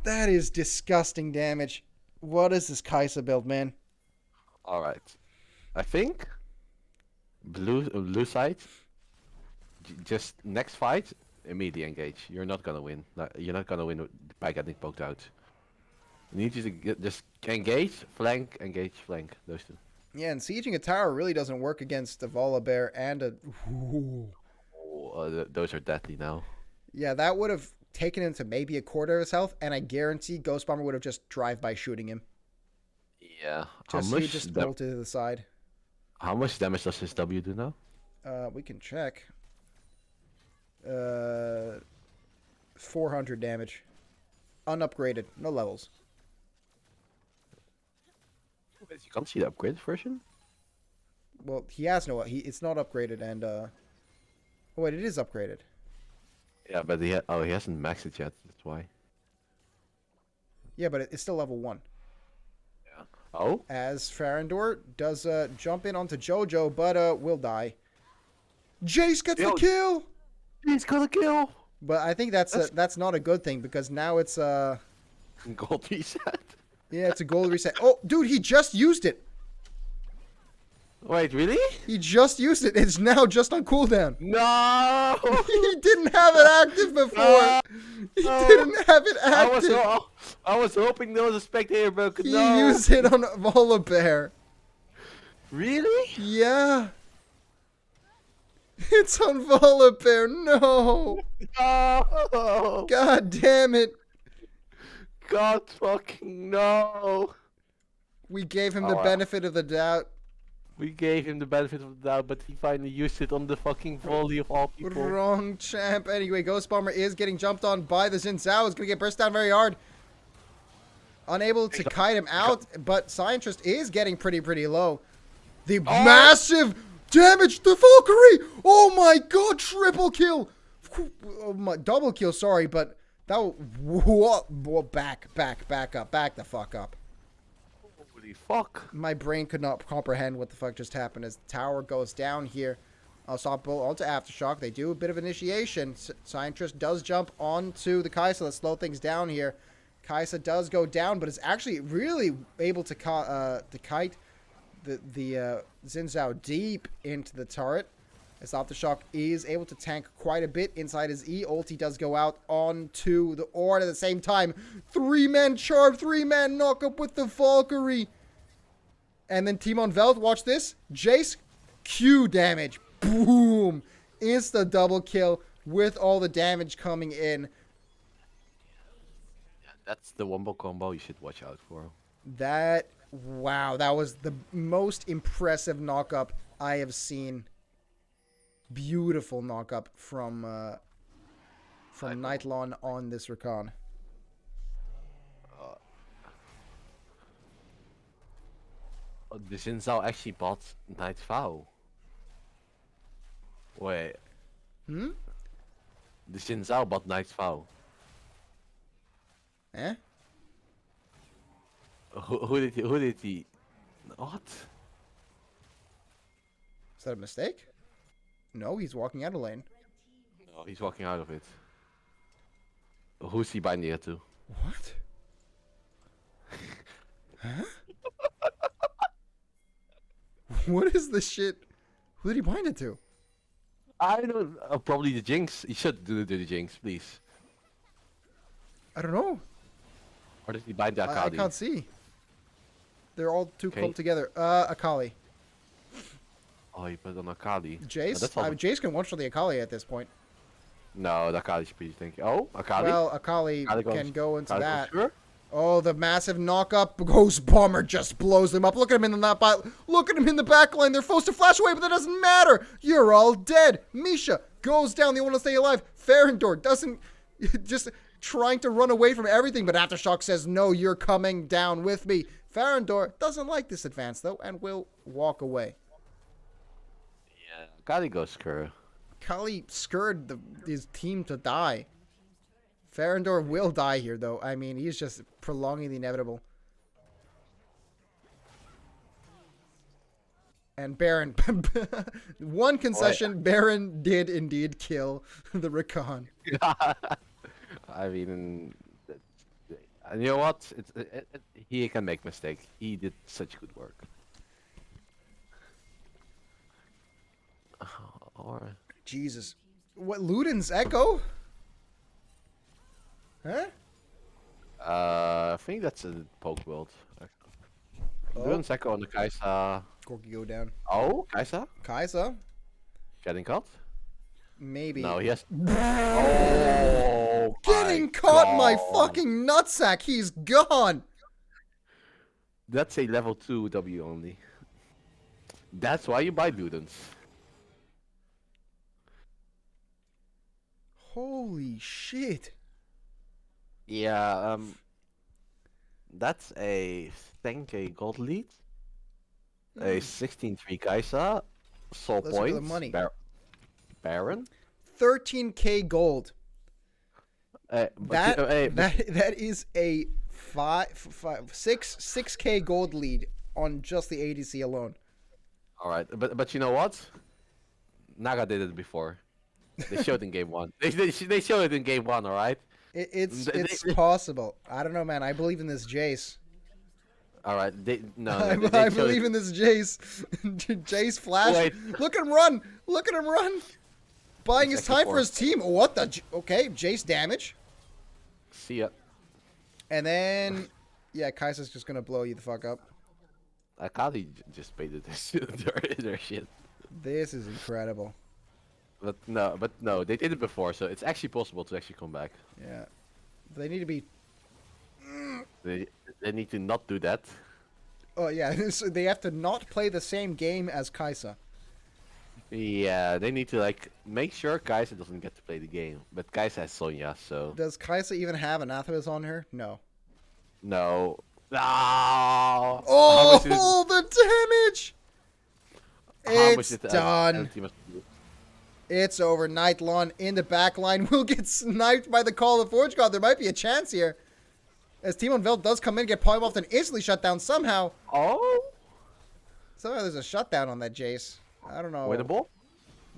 That is disgusting damage. What is this Kai'Sa build, man? Alright. I think blue side, just next fight, immediately engage. You're not gonna win. You're not gonna win by getting poked out. You need to just engage, flank, engage, flank. Those two. Yeah, and sieging a tower really doesn't work against a Volibear and a... those are deadly now. Yeah, that would have taken him to maybe a quarter of his health, and I guarantee Ghost Bomber would have just drive-by shooting him. Yeah. He just bolted to the side. How much damage does his W do now? We can check. 400 damage. Unupgraded. No levels. You can't see the upgraded version? Well, he has no... It's not upgraded, and... Oh, wait, it is upgraded. Yeah, but he hasn't maxed it yet, that's why. Yeah, but it's still level 1. Yeah. Oh? As Farandor does jump in onto Jojo, but will die. Jace gets the kill! He's got a kill! But I think that's not a good thing, because now it's gold reset. Yeah, it's a gold reset. Oh, dude, he just used it. Wait, really? He just used it. It's now just on cooldown. No! He didn't have it active before. He didn't have it active. I was hoping there was a spectator bug. He used it on Volibear. Really? Yeah. It's on Volibear. No. No. God damn it. God fucking no. We gave him the benefit of the doubt. We gave him the benefit of the doubt, but he finally used it on the fucking volley of all people. Wrong champ. Anyway, Ghost Bomber is getting jumped on by the Xin Zhao. Is going to get burst down very hard. Unable to kite him out, but Scientist is getting pretty low. The massive damage to Valkyrie! Oh my god, triple kill! Oh my, double kill, sorry, but What? Back up. Back the fuck up. Holy fuck. My brain could not comprehend what the fuck just happened as the tower goes down here. Unstoppable onto Aftershock. They do a bit of initiation. Scientist does jump onto the Kaisa. Let's slow things down here. Kaisa does go down, but is actually really able to kite the Xin Zhao deep into the turret. As Aftershock is able to tank quite a bit inside his E. Ulti does go out onto the Ord at the same time. 3-man charge, 3-man knockup with the Valkyrie. And then Timon Veld, watch this. Jace, Q damage. Boom. Insta double kill with all the damage coming in. That's the wombo combo you should watch out for. Wow, that was the most impressive knockup I have seen. Beautiful knockup from Nightlon on this Rakan. The Xin Zhao actually bought Night Vow. Wait. The Xin Zhao bought Night Vow. Eh? Who did he? What? Is that a mistake? No, he's walking out of lane. No, he's walking out of it. Who's he binding it to? What? Huh? What is this shit? Who did he bind it to? I don't. Probably the Jinx. He should do the Jinx, please. I don't know. Or did he bind the I Akali? can't see. They're all too Okay. clumped together. Akali. Oh, he put on Akali. Jace? that's all Jace can one-shot the Akali at this point. No, the Akali's pretty tanky. Oh, Akali. Well, Akali Akali can go into Akali goes that. sure? Oh, the massive knock-up. Ghost Bomber just blows them up. Look at him in the Look at him in the back line. They're forced to flash away, but that doesn't matter. You're all dead. Misha goes down. They want to stay alive. Farendor doesn't... Just trying to run away from everything, but Aftershock says, no, you're coming down with me. Farendor doesn't like this advance, though, and will walk away. Yeah, Akali goes Skur. Kali scared his team to die. Farendor will die here, though. I mean, he's just prolonging the inevitable. And Baron. One concession, Baron did indeed kill the Rakan. I mean, and you know what? He can make mistakes. He did such good work. Or Jesus. What, Luden's Echo? Huh? I think that's a poke build. Luden's Echo on the Kaisa. Corky go down. Oh, Kaisa? Kaisa? Getting caught? Maybe. No, he has. Oh, Getting caught, my fucking nutsack. He's gone. That's a level 2 W only. That's why you buy Ludens. Holy shit. Yeah, that's a 10k gold lead. A 16-3 Kaisa. Soul Let's look at the points. money. Baron. 13k gold. But That is a 6k gold lead on just the ADC alone. all right, but you know what? Naga did it before. They showed in game one. They showed it in game one. All right. It's possible. I don't know, man. I believe in this Jace. All right. I believe in this Jace. Jace flash. Wait. Look at him run. Look at him run. Buying his time for his team. What the? Okay, Jace damage. See ya. And then, yeah, Kaisa's just gonna blow you the fuck up. Akali just baited their shit. This is incredible. But no, they did it before, so it's actually possible to actually come back. Yeah. They need to be... They need to not do that. Oh, yeah. So they have to not play the same game as Kaisa. Yeah, they need to like make sure Kaisa doesn't get to play the game. But Kaisa has Sonya, so Does Kaisa even have Anathemas on her? No. no. No. Oh, the damage! How much It's did the done. other team have to do? It's over. Nightlon in the back line will get sniped by the Call of Forge God. There might be a chance here. As Timon Veld does come in, get polymorphed, and instantly shut down somehow. Oh! Somehow there's a shutdown on that Jace. I don't know. Winnable?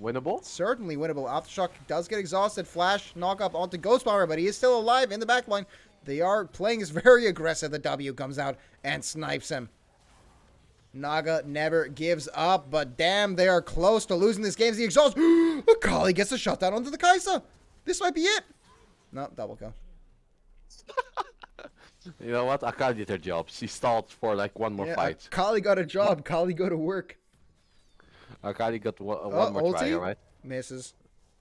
Winnable? Certainly winnable. Aftershock does get exhausted. Flash, knock up onto Ghost Bomber, but he is still alive in the backline. They are playing is very aggressive. The W comes out and snipes him. Naga never gives up, but damn, they are close to losing this game. The exhaust. Akali gets a shutdown onto the Kaisa. This might be it. No, double kill. You know what? Akali did her job. She stalled for like one more fight. Akali got a job. Akali go to work. Akali got one more try, right? Misses.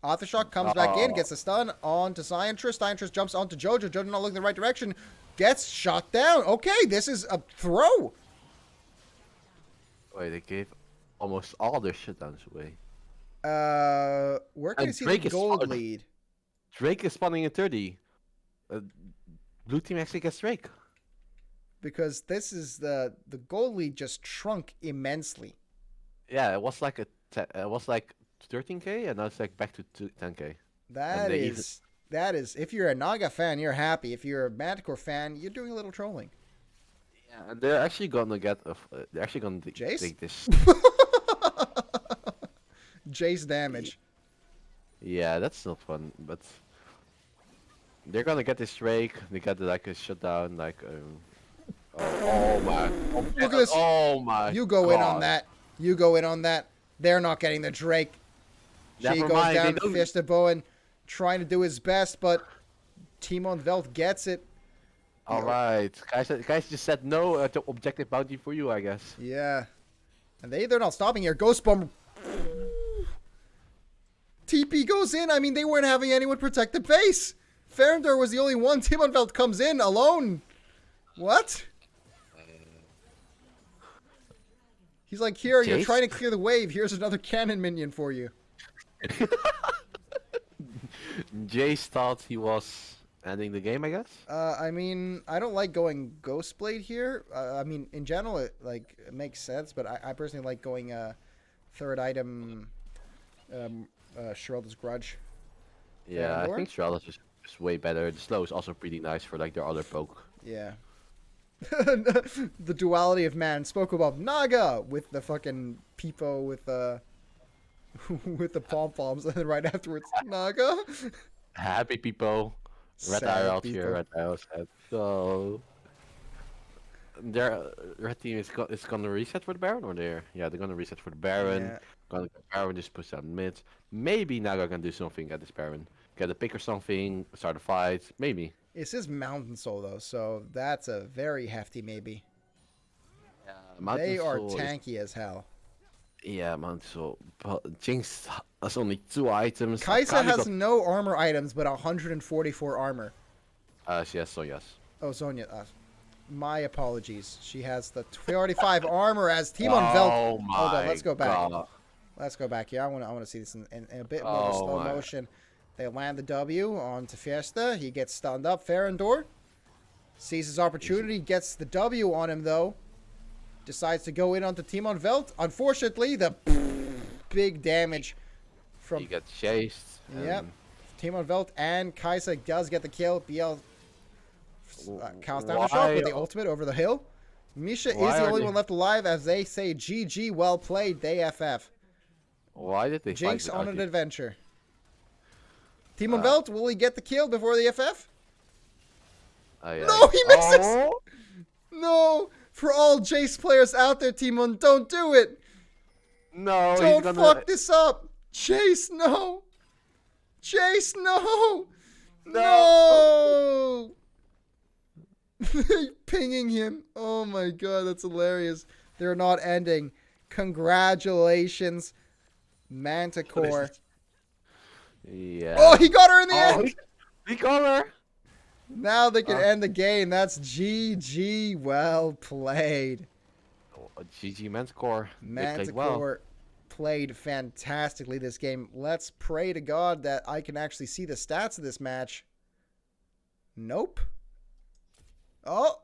Aftershock comes back in, gets a stun onto Scientress. Scientress jumps onto Jojo. Jojo not looking the right direction. Gets shot down. Okay, this is a throw. Wait, they gave almost all their shutdowns away. Where can I see the gold lead? Drake is spawning in 30. Blue team actually gets Drake. Because this is the gold lead just shrunk immensely. Yeah, it was like 13k, and now it's like back to 10k. That is. If you're a Naga fan, you're happy. If you're a Manticore fan, you're doing a little trolling. Yeah, and they're actually gonna get. They're actually gonna Jace? take this. Jace damage. Yeah, that's not fun, but they're gonna get this Drake. They got like a shutdown, like. Oh my! Look at this! Oh my! You go in on that. You go in on that. They're not getting the Drake. She goes down to Fiesta Bowen, trying to do his best, but Timon Veld gets it. All right, guys just said no to objective bounty for you, I guess. Yeah, and they're not stopping here. Ghost Bomber. TP goes in. I mean, they weren't having anyone protect the base. Ferendor was the only one. Timon Veld comes in alone. What? He's like, here, you're trying to clear the wave. Here's another cannon minion for you. Jace thought he was ending the game, I guess. I mean, I don't like going Ghostblade here. I mean, in general, it makes sense, but I personally like going third item, Sherelda's Grudge. Yeah, I think Sherelda's is way better. The slow is also pretty nice for like their other poke. Yeah. The duality of man spoke about Naga with the fucking Peepo with the pom-poms, and then right afterwards Naga. Happy people. Red eye out here, red eye outside. So their red team is gonna reset for the Baron, or they're gonna reset for the Baron. Yeah. Gonna Baron just push down mid. Maybe Naga can do something at this Baron. Get a pick or something, start a fight, maybe. It's his Mountain Soul though, so that's a very hefty maybe. Yeah, they are tanky as hell. Yeah, Mountain Soul. But Jinx has only 2 items. Kaisa has no armor items, but 144 armor. Yes, so yes. Oh, Sonya. My apologies. She has the 45 armor as Timon Veld. Oh my Hold on, let's go back. God. Let's go back. Yeah, I want to see this in a bit more slow motion. They land the W onto Fiesta. He gets stunned up. Ferendor sees his opportunity, gets the W on him though. Decides to go in onto Timon Veld. Unfortunately, the big damage from... He gets chased. Yep. Timon Veld and Kaisa does get the kill. BL counts down the shot with the ultimate over the hill. Misha is the only one left alive as they say GG, well played, they FF. Why did they Jinx on an adventure. Timon Veld, will he get the kill before the FF? Yeah. No, he misses! Oh. No! For all Jace players out there, Timon, don't do it! No, don't fuck this up! Jace, no! Jace, no! No! Pinging him. Oh my god, that's hilarious. They're not ending. Congratulations, Manticore. Yeah. Oh, he got her in the end! He got her! Now they can end the game. That's GG. Well played. GG Manticore. Manticore played fantastically this game. Let's pray to God that I can actually see the stats of this match. Nope. Oh.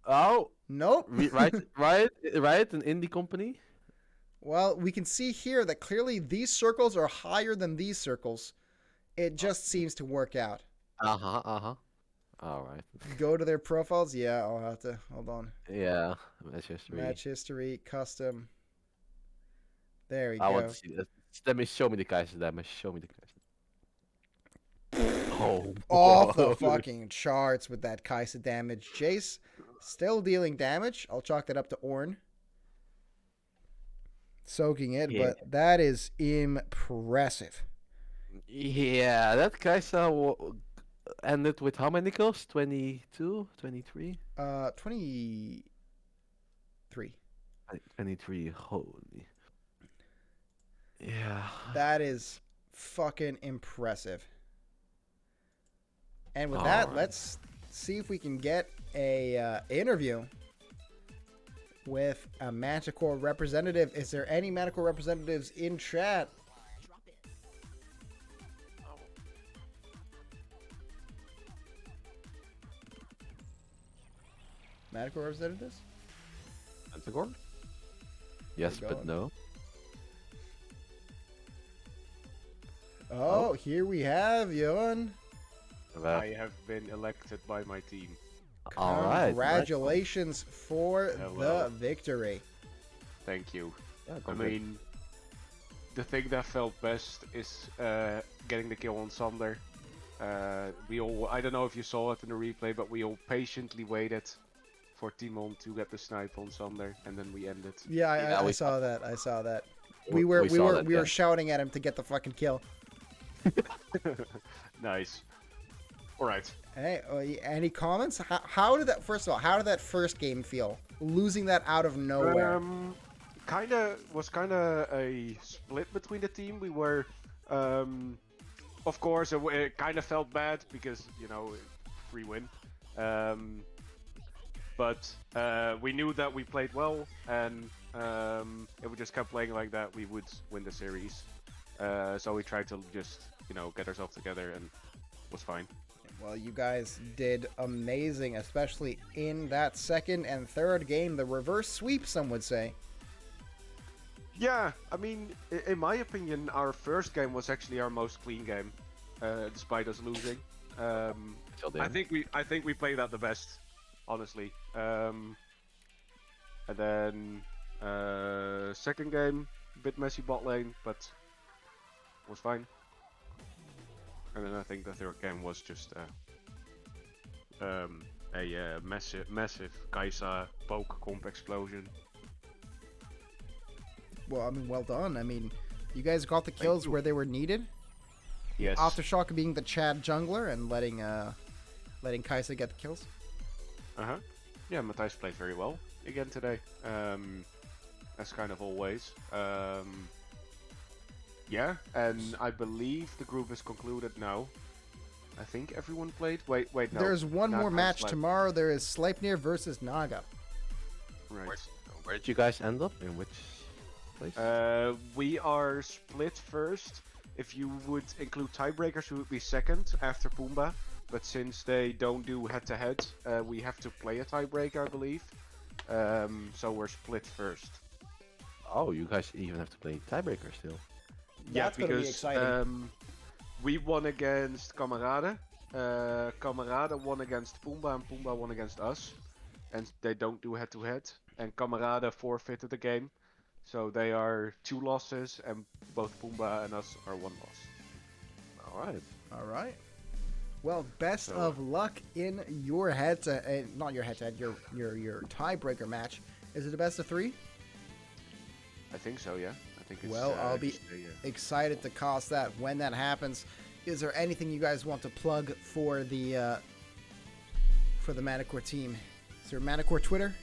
Oh. Nope. right. An indie company. Well, we can see here that clearly these circles are higher than these circles. It just seems to work out. Uh-huh. All right. Go to their profiles. Yeah, I'll have to. Hold on. Yeah, match history. Match history, custom. There we I want go. to see that. Let me show me the Kaiser damage. Show me the Kaiser. Oh, Off the whoa. fucking charts with that Kaisa damage. Jace still dealing damage. I'll chalk that up to Ornn. Soaking it, Yeah. but that is impressive. Yeah, that Kaiser ended with how many kills? 22, 23? 23. 23. Holy. Yeah. That is fucking impressive. And with All that, right. let's see if we can get a interview with a Manticore representative. Is there any Manticore representatives in chat? Manticore representatives? Manticore? Yes, but going. no. Oh, here we have Yon. Well, I have been elected by my team. all right. Congratulations for Hello. the victory. Thank you. Yeah, I congrats. mean, the thing that felt best is getting the kill on Sander. We all, I don't know if you saw it in the replay, but we all patiently waited for Timon to get the snipe on Sander, and then we ended. Yeah, Yeah, I we saw that. I saw that. We We saw were that, we were yeah. shouting at him to get the fucking kill. Nice. All right. Hey, any comments? How did that? First of all, how did that first game feel? Losing that out of nowhere. Was kinda a split between the team. We were, of course, it kind of felt bad because free win. But we knew that we played well, and if we just kept playing like that, we would win the series. So we tried to just get ourselves together, and was fine. Well, you guys did amazing, especially in that second and third game. The reverse sweep, some would say. Yeah, I mean, in my opinion, our first game was actually our most clean game, despite us losing. Till the I end. think we played that the best, honestly. And then second game, a bit messy bot lane, but was fine. And then I think the third game was just a massive Kaisa poke comp explosion. Well, I mean, well done. I mean, you guys got the kills you. where they were needed. Yes. Aftershock being the Chad jungler and letting Kaisa get the kills. Yeah, Matthijs played very well again today. As kind of always. Yeah, and I believe the group is concluded now. I think everyone played. Wait, no. There's one more Naga match Sleip- tomorrow. There is Sleipnir versus Naga. Right. Where did you guys end up? In which place? We are split first. If you would include tiebreakers, we would be second after Pumbaa. But since they don't do head-to-head, we have to play a tiebreaker, I believe. So we're split first. Oh, you guys even have to play tiebreaker still. That's gonna be exciting. We won against Kamerade. Kamerade won against Pumbaa, and Pumbaa won against us. And they don't do head-to-head. And Kamerade forfeited the game. So they are 2 losses, and both Pumbaa and us are 1 loss. All right. All right. Well, best So- of luck in your not your head-to-head, your tiebreaker match. Is it a best of 3? I think so, yeah. I think it's. Well, I'll be just excited to cast that when that happens. Is there anything you guys want to plug for the Manticore team? Is there a Manticore Twitter?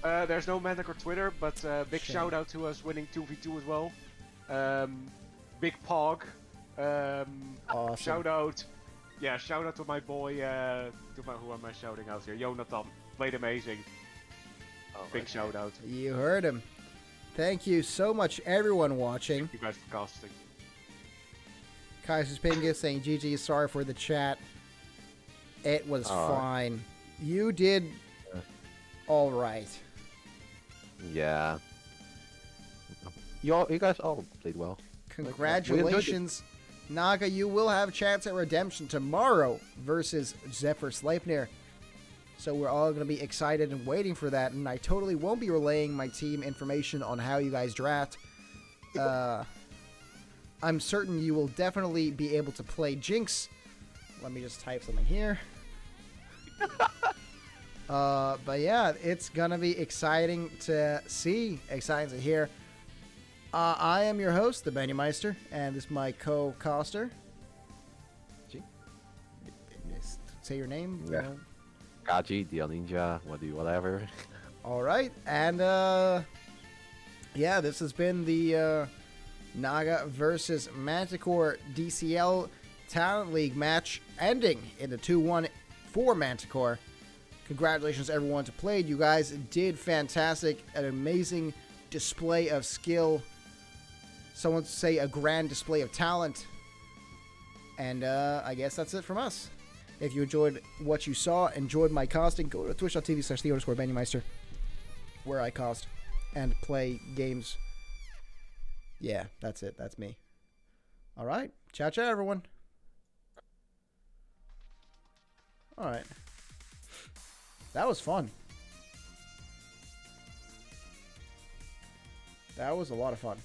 There's no Manticore Twitter, but big Shame. shout out to us winning 2v2 as well. Big Pog. Awesome. Shout out to my boy. Who am I shouting out here? Jonathan played amazing. Big shout out. You heard him. Thank you so much, everyone watching. Thank you guys for casting. Kaiser's Pingus saying GG, sorry for the chat. It was fine. You did all right. Yeah. You guys all played well. Congratulations, Naga. You will have a chance at redemption tomorrow versus Zephyr Sleipnir. So we're all going to be excited and waiting for that. And I totally won't be relaying my team information on how you guys draft. I'm certain you will definitely be able to play Jinx. Let me just type something here. But yeah, it's going to be exciting to see, exciting to hear. I am your host, the Bennymeister, and this is my co-caster. Say your name. Yeah. Kaji, DL Ninja, whatever. All right, and yeah, this has been the Naga versus Manticore DCL Talent League match, ending in the 2-1 for Manticore. Congratulations, everyone who played. You guys did fantastic. An amazing display of skill. Someone say a grand display of talent. And I guess that's it from us. If you enjoyed what you saw, enjoyed my casting, go to twitch.tv/the_Bennymeister, where I cast and play games. Yeah, that's it. That's me. All right. Ciao, ciao, everyone. All right. That was fun. That was a lot of fun.